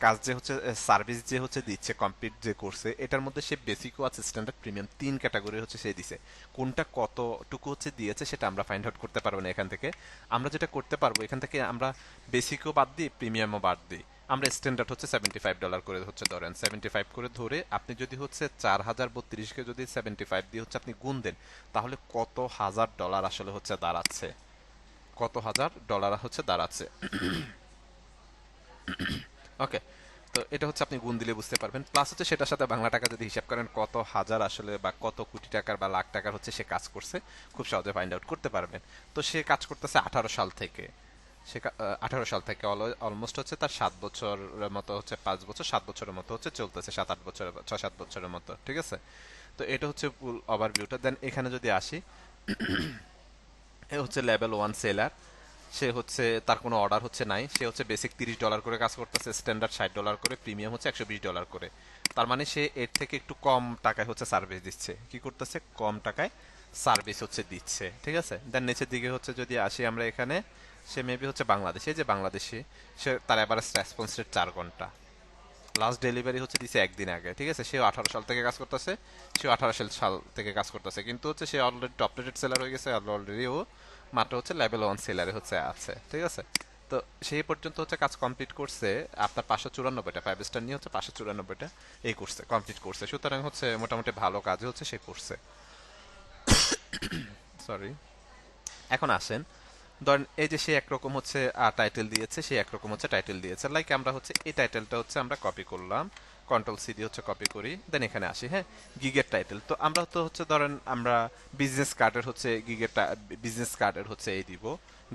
কাজ যে হচ্ছে সার্ভিস যে হচ্ছে দিচ্ছে কমপ্লিট যে করছে, এটার মধ্যে সে বেসিকও আছে, স্ট্যান্ডার্ড, প্রিমিয়াম, 3 ক্যাটাগরি হচ্ছে সে দিছে। কোনটা কতটুকু হচ্ছে দিয়েছে সেটা আমরা ফাইন্ড আউট করতে পারবো না এখান থেকে। আমরা যেটা করতে পারবো এখান থেকে, আমরা বেসিকও বাদ দিই, প্রিমিয়ামও বাদ দিই, আমরা স্ট্যান্ডার্ড হচ্ছে $75 করে হচ্ছে ধরেন, 75 করে ধরে আপনি যদি হচ্ছে 4032কে যদি 75 দিয়ে হচ্ছে আপনি গুণ দেন, তাহলে কত হাজার ডলার আসলে হচ্ছে দাঁড়াচ্ছে, কত হাজার ডলার হচ্ছে দাঁড়াচ্ছে। ওকে, তো এটা হচ্ছে আপনি গুণ দিলে বুঝতে পারবেন, প্লাস হচ্ছে সেটার সাথে বাংলা টাকা যদি হিসাব করেন কত হাজার আসলে বা কত কোটি টাকার বা লাখ টাকার হচ্ছে সে কাজ করছে, খুব সহজে ফাইন্ড আউট করতে পারবেন। তো সে কাজ করতেছে 18 সাল থেকে, সে 18 সাল থেকে অলমোস্ট হচ্ছে তার 7 বছরের মতো হচ্ছে, 5 বছর 7 বছরের মতো হচ্ছে চলতেছে, 7-8 বছরের 6-7 বছরের মতো। ঠিক আছে, তো এটা হচ্ছে ফুল ওভারভিউটা। দেন এখানে যদি আসি, এ হচ্ছে লেভেল 1 সেলার, সে হচ্ছে তার কোনো অর্ডার হচ্ছে নাই, সে হচ্ছে বেসিক $30 করে কাজ করতেছে, স্ট্যান্ডার্ড $60 করে, প্রিমিয়াম হচ্ছে $120 করে। তার মানে সে এর থেকে একটু কম টাকায় হচ্ছে সার্ভিস দিচ্ছে, কি করতেছে, কম টাকায় সার্ভিস হচ্ছে দিচ্ছে, ঠিক আছে। দেন নিচের দিকে হচ্ছে যদি আসি আমরা এখানে, সে মেবি হচ্ছে বাংলাদেশি, এই যে বাংলাদেশি, সে তার এভারেজ রেসপন্স রেট 4 ঘন্টা, লাস্ট ডেলিভারি হচ্ছে দিছে একদিন আগে, ঠিক আছে। সেও 18 সাল থেকে কাজ করতেছে, সেও 18 সাল থেকে কাজ করতেছে, কিন্তু হচ্ছে সে অলরেডি টপ রেটেড সেলার হয়ে গেছে, অলরেডি ও মাত্র হচ্ছে লেভেল 1 সেলারে হচ্ছে আছে, ঠিক আছে। তো সেই পর্যন্ত হচ্ছে কাজ কমপ্লিট করছে আপনার 594টা, 5 স্টার নিয়ে হচ্ছে 594টা এই করছে, কমপ্লিট করছে, সুতরাং হচ্ছে মোটামুটি ভালো কাজ হচ্ছে সে করছে। সরি। এখন আসেন, ধরেন এই যে সে একরকম হচ্ছে টাইটেল দিয়েছে, সে একরকম হচ্ছে টাইটেল দিয়েছে, লাইক আমরা হচ্ছে এই টাইটেলটা হচ্ছে আমরা কপি করলাম, কন্ট্রোল C দিয়ে হচ্ছে কপি করি, দেন এখানে আসি, হ্যাঁ, গিগের টাইটেল। তো আমরা তো হচ্ছে ধরেন আমরা বিজনেস কার্ডের হচ্ছে গিগের, বিজনেস কার্ডের হচ্ছে এই দিব,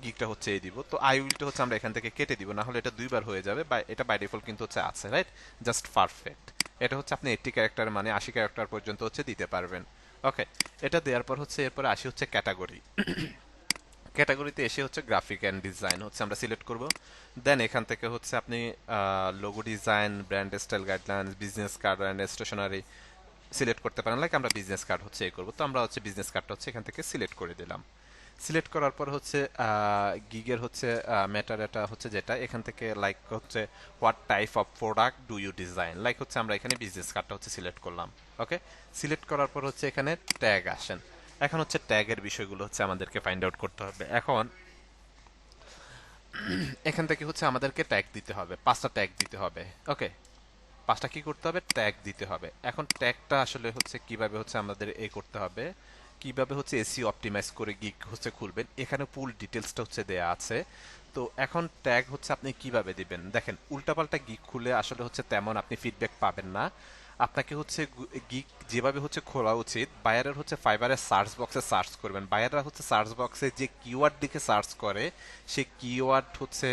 গিগটা হচ্ছে এই দিব, তো আই উইলটা হচ্ছে আমরা এখান থেকে কেটে দিব, না হলে এটা দুইবার হয়ে যাবে, বা এটা বাই ডিফল্ট কিন্তু হচ্ছে আছে, রাইট, জাস্ট পারফেক্ট। এটা হচ্ছে আপনি 80 ক্যারেক্টার মানে 80 ক্যারেক্টার পর্যন্ত হচ্ছে দিতে পারবেন। ওকে, এটা দেওয়ার পর হচ্ছে এরপরে আসি হচ্ছে ক্যাটাগরি। ক্যাটাগরিতে এসে হচ্ছে গ্রাফিক অ্যান্ড ডিজাইন হচ্ছে আমরা সিলেক্ট করব। দেন এখান থেকে হচ্ছে আপনি logo design, brand style guideline, business card and stationery select করতে পারেন, লাইক আমরা বিজনেস কার্ড হচ্ছে এই করবো, তো আমরা হচ্ছে বিজনেস কার্ডটা হচ্ছে এখান থেকে সিলেক্ট করে দিলাম। সিলেক্ট করার পর হচ্ছে গিগের হচ্ছে ম্যাটার এটা হচ্ছে যেটা এখান থেকে লাইক হচ্ছে what type of product do you design, like হচ্ছে আমরা এখানে বিজনেস কার্ডটা হচ্ছে সিলেক্ট করলাম। ওকে, সিলেক্ট করার পর হচ্ছে এখানে ট্যাগ আসেন। এখন হচ্ছে ট্যাগের বিষয়গুলো হচ্ছে আমাদেরকে ফাইন্ড আউট করতে হবে। এখন এখান থেকে হচ্ছে আমাদেরকে ট্যাগ দিতে হবে, 5টা ট্যাগ দিতে হবে। ওকে, 5টা কি করতে হবে, ট্যাগ দিতে হবে। এখন ট্যাগটা আসলে হচ্ছে কিভাবে হচ্ছে আমাদের এ করতে হবে, কিভাবে হচ্ছে এসিও অপটিমাইজ করে গিগ হচ্ছে খুলবেন, এখানে ফুল ডিটেলসটা হচ্ছে দেয়া আছে। তো এখন ট্যাগ হচ্ছে আপনি কিভাবে দিবেন, দেখেন উল্টাপাল্টা গিগ খুলে আসলে হচ্ছে তেমন আপনি ফিডব্যাক পাবেন না। আপনাকে হচ্ছে গিগ যেভাবে হচ্ছে খোলা উচিত, বায়ারের হচ্ছে ফাইবারের সার্চ বক্সে সার্চ করবেন, বায়াররা হচ্ছে সার্চ বক্সে যে কিওয়ার্ড দিকে সার্চ করে, সেই কিওয়ার্ড হচ্ছে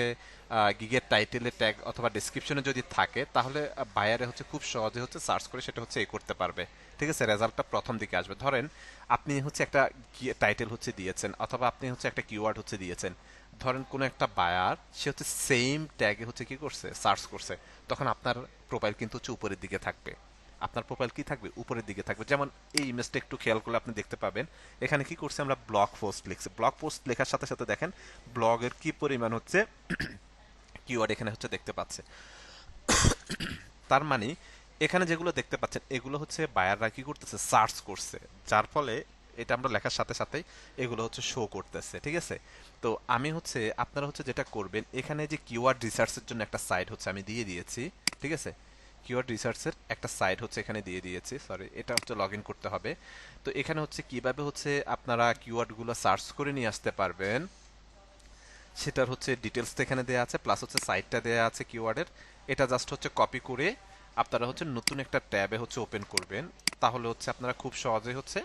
গিগের টাইটেলে ট্যাগ অথবা ডেসক্রিপশনে যদি থাকে, তাহলে বায়ারে হচ্ছে খুব সহজে হচ্ছে সার্চ করে সেটা হচ্ছে এ করতে পারবে, ঠিক আছে। রেজাল্টটা প্রথম দিকে আসবে। ধরেন আপনি হচ্ছে একটা টাইটেল হচ্ছে দিয়েছেন, অথবা আপনি হচ্ছে একটা কিওয়ার্ড হচ্ছে দিয়েছেন, ধরেন কোনো একটা বায়ার সে হচ্ছে সেম ট্যাগে হচ্ছে কি করছে, সার্চ করছে, তখন আপনার প্রোফাইল কিন্তু হচ্ছে উপরের দিকে থাকবে। আপনার প্রোফাইল কি থাকবে, উপরের দিকে থাকবে। যেমন এই ইমেজটা একটু খেয়াল করলে আপনি দেখতে পাবেন, এখানে কি করছে, আমরা ব্লগ পোস্ট লিখছি, ব্লগ পোস্ট লেখার সাথে সাথে দেখেন ব্লগের কি পরিমাণ হচ্ছে কিওয়ার্ড এখানে হচ্ছে দেখতে পাচ্ছে। তার মানে এখানে যেগুলো দেখতে পাচ্ছেন এগুলো হচ্ছে বায়াররা কি করতেছে, সার্চ করছে, যার ফলে এটা আমরা লেখার সাথে সাথেই এগুলো হচ্ছে শো করতেছে, ঠিক আছে। তো আমি হচ্ছে আপনারা হচ্ছে যেটা করবেন, এখানে যে কিওয়ার্ড রিসার্চের জন্য একটা সাইট হচ্ছে আমি দিয়ে দিয়েছি, ঠিক আছে। কিওয়ার্ড রিসার্চের একটা সাইট হচ্ছে এখানে দিয়ে দিয়েছি, সরি, এটা হচ্ছে লগ ইন করতে হবে। তো এখানে হচ্ছে কিভাবে হচ্ছে আপনারা কিওয়ার্ডগুলো সার্চ করে নিয়ে আসতে পারবেন সেটার হচ্ছে ডিটেলসটা এখানে দেওয়া আছে, প্লাস হচ্ছে সাইটটা দেওয়া আছে কিওয়ার্ডের। এটা জাস্ট হচ্ছে কপি করে আপনারা হচ্ছে নতুন একটা ট্যাবে হচ্ছে ওপেন করবেন, তাহলে হচ্ছে আপনারা খুব সহজে হচ্ছে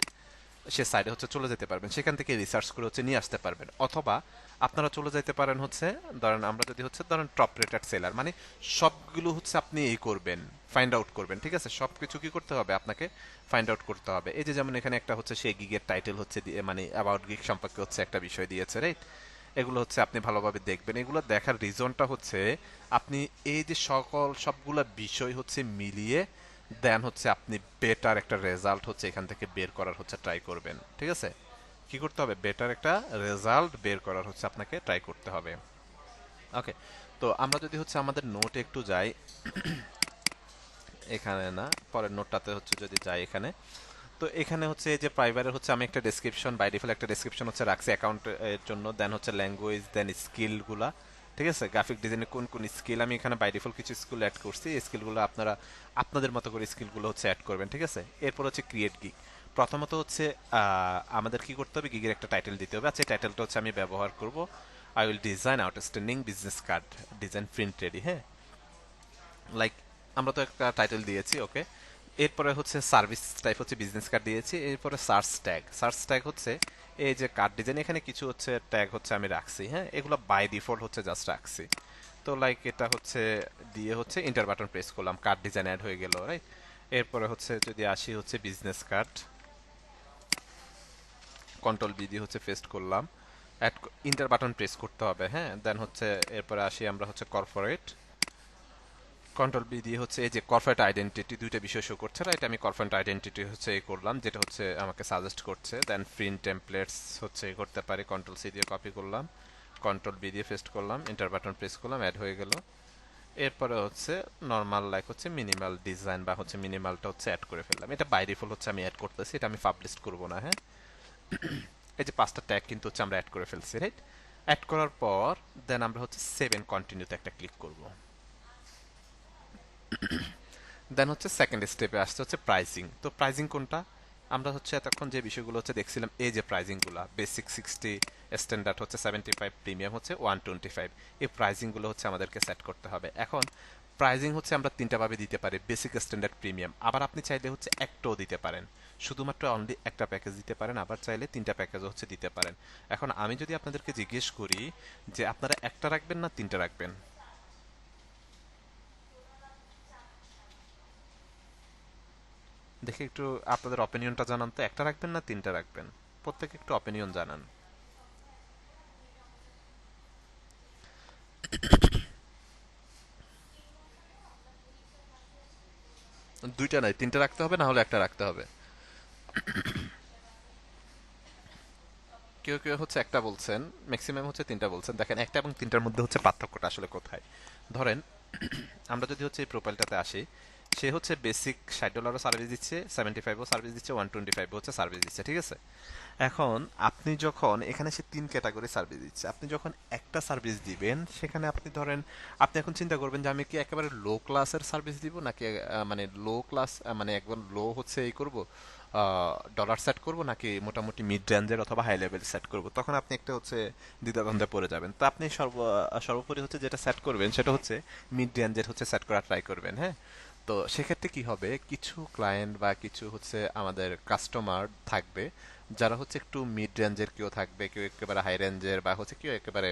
সে সাইডে হচ্ছে চলে যেতে পারবেন, সেখান থেকে রিসার্চ করে হচ্ছে নিয়ে আসতে পারবেন। অথবা আপনারা চলে যেতে পারেন হচ্ছে, ধরেন আমরা যদি হচ্ছে ধরেন টপ রেটেড সেলার, মানে সবগুলো হচ্ছে আপনি এই করবেন, ফাইন্ড আউট করবেন, ঠিক আছে। সব কিছু কি করতে হবে আপনাকে, ফাইন্ড আউট করতে হবে। এই যে যেমন এখানে একটা হচ্ছে সেই গিগের টাইটেল হচ্ছে দিয়ে, মানে অ্যাবাউট গিগ সম্পর্কে হচ্ছে একটা বিষয় দিয়েছে, রাইট। এগুলো হচ্ছে আপনি ভালোভাবে দেখবেন, এগুলো দেখার রিজনটা হচ্ছে আপনি এই যে সবগুলা বিষয় হচ্ছে মিলিয়ে দেন হচ্ছে আপনি বেটার একটা রেজাল্ট হচ্ছে এখান থেকে বের করার হচ্ছে ট্রাই করবেন, ঠিক আছে। কি করতে হবে, বেটার একটা রেজাল্ট বের করার হচ্ছে আপনাকে ট্রাই করতে হবে। ওকে, তো আমরা যদি হচ্ছে আমাদের নোটে একটু যাই, এখানে না, পরের নোটটাতে হচ্ছে যদি যাই এখানে, তো এখানে হচ্ছে এই যে প্রাইভারের হচ্ছে আমি একটা ডেসক্রিপশন, বাই ডিফল্ট একটা ডেসক্রিপশন হচ্ছে রাখছি অ্যাকাউন্ট এর জন্য, দেন হচ্ছে ল্যাঙ্গুয়েজ, দেন স্কিলগুলা, ঠিক আছে। গ্রাফিক ডিজাইনের কোন কোন স্কিল আমি এখানে বাই ডিফল্ট কিছু স্কিল অ্যাড করছি, এই স্কিলগুলো আপনারা আপনাদের মতো করে স্কিলগুলো হচ্ছে অ্যাড করবেন, ঠিক আছে। এরপর হচ্ছে ক্রিয়েট গিগ। প্রথমত হচ্ছে আমাদের কি করতে হবে, গিগের একটা টাইটেল দিতে হবে। আচ্ছা, এই টাইটেলটা হচ্ছে আমি ব্যবহার করব, I will design outstanding business card, design print ready, হ্যাঁ, লাইক আমরা তো একটা টাইটেল দিয়েছি, ওকে। এরপরে হচ্ছে সার্ভিস টাইপ হচ্ছে বিজনেস কার্ড দিয়েছি। এরপরে সার্চ ট্যাগ হচ্ছে এই যে কার্ড ডিজাইন, এখানে কিছু হচ্ছে ট্যাগ হচ্ছে আমি রাখছি, হ্যাঁ, এগুলো বাই ডিফল্ট হচ্ছে জাস্ট রাখছি। তো লাইক এটা হচ্ছে দিয়ে হচ্ছে ইন্টার বাটন প্রেস করলাম, কার্ড ডিজাইন অ্যাড হয়ে গেল, রাইট। এরপরে হচ্ছে যদি আসি হচ্ছে বিজনেস কার্ড, কন্ট্রোল বি দিয়ে হচ্ছে পেস্ট করলাম। অ্যাড ইন্টার বাটন প্রেস করতে হবে, হ্যাঁ। দেন হচ্ছে এরপরে আসি আমরা হচ্ছে কর্পোরেট, কন্ট্রোল বি দিয়ে হচ্ছে এই যে কর্পোরেট আইডেন্টিটি দুইটা বিষয় শো করছে, রাইট। আমি কর্পোরেট আইডেন্টিটি হচ্ছে এই করলাম, যেটা হচ্ছে আমাকে সাজেস্ট করছে। দেন প্রিন্ট টেমপ্লেটস হচ্ছে এই করতে পারি, কন্ট্রোল সি দিয়ে কপি করলাম, কন্ট্রোল বি দিয়ে পেস্ট করলাম, এন্টার বাটন প্রেস করলাম, অ্যাড হয়ে গেল। এরপরে হচ্ছে নর্মাল লাইক হচ্ছে মিনিমাল ডিজাইন বা হচ্ছে মিনিমালটা হচ্ছে অ্যাড করে ফেললাম। এটা বাই ডিফল্ট হচ্ছে আমি অ্যাড করতেছি, এটা আমি পাবলিশ করব না, হ্যাঁ। এই যে পাঁচটা ট্যাগ কিন্তু হচ্ছে আমরা অ্যাড করে ফেলছি, রাইট। অ্যাড করার পর দেন আমরা হচ্ছে সেভ এন্ড কন্টিনিউতে একটা ক্লিক করব। দেন হচ্ছে সেকেন্ড স্টেপে আসছে হচ্ছে প্রাইসিং। তো প্রাইসিং কোনটা, আমরা হচ্ছে এতক্ষণ যে বিষয়গুলো হচ্ছে দেখছিলাম, এই যে প্রাইসিংগুলো বেসিক 60, স্ট্যান্ডার্ড হচ্ছে 75, প্রিমিয়াম হচ্ছে 125, এই প্রাইসিংগুলো হচ্ছে আমাদেরকে সেট করতে হবে। এখন প্রাইসিং হচ্ছে আমরা তিনটা ভাবে দিতে পারি, বেসিক, স্ট্যান্ডার্ড, প্রিমিয়াম। আবার আপনি চাইলে হচ্ছে একটাও দিতে পারেন, শুধুমাত্র অনলি একটা প্যাকেজ দিতে পারেন, আবার চাইলে তিনটা প্যাকেজও হচ্ছে দিতে পারেন। এখন আমি যদি আপনাদেরকে জিজ্ঞেস করি যে আপনারা একটা রাখবেন না তিনটা রাখবেন, দেখি একটু আপনাদের অপিনিয়নটা জানান তো, একটা রাখবেন না তিনটা রাখবেন, প্রত্যেকে একটু অপিনিয়ন জানান। দুইটা নাই, তিনটা রাখতে হবে, না হলে একটা রাখতে হবে। কেউ কেউ হচ্ছে একটা বলছেন, ম্যাক্সিমাম হচ্ছে তিনটা বলছেন। দেখেন একটা এবং তিনটার মধ্যে হচ্ছে পার্থক্যটা আসলে কোথায়। ধরেন আমরা যদি হচ্ছে এই প্রোফাইলটাতে আসি, সে হচ্ছে বেসিক $60 সার্ভিস দিচ্ছে, 75ও সার্ভিস দিচ্ছে, 125 হচ্ছে সার্ভিস দিচ্ছে, ঠিক আছে। এখন আপনি যখন এখানে সে তিন ক্যাটাগরি সার্ভিস দিচ্ছে, আপনি যখন একটা সার্ভিস দিবেন সেখানে আপনি ধরেন, আপনি এখন চিন্তা করবেন যে আমি কি একেবারে লো ক্লাসের সার্ভিস দিব নাকি মানে লো ক্লাস মানে একদম লো হচ্ছে এই করব ডলার সেট করব, নাকি মোটামুটি মিড রেঞ্জের অথবা হাই লেভেল সেট করব। তখন আপনি একটা হচ্ছে দ্বিধাদ্বন্দ্বে পড়ে যাবেন। তো আপনি সর্বোপরি হচ্ছে যেটা সেট করবেন সেটা হচ্ছে মিড রেঞ্জের হচ্ছে সেট করা ট্রাই করবেন, হ্যাঁ। তো সেক্ষেত্রে কি হবে, কিছু ক্লায়েন্ট বা কিছু হচ্ছে আমাদের কাস্টমার থাকবে যারা হচ্ছে একটু মিড রেঞ্জের, কেউ থাকবে কেউ একেবারে হাই রেঞ্জের, বা হচ্ছে কেউ একেবারে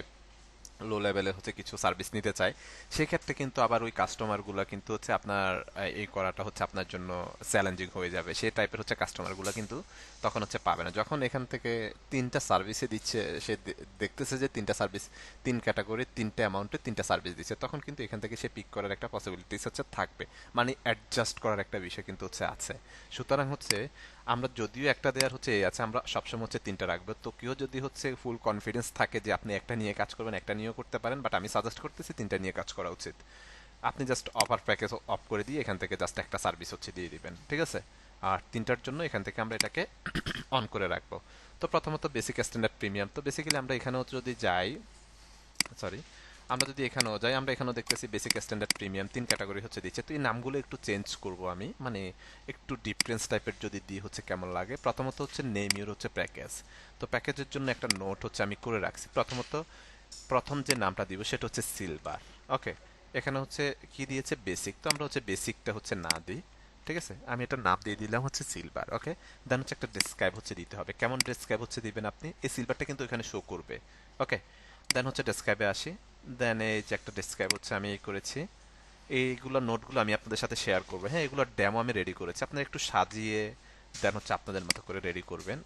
লো লেভেলে হচ্ছে কিছু সার্ভিস নিতে চায়। সেক্ষেত্রে কিন্তু আবার ওই কাস্টমারগুলো কিন্তু হচ্ছে আপনার এই করাটা হচ্ছে আপনার জন্য চ্যালেঞ্জিং হয়ে যাবে, সেই টাইপের হচ্ছে কাস্টমারগুলো কিন্তু তখন হচ্ছে পাবে না। যখন এখান থেকে তিনটা সার্ভিসে দিচ্ছে, সে দেখতেছে যে তিনটা সার্ভিস, তিন ক্যাটাগরি, তিনটা অ্যামাউন্টে তিনটা সার্ভিস দিচ্ছে, তখন কিন্তু এখান থেকে সে পিক করার একটা পসিবিলিটিস হচ্ছে থাকবে, মানে অ্যাডজাস্ট করার একটা বিষয় কিন্তু হচ্ছে আছে। সুতরাং হচ্ছে আমরা যদিও একটা দেওয়ার হচ্ছে এই আছে, আমরা সবসময় হচ্ছে তিনটা রাখবো। তো কেউ যদি হচ্ছে ফুল কনফিডেন্স থাকে যে আপনি একটা নিয়ে কাজ করবেন, একটা নিয়েও করতে পারেন, বাট আমি সাজেস্ট করতেছি তিনটা নিয়ে কাজ করা উচিত। আপনি জাস্ট অফার প্যাকেজ অফ করে দিয়ে এখান থেকে জাস্ট একটা সার্ভিস হচ্ছে দিয়ে দিবেন, ঠিক আছে। আর তিনটার জন্য এখান থেকে আমরা এটাকে অন করে রাখবো। তো প্রথমত বেসিক, স্ট্যান্ডার্ড, প্রিমিয়াম। তো বেসিক্যালি আমরা এখানেও যদি যাই, সরি, আমরা যদি এখানেও যাই, আমরা এখানেও দেখতেছি বেসিক, স্ট্যান্ডার্ড, প্রিমিয়াম তিন ক্যাটাগরি হচ্ছে দিচ্ছে। তো এই নামগুলো একটু চেঞ্জ করব আমি, মানে একটু ডিফারেন্স টাইপের যদি দিই হচ্ছে কেমন লাগে। প্রথমত হচ্ছে নেম ইউর হচ্ছে প্যাকেজ। তো প্যাকেজের জন্য একটা নোট হচ্ছে আমি করে রাখছি। প্রথমত প্রথম যে নামটা দিব সেটা হচ্ছে সিলভার, ওকে। এখানে হচ্ছে কি দিয়েছে, বেসিক। তো আমরা হচ্ছে বেসিকটা হচ্ছে না দিই, ঠিক আছে। আমি এটা নাম দিয়ে দিলাম হচ্ছে সিলভার, ওকে। দেন হচ্ছে একটা ডেসক্রাইব হচ্ছে দিতে হবে। কেমন ডেসক্রাইব হচ্ছে দিবেন আপনি, এই সিলভারটা কিন্তু এখানে শো করবে, ওকে। দেন হচ্ছে ডেসক্রাইবে আসি। দেন এই যে একটা ডেসক্রাইব হচ্ছে আমি এই করেছি, এইগুলো নোটগুলো আমি আপনাদের সাথে শেয়ার করবো, হ্যাঁ। এগুলোর ডেমো আমি রেডি করেছি, আপনারা একটু সাজিয়ে দেন হচ্ছে আপনাদের মতো করে রেডি করবেন।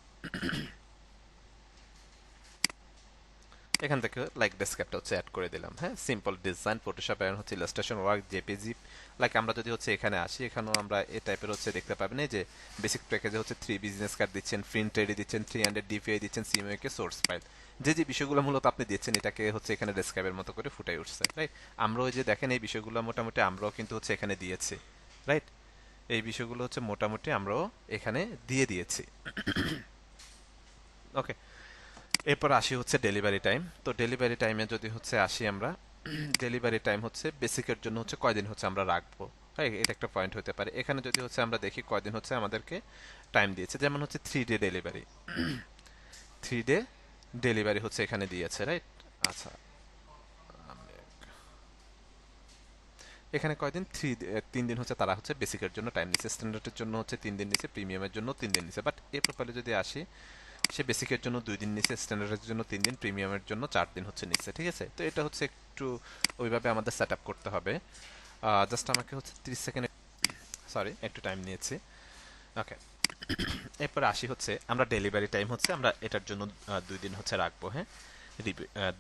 এখান থেকে লাইক ডেসক্রিপ্টটা হচ্ছে অ্যাড করে দিলাম, হ্যাঁ। সিম্পল ডিজাইন, ফটোশপ এন্ড হচ্ছে ইলাস্ট্রেশন ওয়ার্ক, জেপিজি। লাইক আমরা যদি হচ্ছে এখানে আসি, এখানেও আমরা এই টাইপের হচ্ছে দেখতে পাবেন, এই যে বেসিক প্যাকেজে হচ্ছে 3 বিজনেস কার্ড দিচ্ছেন, প্রিন্ট রেডি দিচ্ছেন, 300 ডিপিআই দিচ্ছেন, সিএমওকে সোর্স ফাইল। যে যে বিষয়গুলো মূলত আপনি দিচ্ছেন এটাকে হচ্ছে এখানে ডেসক্রাইবের মতো করে ফুটাই উঠছে, রাইট। আমরা ওই যে দেখেন এই বিষয়গুলো মোটামুটি আমরাও কিন্তু হচ্ছে এখানে দিয়েছি, রাইট। এই বিষয়গুলো হচ্ছে মোটামুটি আমরাও এখানে দিয়ে দিয়েছি, ওকে। এরপর আসি হচ্ছে ডেলিভারি টাইম। তো ডেলিভারি টাইমে যদি হচ্ছে আসি আমরা, ডেলিভারি টাইম হচ্ছে বেসিকের জন্য হচ্ছে কয়দিন হচ্ছে আমরা রাখবো, হ্যাঁ। এটা একটা পয়েন্ট হতে পারে। এখানে যদি হচ্ছে আমরা দেখি কয়দিন হচ্ছে আমাদেরকে টাইম দিয়েছে, যেমন হচ্ছে 3 ডে ডেলিভারি, 3 ডে ডেলিভারি হচ্ছে এখানে দিয়েছে, রাইট। আচ্ছা, এখানে কয়দিন, 3 দিন হচ্ছে তারা হচ্ছে বেসিকের জন্য টাইম নিচ্ছে, স্ট্যান্ডার্ডের জন্য হচ্ছে 3 দিন নিচ্ছে, প্রিমিয়ামের জন্য 3 দিন নিচ্ছে। বাট এই প্রোফাইলে যদি আসি, সে বেসিকের জন্য 2 দিন নিচ্ছে, স্ট্যান্ডার্ডের জন্য 3 দিন, প্রিমিয়ামের জন্য 4 দিন হচ্ছে নিচ্ছে, ঠিক আছে। তো এটা হচ্ছে একটু ওইভাবে আমাদের সেট আপ করতে হবে। জাস্ট আমাকে হচ্ছে 30 সেকেন্ড, সরি একটু টাইম নিয়েছি, ওকে। এরপরে আসি হচ্ছে আমরা ডেলিভারি টাইম হচ্ছে আমরা এটার জন্য 2 দিন হচ্ছে রাখবো, হ্যাঁ।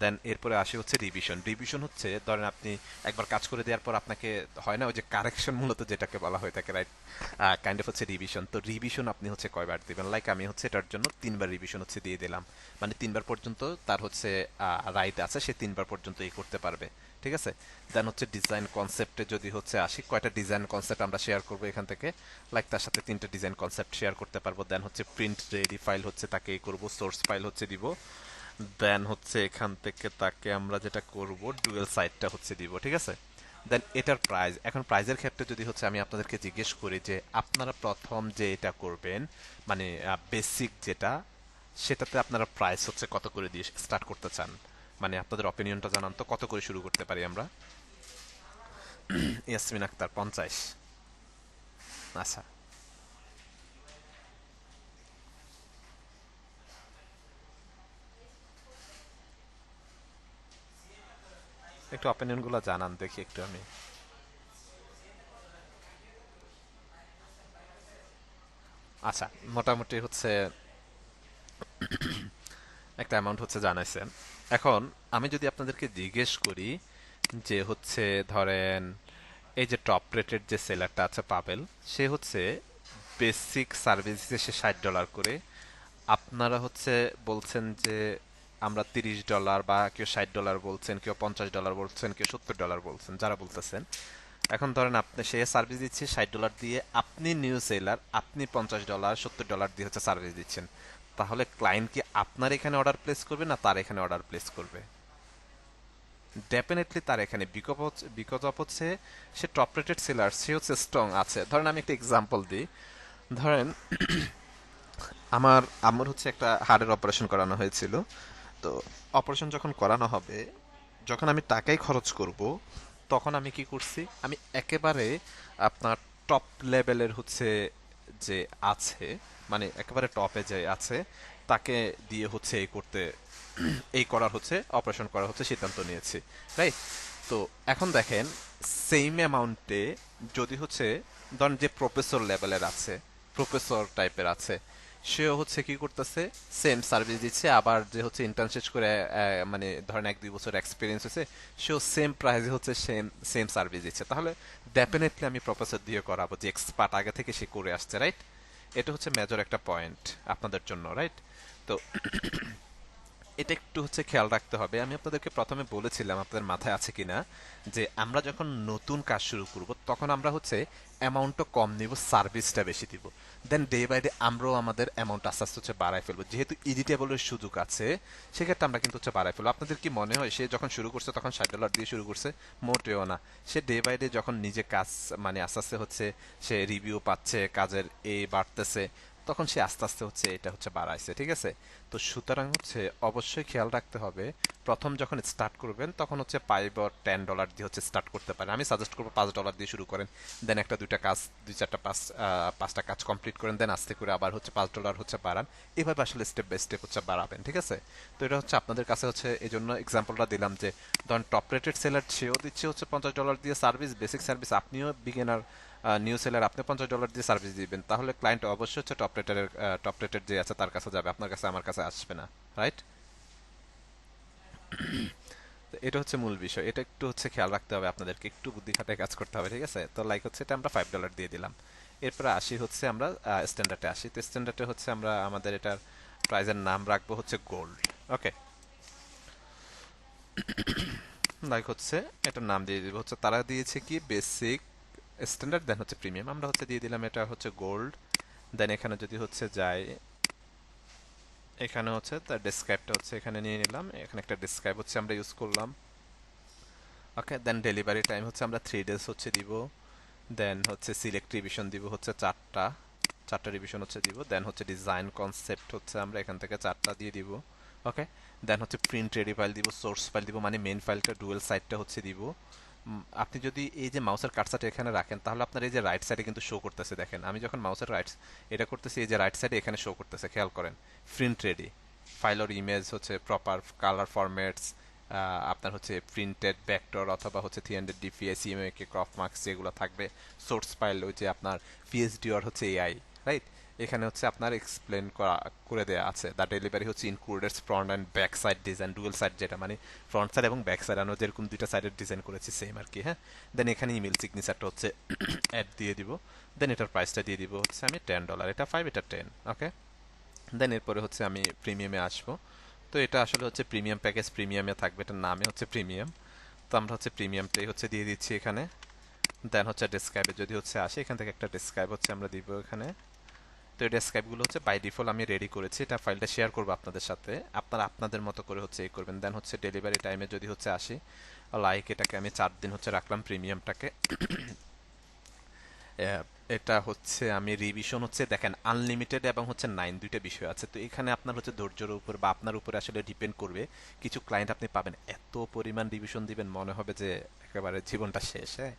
দেন এরপরে আসি হচ্ছে রিভিশন। রিভিশন হচ্ছে ধরেন আপনি একবার কাজ করে দেওয়ার পর আপনাকে হয় না ওই যে কারেকশন মূলত যেটাকে বলা হয়ে থাকে, রাইট? কাইন্ড অফ হচ্ছে রিভিশন। তো রিভিশন আপনি হচ্ছে কয়বার দিবেন? লাইক আমি হচ্ছে এটার জন্য 3বার রিভিশন হচ্ছে দিয়ে দিলাম। মানে 3বার পর্যন্ত তার হচ্ছে রাইট আছে, সে 3বার পর্যন্ত এই করতে পারবে, ঠিক আছে। দেন হচ্ছে ডিজাইন কনসেপ্টে যদি হচ্ছে আসি, কয়টা ডিজাইন কনসেপ্ট আমরা শেয়ার করবো এখান থেকে, লাইক তার সাথে 3টে ডিজাইন কনসেপ্ট শেয়ার করতে পারবো। দেন হচ্ছে প্রিন্ট রেডি ফাইল হচ্ছে তাকে এই করবো, সোর্স ফাইল হচ্ছে দিব। দেন হচ্ছে এখান থেকে তাকে আমরা যেটা করব ডুয়েল সাইটটা হচ্ছে দিব, ঠিক আছে। দেন এটার প্রাইস, এখন প্রাইজের ক্ষেত্রে যদি হচ্ছে আমি আপনাদেরকে জিজ্ঞেস করি যে আপনারা প্রথম যে এটা করবেন, মানে বেসিক যেটা, সেটাতে আপনারা প্রাইস হচ্ছে কত করে দিয়ে স্টার্ট করতে চান? মানে আপনাদের অপিনিয়নটা জানান তো, কত করে শুরু করতে পারি আমরা? ইয়াসমিন আক্তার 50। আচ্ছা, একটু অপিনিয়ন গুলো জানান দেখি একটু আমি। আচ্ছা, মোটামুটি হচ্ছে একটা অ্যামাউন্ট হচ্ছে জানাইছেন। এখন আমি যদি আপনাদেরকে জিজ্ঞেস করি যে হচ্ছে ধরেন এই যে টপ রেটেড যে সেলারটা আছে পাবেল, সে হচ্ছে বেসিক সার্ভিস সে $60 করে, আপনারা হচ্ছে বলছেন যে আমরা $30 বা কেউ $60 বলছেন, কেউ $50 বলছেন, কেউ $70 বলছেন, যারা বলতেছেন। এখন ধরেন আপনি সে সার্ভিস দিচ্ছে $60 দিয়ে, আপনি নিউ সেলার, আপনি $50 $70 দিয়ে হচ্ছে সার্ভিস দিচ্ছেন। তাহলে ক্লায়েন্ট কি আপনার এখানে অর্ডার প্লেস করবে না তার এখানে অর্ডার প্লেস করবে? ডেফিনেটলি তার এখানে, বিকজ অফ হচ্ছে সে টপ রেটেড সেলার, সে হচ্ছে স্ট্রং আছে। ধরেন আমি একটা এক্সাম্পল দিই। ধরেন আমার আমার হচ্ছে একটা হার্টের অপারেশন করানো হয়েছিল। তো অপারেশন যখন করানো হবে, যখন আমি টাকাই খরচ করব, তখন আমি কি করছি, আমি একেবারে আপনার টপ লেভেলের হচ্ছে যে আছে, মানে একেবারে টপে যে আছে, তাকে দিয়ে হচ্ছে এই করতে, এই করার হচ্ছে অপারেশন করার হচ্ছে সিদ্ধান্ত নিয়েছি, রাইট? তো এখন দেখেন সেম অ্যামাউন্টে যদি হচ্ছে ধরেন যে প্রফেসর লেভেলের আছে, প্রফেসর টাইপের আছে, সেও হচ্ছে কি করতেছে, সেম সার্ভিস দিচ্ছে। আবার যে হচ্ছে ইন্টার্ন শেষ করে মানে ধরেন 1-2 বছর এক্সপিরিয়েন্স হয়েছে, সেও সেম প্রাইসে হচ্ছে সেম সেম সার্ভিস দিচ্ছে। তাহলে ডেফিনেটলি আমি প্রফেসর দিয়ে করাবো, যে এক্সপার্ট আগে থেকে সে করে আসছে, রাইট? এটা হচ্ছে মেজর একটা পয়েন্ট আপনাদের জন্য, রাইট? তো এটা একটু হচ্ছে খেয়াল রাখতে হবে। আমি আপনাদেরকে প্রথমে বলেছিলাম, আপনাদের মাথায় আছে কিনা, যে আমরা যখন নতুন কাজ শুরু করব তখন আমরা হচ্ছে অ্যামাউন্টও কম নিব, সার্ভিসটা বেশি দিব। দেন ডে বাই ডে আমরাও আমাদের অ্যামাউন্ট আস্তে আস্তে হচ্ছে বাড়ায় ফেলবো, যেহেতু এডিটেবলের সুযোগ আছে, সেক্ষেত্রে আমরা কিন্তু হচ্ছে বাড়ায় ফেলবো। আপনাদের কি মনে হয় সে যখন শুরু করছে তখন $60 দিয়ে শুরু করছে? মোটেও না। সে ডে বাই ডে যখন নিজে কাজ, মানে আস্তে আস্তে হচ্ছে সে রিভিউ পাচ্ছে, কাজের এই বাড়তেছে, তখন সে আস্তে আস্তে হচ্ছে এটা হচ্ছে বাড়াইছে, ঠিক আছে। তো সুতরাং হচ্ছে অবশ্যই খেয়াল রাখতে হবে, প্রথম যখন স্টার্ট করবেন তখন হচ্ছে $5 or $10 দিয়ে হচ্ছে স্টার্ট করতে পারেন। আমি সাজেস্ট করবো $5 দিয়ে শুরু করেন। দেন একটা দুইটা কাজ, দুই চারটা পাঁচটা কাজ কমপ্লিট করেন, দেন আস্তে করে আবার হচ্ছে $5 হচ্ছে বাড়ান। এভাবে আসলে স্টেপ বাই স্টেপ হচ্ছে বাড়াবেন, ঠিক আছে। তো এটা হচ্ছে আপনাদের কাছে হচ্ছে এই জন্য এক্সাম্পলটা দিলাম যে ধরেন টপ রেটেড সেলার সেও দিচ্ছে হচ্ছে $50 দিয়ে সার্ভিস, বেসিক সার্ভিস, আপনিও বিগিনার নিউ সেলার, আপনি $50 দিয়ে সার্ভিস দিবেন, তাহলে ক্লায়েন্ট অবশ্যই হচ্ছে টপ রেটের যে আছে তার কাছে যাবে, আপনার কাছে আমার কাছে আসবে না, রাইট? এটা হচ্ছে মূল বিষয়, এটা একটু হচ্ছে খেয়াল রাখতে হবে আপনাদেরকে, একটু বুদ্ধি খাটায় কাজ করতে হবে, ঠিক আছে। তো লাইক হচ্ছে এটা আমরা $5 দিয়ে দিলাম। এরপরে আসি হচ্ছে আমরা স্ট্যান্ডার্ডে আসি। তো স্ট্যান্ডার্ডে হচ্ছে আমরা আমাদের এটার প্রাইজের নাম রাখবো হচ্ছে গোল্ড। ওকে, লাইক হচ্ছে এটার নাম দিয়ে দিব হচ্ছে, তারা দিয়েছে কি বেসিক, স্ট্যান্ডার্ড, দেন হচ্ছে প্রিমিয়াম, আমরা হচ্ছে দিয়ে দিলাম এটা হচ্ছে গোল্ড। দেন এখানে যদি হচ্ছে যাই, এখানে হচ্ছে তার ডেসক্রাইবটা হচ্ছে এখানে নিয়ে নিলাম, এখানে একটা ডেসক্রাইব হচ্ছে আমরা ইউজ করলাম। ওকে, দেন ডেলিভারি টাইম হচ্ছে আমরা 3 ডেজ হচ্ছে দিব। দেন হচ্ছে সিলেক্ট রিভিশন দিব হচ্ছে চারটা, চারটা রিভিশন হচ্ছে দিব। দেন হচ্ছে ডিজাইন কনসেপ্ট হচ্ছে আমরা এখান থেকে চারটা দিয়ে দিব। ওকে, দেন হচ্ছে প্রিন্ট রেডি ফাইল দিব, সোর্স ফাইল দিব, মানে মেন ফাইলটা ডুয়েল সাইডটা হচ্ছে দিব। আপনি যদি এই যে মাউসের কার্সারটা এখানে রাখেন, তাহলে আপনার এই যে রাইট সাইডে কিন্তু শো করতেছে, দেখেন আমি যখন মাউসের রাইট এটা করতেছি, এই যে রাইট সাইডে এখানে শো করতেছে, খেয়াল করেন। Print ready file or image হচ্ছে প্রপার কালার ফরম্যাটস, আপনার হচ্ছে প্রিন্টেড ভেক্টর অথবা হচ্ছে 300 dpi সিএমএকে ক্রপ মার্কস যেগুলো থাকবে, সোর্স ফাইল ওই যে আপনার পিএইচডি আর হচ্ছে এআই, রাইট? এখানে হচ্ছে আপনার এক্সপ্লেন করা করে দেওয়া আছে দ্য ডেলিভারি হচ্ছে included front and back side design dual side, যেটা মানে ফ্রন্ট সাইড এবং ব্যাক সাইড আমরা যেরকম দুইটা সাইডের ডিজাইন করেছি সেম আর কি। হ্যাঁ, দেন এখানে ইমেল সিগনেচারটা হচ্ছে অ্যাড দিয়ে দিব, দেন এটার প্রাইসটা দিয়ে দিব হচ্ছে আমি $10, এটা 5 এটা 10। ওকে, দেন এরপরে হচ্ছে আমি প্রিমিয়ামে আসবো। তো এটা আসলে হচ্ছে প্রিমিয়াম প্যাকেজ, প্রিমিয়ামে থাকবে, এটার নামে হচ্ছে প্রিমিয়াম। তো আমরা হচ্ছে প্রিমিয়ামটাই হচ্ছে দিয়ে দিচ্ছি এখানে। দেন হচ্ছে ডেসক্রাইবে যদি হচ্ছে আসে, এখান থেকে একটা ডেসক্রাইব হচ্ছে আমরা দিব এখানে। তো এই ডেসক্রাইবগুলো হচ্ছে বাই ডিফল্ট আমি রেডি করেছি, এটা ফাইলটা শেয়ার করবো আপনাদের সাথে, আপনারা আপনাদের মতো করে হচ্ছে এই করবেন। দেন হচ্ছে ডেলিভারি টাইমে যদি হচ্ছে আসি, লাইক এটাকে আমি 4 দিন হচ্ছে রাখলাম প্রিমিয়ামটাকে। আহ, এটা হচ্ছে আমি রিভিশন হচ্ছে দেখেন আনলিমিটেড এবং হচ্ছে 9 দুইটা বিষয় আছে, তো এখানে আপনার হচ্ছে ধৈর্যের উপর বা আপনার উপরে আসলে ডিপেন্ড করবে। কিছু ক্লায়েন্ট আপনি পাবেন এত পরিমাণ রিভিশন দিবেন মনে হবে যে একেবারে জীবনটা শেষ। হ্যাঁ,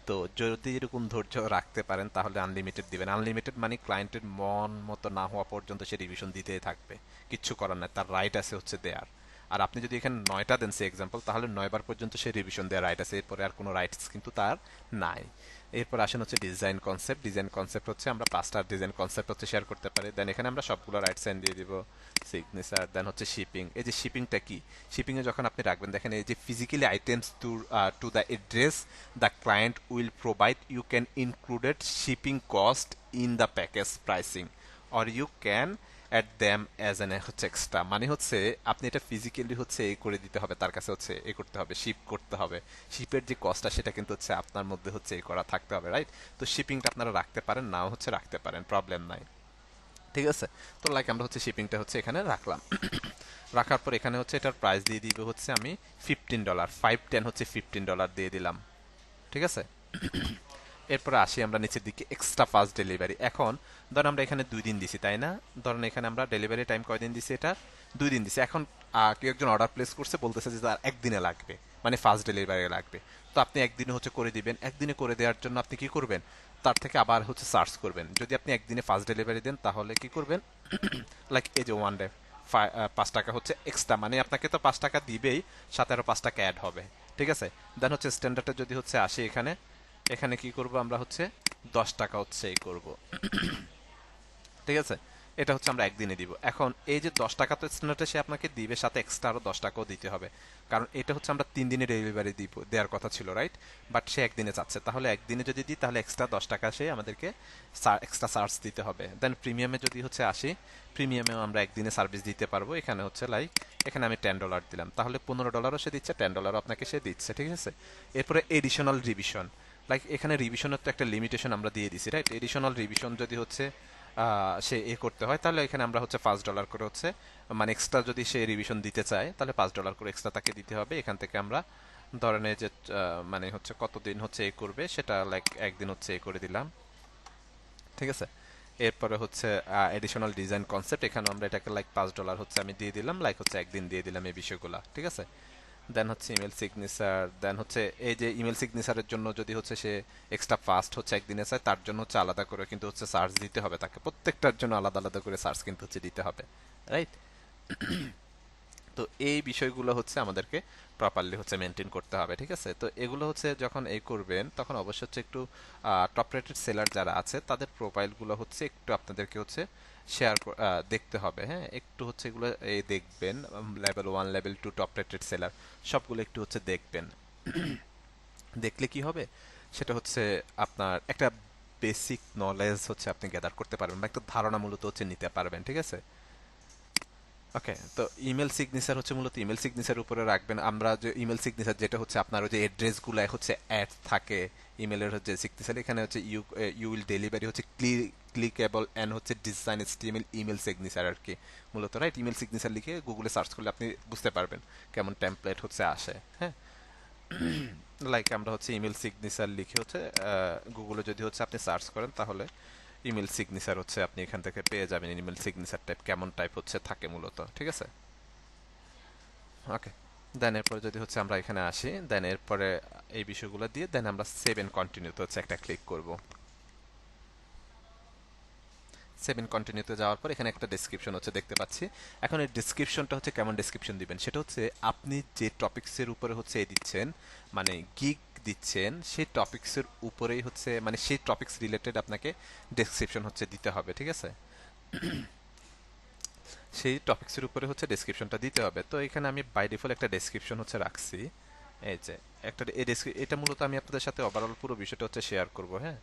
তো যদি এরকম ধৈর্য রাখতে পারেন তাহলে আনলিমিটেড দিবেন। আনলিমিটেড মানে ক্লায়েন্টের মন মতো না হওয়া পর্যন্ত সে রিভিশন দিতেই থাকবে, কিচ্ছু করার নাই, তার রাইট আছে হচ্ছে দেয়ার। আর আপনি যদি এখানে 9টা দেন সে এক্সাম্পল, তাহলে 9 বার পর্যন্ত সে রিভিশন দেওয়ার রাইট আছে, এরপরে আর কোনো রাইটস কিন্তু তার নাই। এরপর আসেন হচ্ছে ডিজাইন কনসেপ্ট। ডিজাইন কনসেপ্ট হচ্ছে আমরা 5টা ডিজাইন কনসেপ্ট হচ্ছে শেয়ার করতে পারি, দেন এখানে আমরা সবগুলো রাইট সাইন দিয়ে দিব, সিগনেচার। দেন হচ্ছে শিপিং। এই যে শিপিংটা কি, শিপিং এ যখন আপনি রাখবেন দেখেন এই যে physically items to the address the client will provide, you can included shipping cost in the package pricing or you can add them as an হচ্ছে এক্সট্রা, মানে হচ্ছে আপনি এটা ফিজিক্যালি হচ্ছে এই করে দিতে হবে, তার কাছে হচ্ছে এ করতে হবে, শিপ করতে হবে। শিপের যে কস্টটা সেটা কিন্তু হচ্ছে আপনার মধ্যে হচ্ছে এই করা থাকতে হবে, রাইট? তো শিপিংটা আপনারা রাখতে পারেন, নাও হচ্ছে রাখতে পারেন, প্রবলেম নাই। ঠিক আছে, তো লাইক আমরা হচ্ছে শিপিংটা হচ্ছে এখানে রাখলাম। রাখার পর এখানে হচ্ছে এটার প্রাইস দিয়ে দিব হচ্ছে আমি $15, 510 হচ্ছে $15 দিয়ে দিলাম। ঠিক আছে, এরপরে আসি আমরা নিচের দিকে এক্সট্রা ফাস্ট ডেলিভারি। এখন ধরেন আমরা এখানে 2 দিন দিছি তাই না, ধরেন এখানে আমরা ডেলিভারি টাইম কয়দিন দিছি, এটা 2 দিন দিছি। এখন কেউ একজন অর্ডার প্লেস করছে, বলতেছে যে তার একদিনে লাগবে, মানে ফাস্ট ডেলিভারি লাগবে। তো আপনি একদিনে হচ্ছে করে দিবেন, একদিনে করে দেওয়ার জন্য আপনি কি করবেন, তার থেকে আবার হচ্ছে সার্চ করবেন। যদি আপনি একদিনে ফাস্ট ডেলিভারি দেন তাহলে কি করবেন, লাইক এই যে 1 ডে 5 টাকা হচ্ছে এক্সট্রা, মানে আপনাকে তো 5 টাকা দিবেই, সাথে আরো 5 টাকা অ্যাড হবে। ঠিক আছে, দেন হচ্ছে স্ট্যান্ডার্ডে যদি হচ্ছে আসি এখানে, এখানে কি করব আমরা হচ্ছে 10 টাকা হচ্ছে এই করব। ঠিক আছে, এটা হচ্ছে আমরা একদিনে দিব। এখন এই যে 10 টাকা তো স্ট্যান্ডার্ডে সে আপনাকে দিবে, সাথে এক্সট্রা আরো 10 টাকাও দিতে হবে, কারণ এটা হচ্ছে আমরা 3 দিনে ডেলিভারি দিব দেওয়ার কথা ছিল, রাইট? বাট সে একদিনে চাচ্ছে, তাহলে একদিনে যদি দিই তাহলে এক্সট্রা 10 টাকা সে আমাদেরকে এক্সট্রা চার্জ দিতে হবে। দেন প্রিমিয়ামে যদি হচ্ছে আসি, প্রিমিয়ামেও আমরা একদিনে সার্ভিস দিতে পারবো। এখানে হচ্ছে লাইক এখানে আমি $10 দিলাম, তাহলে $15ও সে দিচ্ছে, $10 আপনাকে সে দিচ্ছে। ঠিক আছে, এরপরে এডিশনাল রিভিশন। লাইক এখানে রিভিশনের তো একটা লিমিটেশন আমরা দিয়ে দিছি, রাইট? এডিশনাল রিভিশন যদি হচ্ছে সে এ করতে হয়, তাহলে এখানে আমরা হচ্ছে $5 করে হচ্ছে, মানে এক্সট্রা যদি সে রিভিশন দিতে চায় তাহলে $5 করে এক্সট্রা তাকে দিতে হবে। এখান থেকে আমরা ধরেন এই যে মানে হচ্ছে কতদিন হচ্ছে এ করবে সেটা লাইক একদিন হচ্ছে এ করে দিলাম। ঠিক আছে, এরপরে হচ্ছে এডিশনাল ডিজাইন কনসেপ্ট, এখানে আমরা এটাকে লাইক $5 হচ্ছে আমি দিয়ে দিলাম, লাইক হচ্ছে একদিন দিয়ে দিলাম এই বিষয়গুলা। ঠিক আছে, দেন হচ্ছে ইমেল সিগনেচার। দেন হচ্ছে এই যে ইমেল সিগনেচারের জন্য যদি হচ্ছে সে এক্সট্রা ফাস্ট হচ্ছে একদিনে চায়, তার জন্য হচ্ছে আলাদা করে কিন্তু হচ্ছে সার্চ দিতে হবে, তাকে প্রত্যেকটার জন্য আলাদা আলাদা করে সার্চ কিন্তু হচ্ছে দিতে হবে, রাইট? তো এই বিষয়গুলো হচ্ছে আমাদেরকে প্রপারলি হচ্ছে মেনটেন করতে হবে। ঠিক আছে, তো এগুলো হচ্ছে যখন এই করবেন তখন অবশ্যই হচ্ছে একটু টপ রেটেড সেলার যারা আছে তাদের প্রোফাইলগুলো হচ্ছে একটু আপনাদেরকে হচ্ছে শেয়ার দেখতে হবে। হ্যাঁ, একটু হচ্ছে এগুলো এই দেখবেন, level 1 level 2 top rated seller সবগুলো একটু হচ্ছে দেখবেন। দেখলে কি হবে, সেটা হচ্ছে আপনার একটা বেসিক নলেজ হচ্ছে আপনি গ্যাদার করতে পারবেন, বা একটা ধারণা মূলত হচ্ছে নিতে পারবেন। ঠিক আছে, ওকে, তো ইমেল সিগনেচার হচ্ছে মূলত ইমেল সিগনেচার উপরে রাখবেন। আমরা যে ইমেল সিগনেচার যেটা হচ্ছে আপনার ওই যে অ্যাড্রেসগুলো হচ্ছে অ্যাড থাকে ইমেলের হচ্ছে সিগনেচার, এখানে হচ্ছে ইউ উইল ডেলিভারি হচ্ছে ক্লিকেবল অ্যান্ড হচ্ছে ডিজাইন এসটিএমএল ইমেল সিগনেচার আর কি মূলত, রাইট? ইমেল সিগনেচার লিখে গুগলে সার্চ করলে আপনি বুঝতে পারবেন কেমন টেমপ্লেট হচ্ছে আসে। হ্যাঁ, লাইক আমরা হচ্ছে ইমেল সিগনেচার লিখে হচ্ছে গুগলে যদি হচ্ছে আপনি সার্চ করেন তাহলে ইমেল সিগনেচার হচ্ছে আপনি এখান থেকে পেয়ে যাবেন, ইমেল সিগনেচার টাইপ কেমন টাইপ হচ্ছে থাকে মূলত। ঠিক আছে, ওকে, দেন এরপরে যদি হচ্ছে আমরা এখানে আসি, দেন এরপরে এই বিষয়গুলো দিয়ে দেন আমরা সেভ এন্ড কন্টিনিউতে হচ্ছে একটা ক্লিক করব। সেভ এন্ড কন্টিনিউতে যাওয়ার পর এখানে একটা ডেসক্রিপশন হচ্ছে দেখতে পাচ্ছি। এখন এই ডেসক্রিপশনটা হচ্ছে কেমন ডেসক্রিপশন দিবেন, সেটা হচ্ছে আপনি যে টপিকসের উপরে হচ্ছে এ দিচ্ছেন, মানে গিগ দিচ্ছেন, সেই টপিকসের উপরেই হচ্ছে মানে সেই টপিকস রিলেটেড আপনাকে ডেসক্রিপশন হচ্ছে দিতে হবে। ঠিক আছে, সেই টপিকসের উপরে হচ্ছে ডেসক্রিপশনটা দিতে হবে। তো এখানে আমি বাই ডিফল্ট একটা ডেসক্রিপশন হচ্ছে রাখছি। এই যে একটা এটা মূলত আমি আপনাদের সাথে ওভারঅল পুরো বিষয়টা হচ্ছে শেয়ার করব, হ্যাঁ।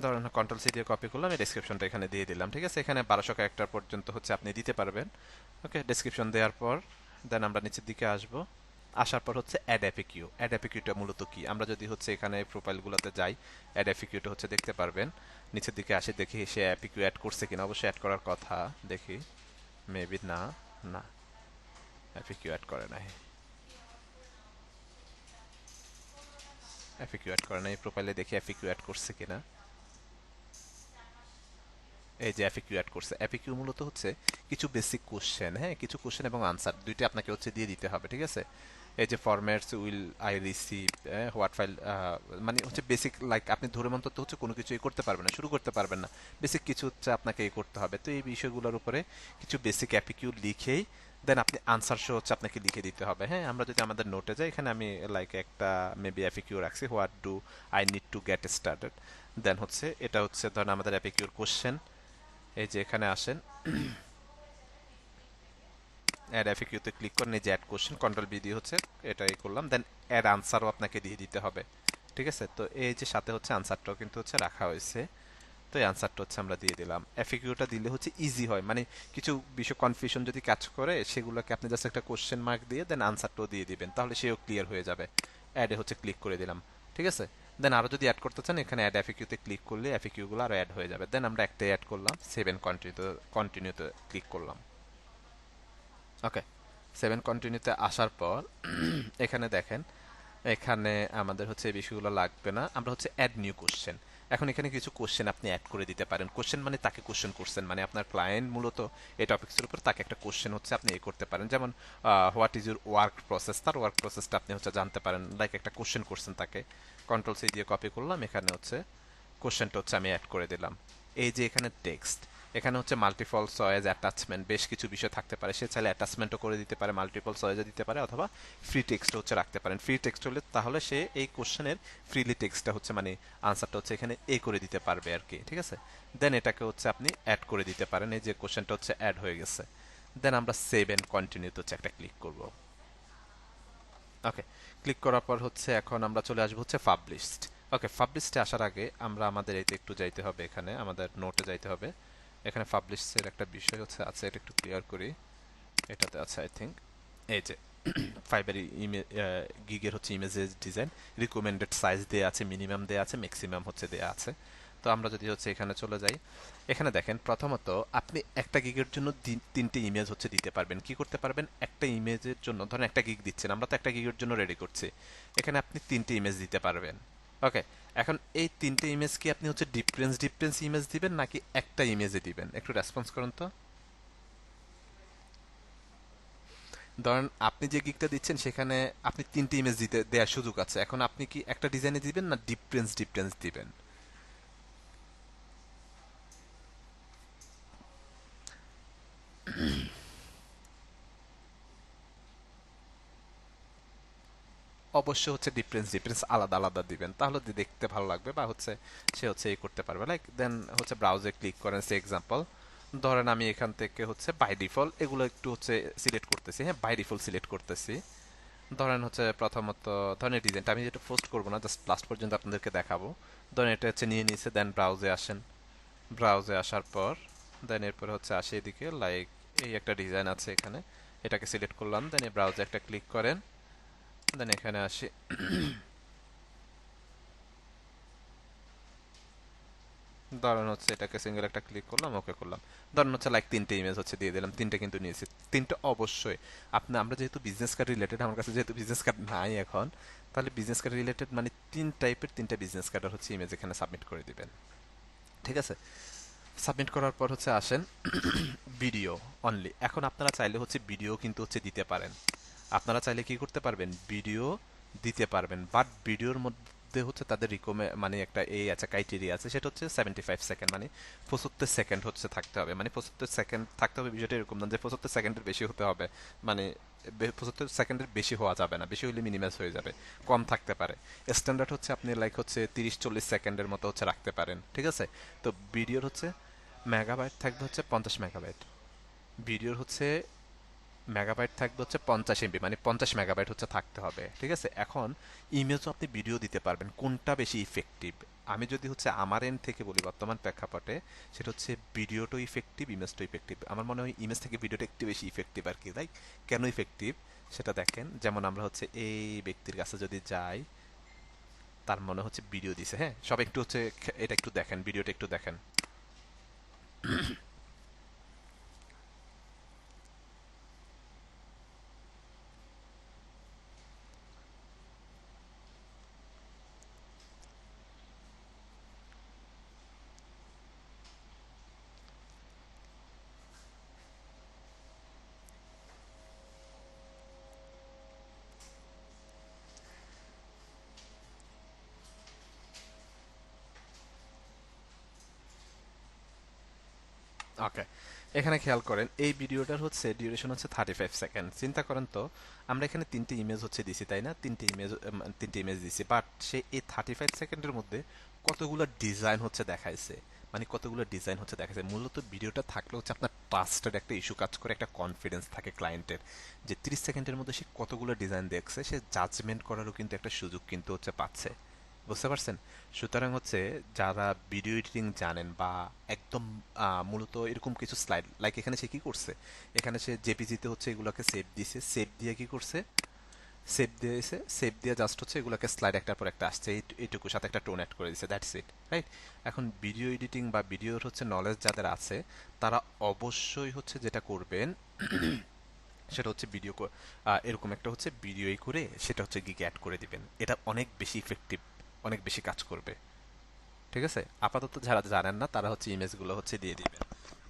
ধরেন কন্ট্রোল সি দিয়ে কপি করলাম, এই ডেসক্রিপশনটা এখানে দিয়ে দিলাম, ঠিক আছে। এখানে 1200 ক্যারেক্টার পর্যন্ত হচ্ছে আপনি দিতে পারবেন। ওকে, ডেসক্রিপশন দেওয়ার পর দেন আমরা নিচের দিকে আসব। আসার পর হচ্ছে অ্যাড এফএকিউ। অ্যাড এফএকিউটা মূলত কি, আমরা যদি হচ্ছে এখানে প্রোফাইলগুলোতে যাই, অ্যাড এফএকিউটা হচ্ছে দেখতে পারবেন। নিচের দিকে আসে, দেখি সে এফএকিউ অ্যাড করছে কিনা। অবশ্যই অ্যাড করার কথা, দেখি। মেবি না, না, এফএকিউ অ্যাড করে নাই। এফএকিউ অ্যাড করে নাই, প্রোফাইলে দেখি এফএকিউ অ্যাড করছে কিনা। এই যে এফএকিউ অ্যাড করছে। এফএকিউ মূলত হচ্ছে কিছু বেসিক কোশ্চেন, হ্যাঁ, কিছু কোশ্চেন এবং আনসার দুইটা আপনাকে হচ্ছে দিয়ে দিতে হবে, ঠিক আছে। এই যে formats will I receive, what file, মানে হচ্ছে বেসিক, লাইক আপনি ধরে মন্তব্য হচ্ছে কোনো কিছুই করতে পারবেন না, শুরু করতে পারবেন না। বেসিক কিছু হচ্ছে আপনাকে এই করতে হবে। তো এই বিষয়গুলোর উপরে কিছু বেসিক এফএকিউ লিখেই দেন আপনি আনসার শো হচ্ছে আপনাকে লিখে দিতে হবে, হ্যাঁ। আমরা যদি আমাদের নোটে যাই, এখানে আমি লাইক একটা মেবি এফএকিউ রাখছি, what do I need to get started. Then হচ্ছে এটা হচ্ছে ধরেন আমাদের এফএকিউর কোশ্চেন। এই যে এখানে আসেন, অ্যাড এফএকিউতে ক্লিক করেন, এই যে অ্যাড কোশ্চেন, কন্ট্রোল বি দিয়ে হচ্ছে এটাই করলাম। দেন অ্যাড আনসারও আপনাকে দিয়ে দিতে হবে, ঠিক আছে। তো এই যে সাথে হচ্ছে আনসারটাও কিন্তু হচ্ছে রাখা হয়েছে। তো এই আনসারটা হচ্ছে আমরা দিয়ে দিলাম। এফএকিউটা দিলে হচ্ছে ইজি হয়, মানে কিছু বিষয় কনফিউশন যদি কাজ করে সেগুলোকে আপনি জাস্ট একটা কোশ্চেন মার্ক দিয়ে দেন আনসারটাও দিয়ে দিবেন, তাহলে সেও ক্লিয়ার হয়ে যাবে। অ্যাডে হচ্ছে ক্লিক করে দিলাম, ঠিক আছে। দেন আরও যদি অ্যাড করতে চান, এখানে অ্যাড এফএকিউতে ক্লিক করলে এফএকিউগুলো আরও অ্যাড হয়ে যাবে। দেন আমরা একটাই অ্যাড করলাম, সেভেন কন্টিনিউতে ক্লিক করলাম। ওকে, সেভেন কন্টিনিউতে আসার পর এখানে দেখেন, এখানে আমাদের হচ্ছে এই বিষয়গুলো লাগবে না, আমরা হচ্ছে অ্যাড নিউ কোশ্চেন। এখন এখানে কিছু কোশ্চেন আপনি অ্যাড করে দিতে পারেন। কোশ্চেন মানে তাকে কোশ্চেন করছেন, মানে আপনার ক্লায়েন্ট মূলত এই টপিক্সের উপর তাকে একটা কোশ্চেন হচ্ছে আপনি এ করতে পারেন। যেমন what is your work process, তার ওয়ার্ক প্রসেসটা আপনি হচ্ছে জানতে পারেন, লাইক একটা কোশ্চেন করছেন তাকে। কন্ট্রোল সি দিয়ে কপি করলাম, এখানে হচ্ছে কোশ্চেনটা হচ্ছে আমি অ্যাড করে দিলাম। এই যে এখানে টেক্সট, এখানে হচ্ছে মাল্টিপল চয়েস, অ্যাটাচমেন্ট, বেশ কিছু বিষয় থাকতে পারে। সে চাইলে অ্যাটাচমেন্টও করে দিতে পারে, মাল্টিপল চয়েসও দিতে পারে, অথবা ফ্রি টেক্সট হচ্ছে রাখতে পারেন। ফ্রি টেক্সট হলে তাহলে সে এই কোশ্চেনের ফ্রিলি টেক্সটটা হচ্ছে মানে আনসারটা হচ্ছে এখানে এ করে দিতে পারবে আর কি, ঠিক আছে। দেন এটাকে হচ্ছে আপনি অ্যাড করে দিতে পারেন। এই যে কোশ্চেনটা হচ্ছে অ্যাড হয়ে গেছে। দেন আমরা সেভ এন্ড কন্টিনিউতে হচ্ছে একটা ক্লিক করব। ওকে, ক্লিক করার পর হচ্ছে এখন আমরা চলে আসবো হচ্ছে পাবলিশড। ওকে, পাবলিশডে আসার আগে আমরা আমাদের এইতে একটু যাইতে হবে, এখানে আমাদের নোটে যাইতে হবে। এখানে পাবলিশের একটা বিষয় হচ্ছে আছে, এটা একটু ক্লিয়ার করি। এটাতে আছে আই থিঙ্ক, এই যে ফাইবার গিগের হচ্ছে ইমেজের ডিজাইন, রিকমেন্ডেড সাইজ দেয়া আছে, মিনিমাম দেয়া আছে, ম্যাক্সিমাম হচ্ছে দেয়া আছে। তো আমরা যদি হচ্ছে এখানে চলে যাই, এখানে দেখেন প্রথমত আপনি একটা গিগের জন্য তিনটে ইমেজ হচ্ছে দিতে পারবেন। কি করতে পারবেন, একটা ইমেজের জন্য ধরেন একটা গিগ দিচ্ছেন, আমরা তো একটা গিগের জন্য রেডি করছি, এখানে আপনি তিনটে ইমেজ দিতে পারবেন। ওকে, এখন এই তিনটে ইমেজ কি আপনি হচ্ছে ডিফারেন্স ডিফারেন্স ইমেজ দিবেন নাকি একটা ইমেজে দিবেন, একটু রেসপন্স করুন তো। ধরেন আপনি যে গিগটা দিচ্ছেন সেখানে আপনি তিনটে ইমেজ দিতে দেওয়ার সুযোগ আছে, এখন আপনি কি একটা ডিজাইনে দিবেন না ডিফারেন্স ডিফারেন্স দিবেন। অবশ্যই হচ্ছে ডিফারেন্স ডিফারেন্স আলাদা আলাদা দিবেন, তাহলে দেখতে ভালো লাগবে, বা হচ্ছে সে হচ্ছে এই করতে পারবে। লাইক দেন হচ্ছে ব্রাউজে ক্লিক করেন, সে এক্সাম্পল ধরেন আমি এখান থেকে হচ্ছে বাই ডিফল্ট এগুলো একটু হচ্ছে সিলেক্ট করতেছি, হ্যাঁ, বাই ডিফল্ট সিলেক্ট করতেছি। ধরেন হচ্ছে প্রথমত ধরেন ডিজাইনটা আমি যেটা পোস্ট করবো না, জাস্ট লাস্ট পর্যন্ত আপনাদেরকে দেখাবো। ধরেন এটা হচ্ছে নিয়ে নিয়েছে, দেন ব্রাউজে আসেন। ব্রাউজে আসার পর দেন এরপর হচ্ছে আসে এদিকে, লাইক এই একটা ডিজাইন আছে এখানে, এটাকে সিলেক্ট করলাম, দেন এই ব্রাউজে একটা ক্লিক করেন। দেন এখানে আসি, ধরেন হচ্ছে এটাকে সিঙ্গেল একটা ক্লিক করলাম, ওকে করলাম। ধরেন হচ্ছে লাইক তিনটে ইমেজ হচ্ছে দিয়ে দিলাম, তিনটে কিন্তু নিয়েছি। তিনটে অবশ্যই আপনি, আমরা যেহেতু বিজনেস কার্ড রিলেটেড, আমার কাছে যেহেতু বিজনেস কার্ড নাই এখন, তাহলে বিজনেস কার্ড রিলেটেড মানে তিন টাইপের তিনটা বিজনেস কার্ডের হচ্ছে ইমেজ এখানে সাবমিট করে দিবেন, ঠিক আছে। সাবমিট করার পর হচ্ছে আসেন ভিডিও অনলি। এখন আপনারা চাইলে হচ্ছে ভিডিও কিন্তু হচ্ছে দিতে পারেন, আপনারা চাইলে কি করতে পারবেন, ভিডিও দিতে পারবেন, বাট ভিডিওর মধ্যে হচ্ছে তাদের মানে একটা এই আছে, ক্রাইটেরিয়া আছে, সেটা হচ্ছে 75 সেকেন্ড, মানে 75 সেকেন্ড হচ্ছে থাকতে হবে। মানে 75 সেকেন্ড থাকতে হবে বিষয়টা এরকম না যে 75 সেকেন্ডের বেশি হতে হবে, মানে সেকেন্ডের বেশি হওয়া যাবে না, বেশি হলে মিনিমাইজ হয়ে যাবে, কম থাকতে পারে। স্ট্যান্ডার্ড হচ্ছে আপনি লাইক হচ্ছে 30-40 সেকেন্ডের মতো হচ্ছে রাখতে পারেন, ঠিক আছে? তো ভিডিওর হচ্ছে মেগাবাইট থাকবে হচ্ছে 50 মেগাবাইট, ভিডিওর হচ্ছে মেগাবাইট থাকবে হচ্ছে 50 MB, মানে 50 মেগাবাইট হচ্ছে থাকতে হবে, ঠিক আছে? এখন ইমেজও আপনি ভিডিও দিতে পারবেন, কোনটা বেশি ইফেক্টিভ? আমি যদি হচ্ছে আমার এন্ড থেকে বলি বর্তমান প্রেক্ষাপটে, সেটা হচ্ছে ভিডিওটাও ইফেক্টিভ, ইমেজটাও ইফেক্টিভ। আমার মনে হয় ইমেজ থেকে ভিডিওটা একটু বেশি ইফেক্টিভ আর কি, তাই? কেন ইফেক্টিভ সেটা দেখেন, যেমন আমরা হচ্ছে এই ব্যক্তির কাছে যদি যাই, তার মনে হচ্ছে ভিডিও দিছে, হ্যাঁ, সব একটু হচ্ছে এটা একটু দেখেন, ভিডিওটা একটু দেখেন। ওকে, এখানে খেয়াল করেন এই ভিডিওটার হচ্ছে ডিউরেশন হচ্ছে 35 সেকেন্ড। চিন্তা করেন তো, আমরা এখানে তিনটে ইমেজ হচ্ছে দিছি, তাই না? তিনটে ইমেজ দিছি, বাট সে এই 35 সেকেন্ডের মধ্যে কতগুলো ডিজাইন হচ্ছে দেখাইছে, মানে কতগুলো ডিজাইন হচ্ছে দেখাইছে। মূলত ভিডিওটা থাকলে হচ্ছে আপনার ট্রাস্টের একটা ইস্যু কাজ করে, একটা কনফিডেন্স থাকে ক্লায়েন্টের, যে 30 সেকেন্ডের মধ্যে সে কতগুলো ডিজাইন দেখছে, সে জাজমেন্ট করারও কিন্তু একটা সুযোগ কিন্তু হচ্ছে পাচ্ছে। বুঝতে পারছেন? সুতরাং হচ্ছে যারা ভিডিও এডিটিং জানেন বা একদম মূলত এরকম কিছু স্লাইড, লাইক এখানে সে কি করছে, এখানে সে জেপিজিতে হচ্ছে এগুলোকে সেভ দিছে, সেভ দিয়ে কি করছে, সেভ দিয়েছে, সেভ দিয়ে জাস্ট হচ্ছে এগুলোকে স্লাইড একটার পর একটা আসছে, এইটুকু সাথে একটা টোন অ্যাড করে দিছে, দ্যাটস ইট, রাইট? এখন ভিডিও এডিটিং বা ভিডিওর হচ্ছে নলেজ যাদের আছে, তারা অবশ্যই হচ্ছে যেটা করবেন সেটা হচ্ছে এরকম একটা হচ্ছে ভিডিওই করে সেটা হচ্ছে গিগে অ্যাড করে দিবেন, এটা অনেক বেশি ইফেক্টিভ, অনেক বেশি কাজ করবে, ঠিক আছে? আপাতত যারা জানেন না তারা হচ্ছে ইমেজগুলো হচ্ছে দিয়ে দিবেন,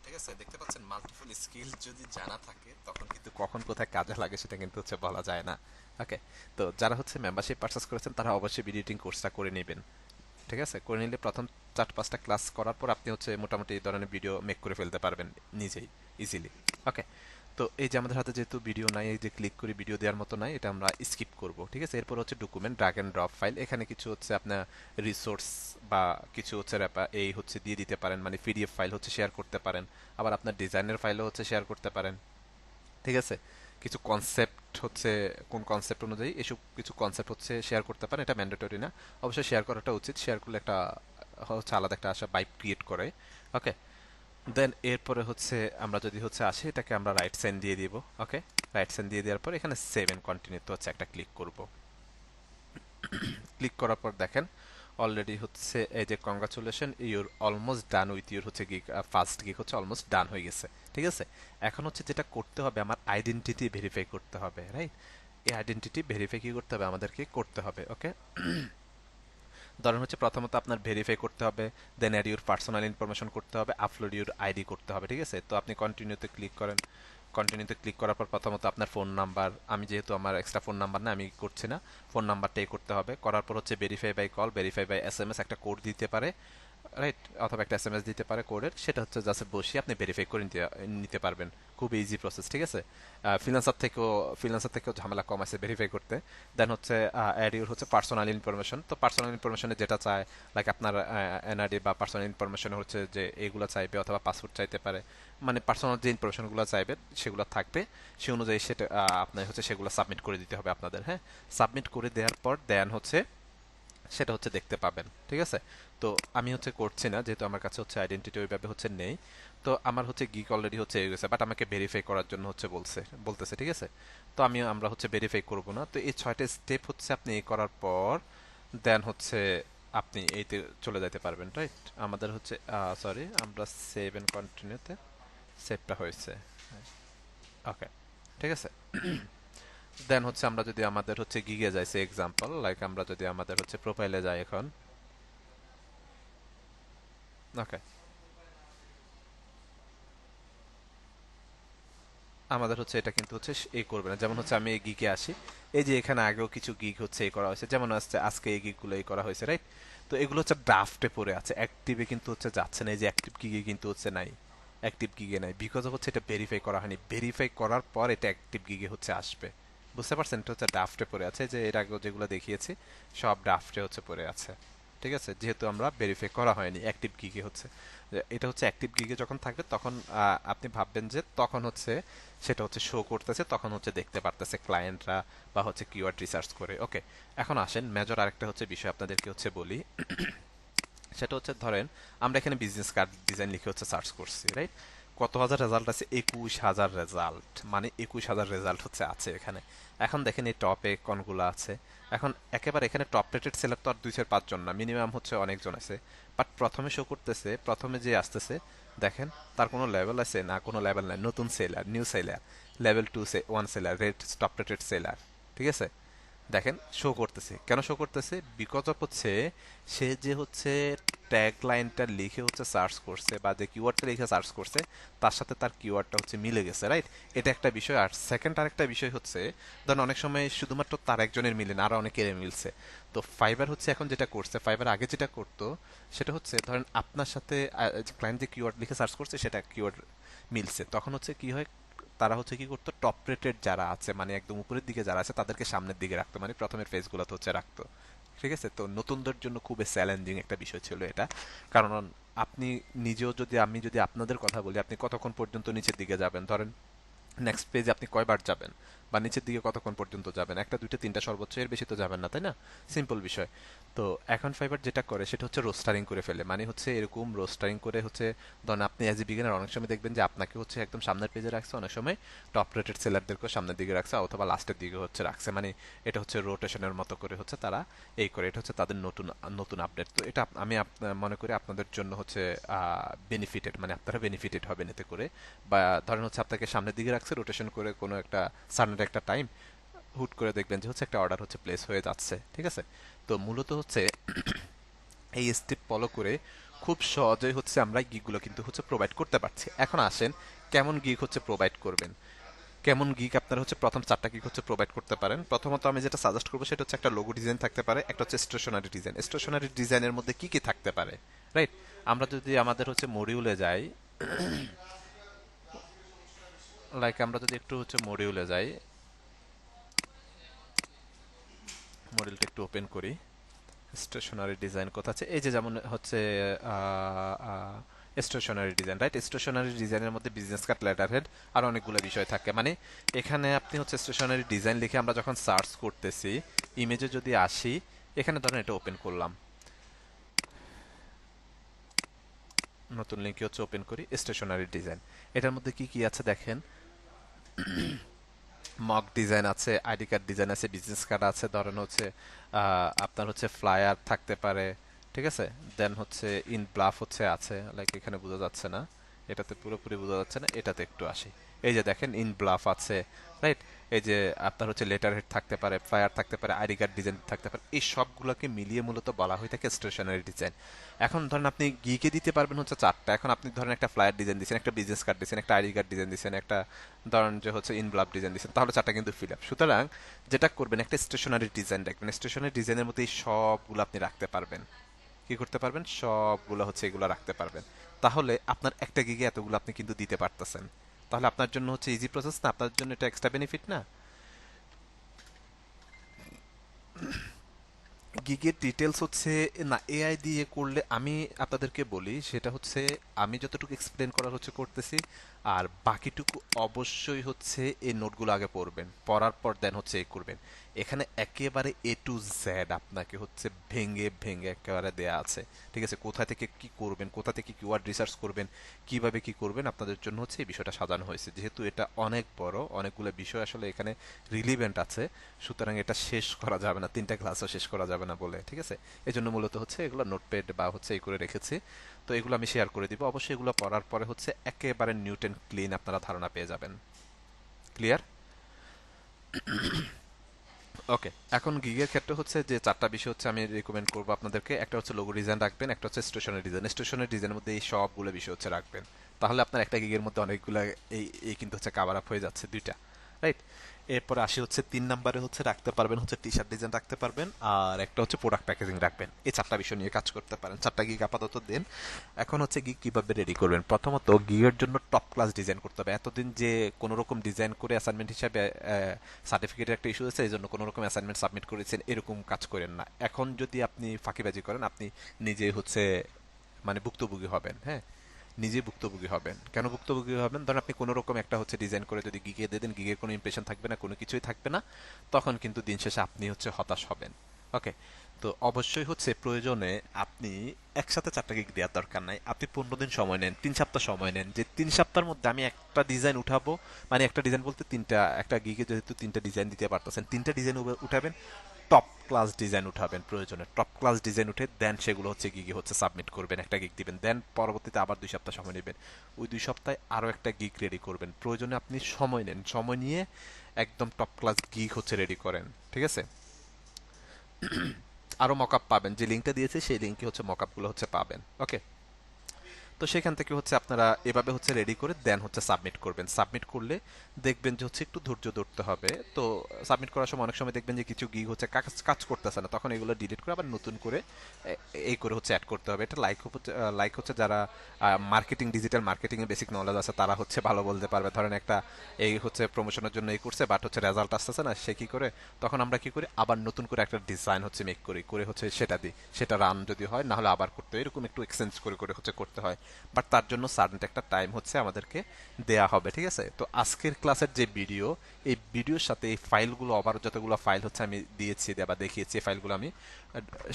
ঠিক আছে? দেখতে পাচ্ছেন, মাল্টিপল স্কিল যদি জানা থাকে তখন কিন্তু কখন কোথায় কাজে লাগে সেটা কিন্তু হচ্ছে বলা যায় না। ওকে, তো যারা হচ্ছে মেম্বারশিপ পারচেস করেছেন তারা অবশ্যই ভিডিও এডিটিং কোর্সটা করে নেবেন, ঠিক আছে? করে নিলে প্রথম 4-5টা ক্লাস করার পর আপনি হচ্ছে মোটামুটি এই ধরনের ভিডিও মেক করে ফেলতে পারবেন নিজেই, ইজিলি। ওকে, তো এই যে আমাদের হাতে যেহেতু ভিডিও নাই, এই যে ক্লিক করে ভিডিও দেওয়ার মতো নাই, এটা আমরা স্কিপ করব, ঠিক আছে? এরপর হচ্ছে document, drag and drop file, এখানে কিছু হচ্ছে আপনার রিসোর্স বা কিছু হচ্ছে এই হচ্ছে দিয়ে দিতে পারেন, মানে পিডিএফ ফাইল হচ্ছে শেয়ার করতে পারেন, আবার আপনার ডিজাইনের ফাইলও হচ্ছে শেয়ার করতে পারেন, ঠিক আছে? কিছু কনসেপ্ট হচ্ছে, কোন কনসেপ্ট অনুযায়ী এসব কিছু কনসেপ্ট হচ্ছে শেয়ার করতে পারেন, এটা ম্যান্ডেটরি না, অবশ্যই শেয়ার করাটা উচিত, শেয়ার করলে একটা হচ্ছে আলাদা একটা আশা বাইক ক্রিয়েট করে। ওকে, দেন এরপরে হচ্ছে আমরা যদি হচ্ছে আসি, এটাকে আমরা রাইট সাইন দিয়ে দিব। ওকে, রাইট সাইন দিয়ে দেওয়ার পর এখানে সেভ এন্ড কন্টিনিউ তো হচ্ছে একটা ক্লিক করব। ক্লিক করার পর দেখেন অলরেডি হচ্ছে এই যে congratulation, your almost done with your হচ্ছে গিগ, ফার্স্ট গিগ হচ্ছে অলমোস্ট ডান হয়ে গেছে, ঠিক আছে? এখন হচ্ছে যেটা করতে হবে, আমার আইডেন্টিটি ভেরিফাই করতে হবে, রাইট? এই আইডেন্টিটি ভেরিফাই কি করতে হবে, আমাদেরকে করতে হবে। ওকে, ধরেন হচ্ছে প্রথমত আপনার ভেরিফাই করতে হবে, দেন অ্যাড ইউর পার্সোনাল ইনফরমেশন করতে হবে, আপলোড ইউর আইডি করতে হবে, ঠিক আছে? তো আপনি কন্টিনিউতে ক্লিক করেন, কন্টিনিউতে ক্লিক করার পর প্রথমত আপনার ফোন নাম্বার, আমি যেহেতু আমার এক্সট্রা ফোন নাম্বার না আমি করছি না, ফোন নাম্বারটাই করতে হবে। করার পর হচ্ছে verify by call, verify by SMS, একটা কোড দিতে পারে, রাইট? অথবা একটা এসএমএস দিতে পারে কোডের, সেটা হচ্ছে জাস্ট বসিয়ে আপনি ভেরিফাই করে নিতে পারবেন। খুব ইজি প্রসেস, ঠিক আছে? ফ্রিল্যান্সার থেকেও ঝামেলা কম আছে ভেরিফাই করতে। দেন হচ্ছে অ্যাড ইউর হচ্ছে পার্সোনাল ইনফরমেশন, তো পার্সোনাল ইনফরমেশনে যেটা চায়, লাইক আপনার এনআইডি বা পার্সোনাল ইনফরমেশন হচ্ছে যে এগুলো চাইবে, অথবা পাসপোর্ট চাইতে পারে, মানে পার্সোনাল যে ইনফরমেশনগুলো চাইবে সেগুলো থাকবে, সে অনুযায়ী সেটা আপনার হচ্ছে সেগুলো সাবমিট করে দিতে হবে আপনাদের, হ্যাঁ? সাবমিট করে দেওয়ার পর দেন হচ্ছে সেটা হচ্ছে দেখতে পাবেন, ঠিক আছে? তো আমি হচ্ছে করছি না, যেহেতু আমার কাছে হচ্ছে আইডেন্টিটি ওইভাবে হচ্ছে নেই। তো আমার হচ্ছে গিগ অলরেডি হচ্ছে হয়ে গেছে, বাট আমাকে ভেরিফাই করার জন্য হচ্ছে বলতেছে, ঠিক আছে? তো আমরা হচ্ছে ভেরিফাই করব না, তো এই 6টা স্টেপ হচ্ছে আপনি এই করার পর দেন হচ্ছে আপনি এইতে চলে যেতে পারবেন, রাইট? আমাদের হচ্ছে সরি, আমরা সেভ এন্ড কন্টিনিউতে সেভটা হয়েছে, ওকে, ঠিক আছে? দেন হচ্ছে আমরা যদি আমাদের হচ্ছে গিগে যাই, সে এক্সাম্পল লাইক আমরা যদি আমাদের হচ্ছে প্রোফাইলে যাই এখন, ওকে, আমাদের হচ্ছে এটা কিন্তু হচ্ছে এই করবে না। যেমন হচ্ছে আমি এই গিগে আসি, এই যে এখানে আগেও কিছু গিগ হচ্ছে এই করা হয়েছে, যেমন হচ্ছে আজকে এই গিগগুলো এই করা হয়েছে, রাইট? তো এগুলো হচ্ছে ড্রাফটে পড়ে আছে, অ্যাক্টিভে কিন্তু হচ্ছে যাচ্ছে না, এই যে অ্যাক্টিভ গিগে কিন্তু হচ্ছে নাই, অ্যাক্টিভ গিগে নাই, বিকজ হচ্ছে এটা ভেরিফাই করা হয়নি, ভেরিফাই করার পর এটা অ্যাক্টিভ গিগে হচ্ছে আসবে। বুঝতে পারছেন? এটা হচ্ছে ড্রাফটে পড়ে আছে, যে এর আগে যেগুলো দেখিয়েছি সব ড্রাফটে হচ্ছে পড়ে আছে। ঠিক আছে, যেহেতু আমরা ভেরিফাই করা হয়নি অ্যাক্টিভ গিগে হচ্ছে, এটা হচ্ছে অ্যাক্টিভ গিগে যখন থাকবে তখন আপনি ভাববেন যে তখন হচ্ছে সেটা হচ্ছে শো করতেছে, তখন হচ্ছে দেখতে পারতেছে ক্লায়েন্টরা বা হচ্ছে কিওয়ার্ড রিসার্চ করে। ওকে, এখন আসেন মেজর আরেকটা হচ্ছে বিষয় আপনাদেরকে হচ্ছে বলি। সেটা হচ্ছে ধরেন আমরা এখানে বিজনেস কার্ড ডিজাইন লিখে হচ্ছে সার্চ করছি, রাইট? কত হাজার রেজাল্ট আছে? 21,000 রেজাল্ট, মানে 21,000 রেজাল্ট হচ্ছে আছে এখানে। এখন দেখেন এই টপে কোনগুলো আছে। এখন একেবারে এখানে টপ রেটেড সেলার তো আর 2-4-5 জন না, মিনিমাম হচ্ছে অনেকজন আছে। বাট প্রথমে শো করতেছে, প্রথমে যে আসতেছে দেখেন, তার কোনো লেভেল আছে না? কোনো লেভেল নাই। নতুন seller, new seller, level 1 seller, rate top rated seller. ঠিক আছে, দেখেন শো করতেছে। কেন শো করতেছে? বিকজ অফ হচ্ছে সে যে হচ্ছে ট্যাগ লাইনটা লিখে হচ্ছে সার্চ করছে বা যে কিওয়ার্ডটা লিখে সার্চ করছে তার সাথে তার কিওয়ার্ডটা হচ্ছে মিলে গেছে, রাইট? এটা একটা বিষয়। আর সেকেন্ড আরেকটা বিষয় হচ্ছে ধরেন অনেক সময় শুধুমাত্র তার একজনের মিলে না, আরো অনেকের মিলছে। তো ফাইবার হচ্ছে এখন যেটা করছে, ফাইবার আগে যেটা করতো সেটা হচ্ছে ধরেন আপনার সাথে ক্লায়েন্ট যে কিওয়ার্ড লিখে সার্চ করছে সেটা কিওয়ার্ড মিলছে, তখন হচ্ছে কি হয়, তারা হচ্ছে কি করতো, টপ রেটেড যারা আছে মানে একদম উপরের দিকে যারা আছে তাদেরকে সামনের দিকে রাখতো, মানে প্রথমের ফেজগুলোতে হচ্ছে রাখতো। ঠিক আছে, তো নতুনদের জন্য খুবই চ্যালেঞ্জিং একটা বিষয় ছিল এটা। কারণ আপনি নিজেও যদি, আমি যদি আপনাদের কথা বলি, আপনি কতক্ষণ পর্যন্ত নিচের দিকে যাবেন? ধরেন নেক্সট পেজে আপনি কয়বার যাবেন বা নিচের দিকে কতক্ষণ পর্যন্ত যাবেন? একটা, দুইটা, তিনটা সর্বোচ্চ, এর বেশি তো যাবেন না, তাই না? সিম্পল বিষয়। তো এখন ফাইবার যেটা করে সেটা হচ্ছে রোস্টারিং করে ফেলে, মানে হচ্ছে এরকম রোস্টারিং করে হচ্ছে ধরেন আপনি অ্যাজ এ বিগিনার অনেক সময় দেখবেন যে আপনাকে হচ্ছে একদম সামনের পেজে রাখছে, অনেক সময় টপ রেটেড সেলারদেরকেও সামনের দিকে রাখছে অথবা লাস্টের দিকে হচ্ছে রাখছে, মানে এটা হচ্ছে রোটেশনের মতো করে হচ্ছে তারা এই করে। এটা হচ্ছে তাদের নতুন নতুন আপডেট। তো এটা আমি মনে করি আপনাদের জন্য হচ্ছে বেনিফিটেড, মানে আপনারা বেনিফিটেড হবেন এতে করে। বা ধরেন হচ্ছে আপনাকে সামনের দিকে রাখছে রোটেশন করে কোনো একটা সার্টেন একটা টাইম, হুট করে দেখবেন যে হচ্ছে একটা অর্ডার হচ্ছে প্লেস হয়ে যাচ্ছে। ঠিক আছে, তো মূলত হচ্ছে এই স্টেপ ফলো করে খুব সহজেই হচ্ছে আমরা গিগুলো কিন্তু হচ্ছে প্রোভাইড করতে পারছি। এখন আসেন কেমন গিগ হচ্ছে প্রোভাইড করবেন। কেমন গিগ আপনারা হচ্ছে প্রথম 4টা গিগ হচ্ছে প্রোভাইড করতে পারেন। প্রথমত আমি যেটা সাজেস্ট করবো সেটা হচ্ছে একটা লোগো ডিজাইন থাকতে পারে, একটা হচ্ছে স্টেশনারি ডিজাইন। স্টেশনারি ডিজাইনের মধ্যে কি কি থাকতে পারে, রাইট? আমরা যদি আমাদের হচ্ছে মডিউলে যাই, লাইক আমরা যদি একটু হচ্ছে মডিউলে যাই, মডিউলটা একটু ওপেন করি। স্টেশনারি ডিজাইন কোথা আছে? এই যে যেমন হচ্ছে স্টেশনারি ডিজাইন, রাইট? স্টেশনারি ডিজাইনের মধ্যে বিজনেস কার্ড, লেটার হেড আর অনেকগুলো বিষয় থাকে। মানে এখানে আপনি হচ্ছে স্টেশনারি ডিজাইন লিখে আমরা যখন সার্চ করতেছি, ইমেজে যদি আসি, এখানে ধরেন এটা ওপেন করলাম, নতুন লিঙ্কে হচ্ছে ওপেন করি স্টেশনারি ডিজাইন। এটার মধ্যে কি কি আছে দেখেন, মক ডিজাইন আছে, আইডি কার্ড ডিজাইন আছে, বিজনেস কার্ড আছে, ধরেন হচ্ছে আপনার হচ্ছে ফ্লায়ার থাকতে পারে। ঠিক আছে, দেন হচ্ছে ইন ব্লাফ হচ্ছে আছে, লাইক এখানে বোঝা যাচ্ছে না, এটাতে পুরোপুরি বোঝা যাচ্ছে না, এটাতে একটু আসি। এই যে দেখেন ইন ব্লাফ আছে, রাইট? এই যে আপনার হচ্ছে লেটার হেড থাকতে পারে, ফ্লায়ার থাকতে পারে, আইডি কার্ড ডিজাইন থাকতে পারে, এই সবগুলোকে মিলিয়ে মূলত বলা হয়ে থাকে স্টেশনারি ডিজাইন। এখন ধরেন আপনি গিকে দিতে পারবেন হচ্ছে 4টা। এখন আপনি ধরেন একটা ফ্লায়ার ডিজাইন দিচ্ছেন, একটা বিজনেস কার্ড দিচ্ছেন, একটা আইডি কার্ড ডিজাইন দিচ্ছেন, একটা ধরেন যে হচ্ছে ইনভলভ ডিজাইন দিচ্ছেন, তাহলে 4টা কিন্তু ফিল আপ। সুতরাং যেটা করবেন, একটা স্টেশনারি ডিজাইন রাখবেন। স্টেশনারি ডিজাইনের মধ্যে এই সবগুলো আপনি রাখতে পারবেন। কি করতে পারবেন? সবগুলো হচ্ছে এগুলো রাখতে পারবেন। তাহলে আপনার একটা গিগে এতগুলো আপনি কিন্তু দিতে পারতেছেন। তাহলে আপনার জন্য হচ্ছে ইজি প্রসেস না? আপনার জন্য এটা এক্সট্রা বেনিফিট না? গিগের ডিটেলস হচ্ছে না এআই দিয়ে করলে, আমি আপনাদেরকে বলি সেটা হচ্ছে আমি যতটুকু এক্সপ্লেন করার হচ্ছে করতেছি, আর বাকিটুকু অবশ্যই হচ্ছে এই নোটগুলো আগে পড়বেন, পড়ার পর দেন হচ্ছে এ করবেন। এখানে একেবারে এ টু জেড আপনাকে হচ্ছে ভেঙে ভেঙে একেবারে দেয়া আছে। ঠিক আছে, কোথা থেকে কি করবেন, কোথা থেকে কিওয়ার্ড রিসার্চ করবেন, কিভাবে কি করবেন, আপনাদের জন্য হচ্ছে এই বিষয়টা সাজানো হয়েছে। যেহেতু এটা অনেক বড়, অনেকগুলো বিষয় আসলে এখানে রিলিভেন্ট আছে, সুতরাং এটা শেষ করা যাবে না, 3টা ক্লাসও শেষ করা যাবে না বলে। ঠিক আছে, এই জন্য মূলত হচ্ছে এগুলো নোটপ্যাড বা হচ্ছে এই করে রেখেছি। তো এগুলো আমি শেয়ার করে দিব অবশ্যই। এগুলো পড়ার পরে হচ্ছে একেবারে নিউট এন্ড ক্লিন আপনারা ধারণা পেয়ে যাবেন। ক্লিয়ার? ওকে, এখন গিগের ক্ষেত্রে হচ্ছে যে 4টা বিষয় হচ্ছে আমি রেকমেন্ড করবো আপনাদেরকে। একটা হচ্ছে লোগো ডিজাইন রাখবেন, একটা হচ্ছে স্টেশনারি ডিজাইন। স্টেশনারি ডিজাইনের মধ্যে এই সবগুলো বিষয় হচ্ছে রাখবেন। তাহলে আপনার একটা গিগের মধ্যে অনেকগুলো এই এই কিন্তু হচ্ছে কাভার আপ হয়ে যাচ্ছে 2টা। রাইট। এরপরে আসি হচ্ছে 3 নম্বরে হচ্ছে রাখতে পারবেন হচ্ছে টি শার্ট ডিজাইন রাখতে পারবেন, আর একটা হচ্ছে প্রোডাক্ট প্যাকেজিং রাখবেন। এই 4টা বিষয় নিয়ে কাজ করতে পারেন। 4টা গিগ আপাতত দেন। এখন হচ্ছে গিগ কিভাবে রেডি করবেন। প্রথমত গিগের জন্য টপ ক্লাস ডিজাইন করতে হবে। এতদিন যে কোনো রকম ডিজাইন করে অ্যাসাইনমেন্ট হিসাবে সার্টিফিকেটের একটা ইস্যু হয়েছে, এই জন্য কোনো রকম অ্যাসাইনমেন্ট সাবমিট করেছেন, এরকম কাজ করেন না। এখন যদি আপনি ফাঁকিবাজি করেন, আপনি নিজেই হচ্ছে মানে ভুক্তভোগী হবেন। হ্যাঁ, নিজে ভুক্তভোগী হবেন। কেন ভুক্তভোগী হবেন? ধরেন আপনি কোনো রকম একটা হচ্ছে ডিজাইন করে যদি গিগে দিয়ে দেন, গিগের কোনো ইমপ্রেশন থাকবে না, কোনো কিছুই থাকবে না, তখন কিন্তু দিন শেষে আপনি হচ্ছে হতাশ হবেন। ওকে। তো অবশ্যই হচ্ছে প্রয়োজনে আপনি একসাথে 4টা গিগ দেওয়ার দরকার নাই। আপনি 15 দিন সময় নেন, 3 সপ্তাহ সময় নেন, যে 3 সপ্তাহের মধ্যে আমি একটা ডিজাইন উঠাবো। মানে একটা ডিজাইন বলতে তিনটা, একটা গিগে যেহেতু 3টা ডিজাইন দিতে পারতেছেন, 3টা ডিজাইন উঠাবেন। টপ ক্লাস ডিজাইন উঠাবেন, প্রয়োজনে টপ ক্লাস ডিজাইন উঠে দেন সেগুলো হচ্ছে গিগে হচ্ছে সাবমিট করবেন, একটা গিগ দিবেন, দেন পরবর্তীতে আবার 2 সপ্তাহ সময় নেবেন। ওই 2 সপ্তাহে আরও একটা গিগ রেডি করবেন। প্রয়োজনে আপনি সময় নেন, সময় নিয়ে একদম টপ ক্লাস গিগ হচ্ছে রেডি করেন। ঠিক আছে? আরও মকআপ পাবেন, যে লিঙ্কটা দিয়েছে সেই লিঙ্কে হচ্ছে মকআপগুলো হচ্ছে পাবেন। ওকে। তো সেখান থেকে হচ্ছে আপনারা এভাবে হচ্ছে রেডি করে দেন হচ্ছে সাবমিট করবেন। সাবমিট করলে দেখবেন যে হচ্ছে একটু ধৈর্য ধরতে হবে। তো সাবমিট করার সময় অনেক সময় দেখবেন যে কিছু গিগ হচ্ছে কাজ কাজ করতেছে না, তখন এগুলো ডিলিট করে আবার নতুন করে এই করে হচ্ছে অ্যাড করতে হবে। এটা লাইক হচ্ছে যারা মার্কেটিং, ডিজিটাল মার্কেটিং এর বেসিক নলেজ আছে তারা হচ্ছে ভালো বলতে পারবে। ধরেন একটা এই হচ্ছে প্রমোশনের জন্য এই করছে, বাট হচ্ছে রেজাল্ট আসতেছে না, সে কি করে, তখন আমরা কি করি, আবার নতুন করে একটা ডিজাইন হচ্ছে মেক করি, করে হচ্ছে সেটা দিই, সেটা রান যদি হয়, না হলে আবার করতে হয়, এরকম একটু এক্সচেঞ্জ করে করে হচ্ছে করতে হয়। বাট তার জন্য সার্টেন একটা টাইম হচ্ছে আমাদেরকে দেয়া হবে। ঠিক আছে? তো আজকের ক্লাসের যে ভিডিও, এই ভিডিওর সাথে এই ফাইলগুলো, আবার যতগুলো ফাইল হচ্ছে আমি দিয়েছি বা দেখিয়েছি, এই ফাইলগুলো আমি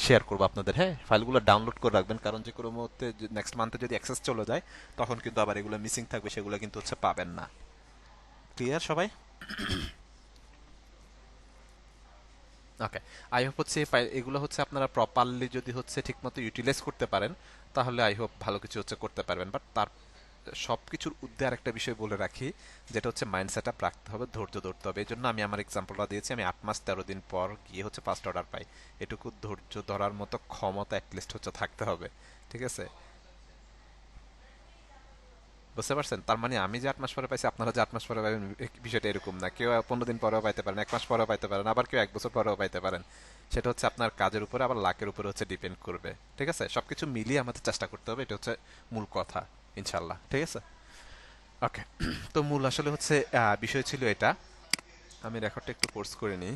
শেয়ার করবো আপনাদের। হ্যাঁ, ফাইলগুলো ডাউনলোড করে রাখবেন, কারণ যে কোনো মুহূর্তে নেক্সট মান্থে যদি অ্যাক্সেস চলে যায়, তখন কিন্তু আবার এগুলো মিসিং থাকবে, সেগুলো কিন্তু হচ্ছে পাবেন না। ক্লিয়ার সবাই? ওকে। আই হোপ হচ্ছে এই ফাইল এগুলো হচ্ছে আপনারা প্রপারলি যদি হচ্ছে ঠিকমতো ইউটিলাইজ করতে পারেন, তাহলে আই হোপ ভালো কিছু হচ্ছে করতে পারবেন। বাট তার সব কিছুর ঊর্ধ্বে আরেকটা বিষয় বলে রাখি, যেটা হচ্ছে মাইন্ড সেট আপ রাখতে হবে, ধৈর্য ধরতে হবে। এই জন্য আমি আমার এক্সাম্পলটা দিয়েছি, আমি 8 মাস 13 দিন পর গিয়ে হচ্ছে ফার্স্ট অর্ডার পাই। এটুকু ধৈর্য ধরার মতো ক্ষমতা অ্যাটলিস্ট হচ্ছে থাকতে হবে। ঠিক আছে? বুঝতে পারছেন? তার মানে আমি যে 8 মাস পরে পাইছি, আপনারা যে 8 মাস পরে পাবেন, বিষয়টা এরকম না। কেউ 15 দিন পরেও পাইতে পারেন, 1 মাস পরেও পাইতে পারেন, আবার কেউ 1 বছর পরেও পাইতে পারেন। সেটা হচ্ছে আপনার কাজের উপরে, আবার লাকের উপরে হচ্ছে ডিপেন্ড করবে। ঠিক আছে? সবকিছু মিলিয়ে আমাদের চেষ্টা করতে হবে, এটা হচ্ছে মূল কথা। ইনশাল্লাহ। ঠিক আছে? ওকে। তো মূল আসলে হচ্ছে বিষয় ছিল এটা। আমি রেকর্ডটা একটু কোর্স করে নিই।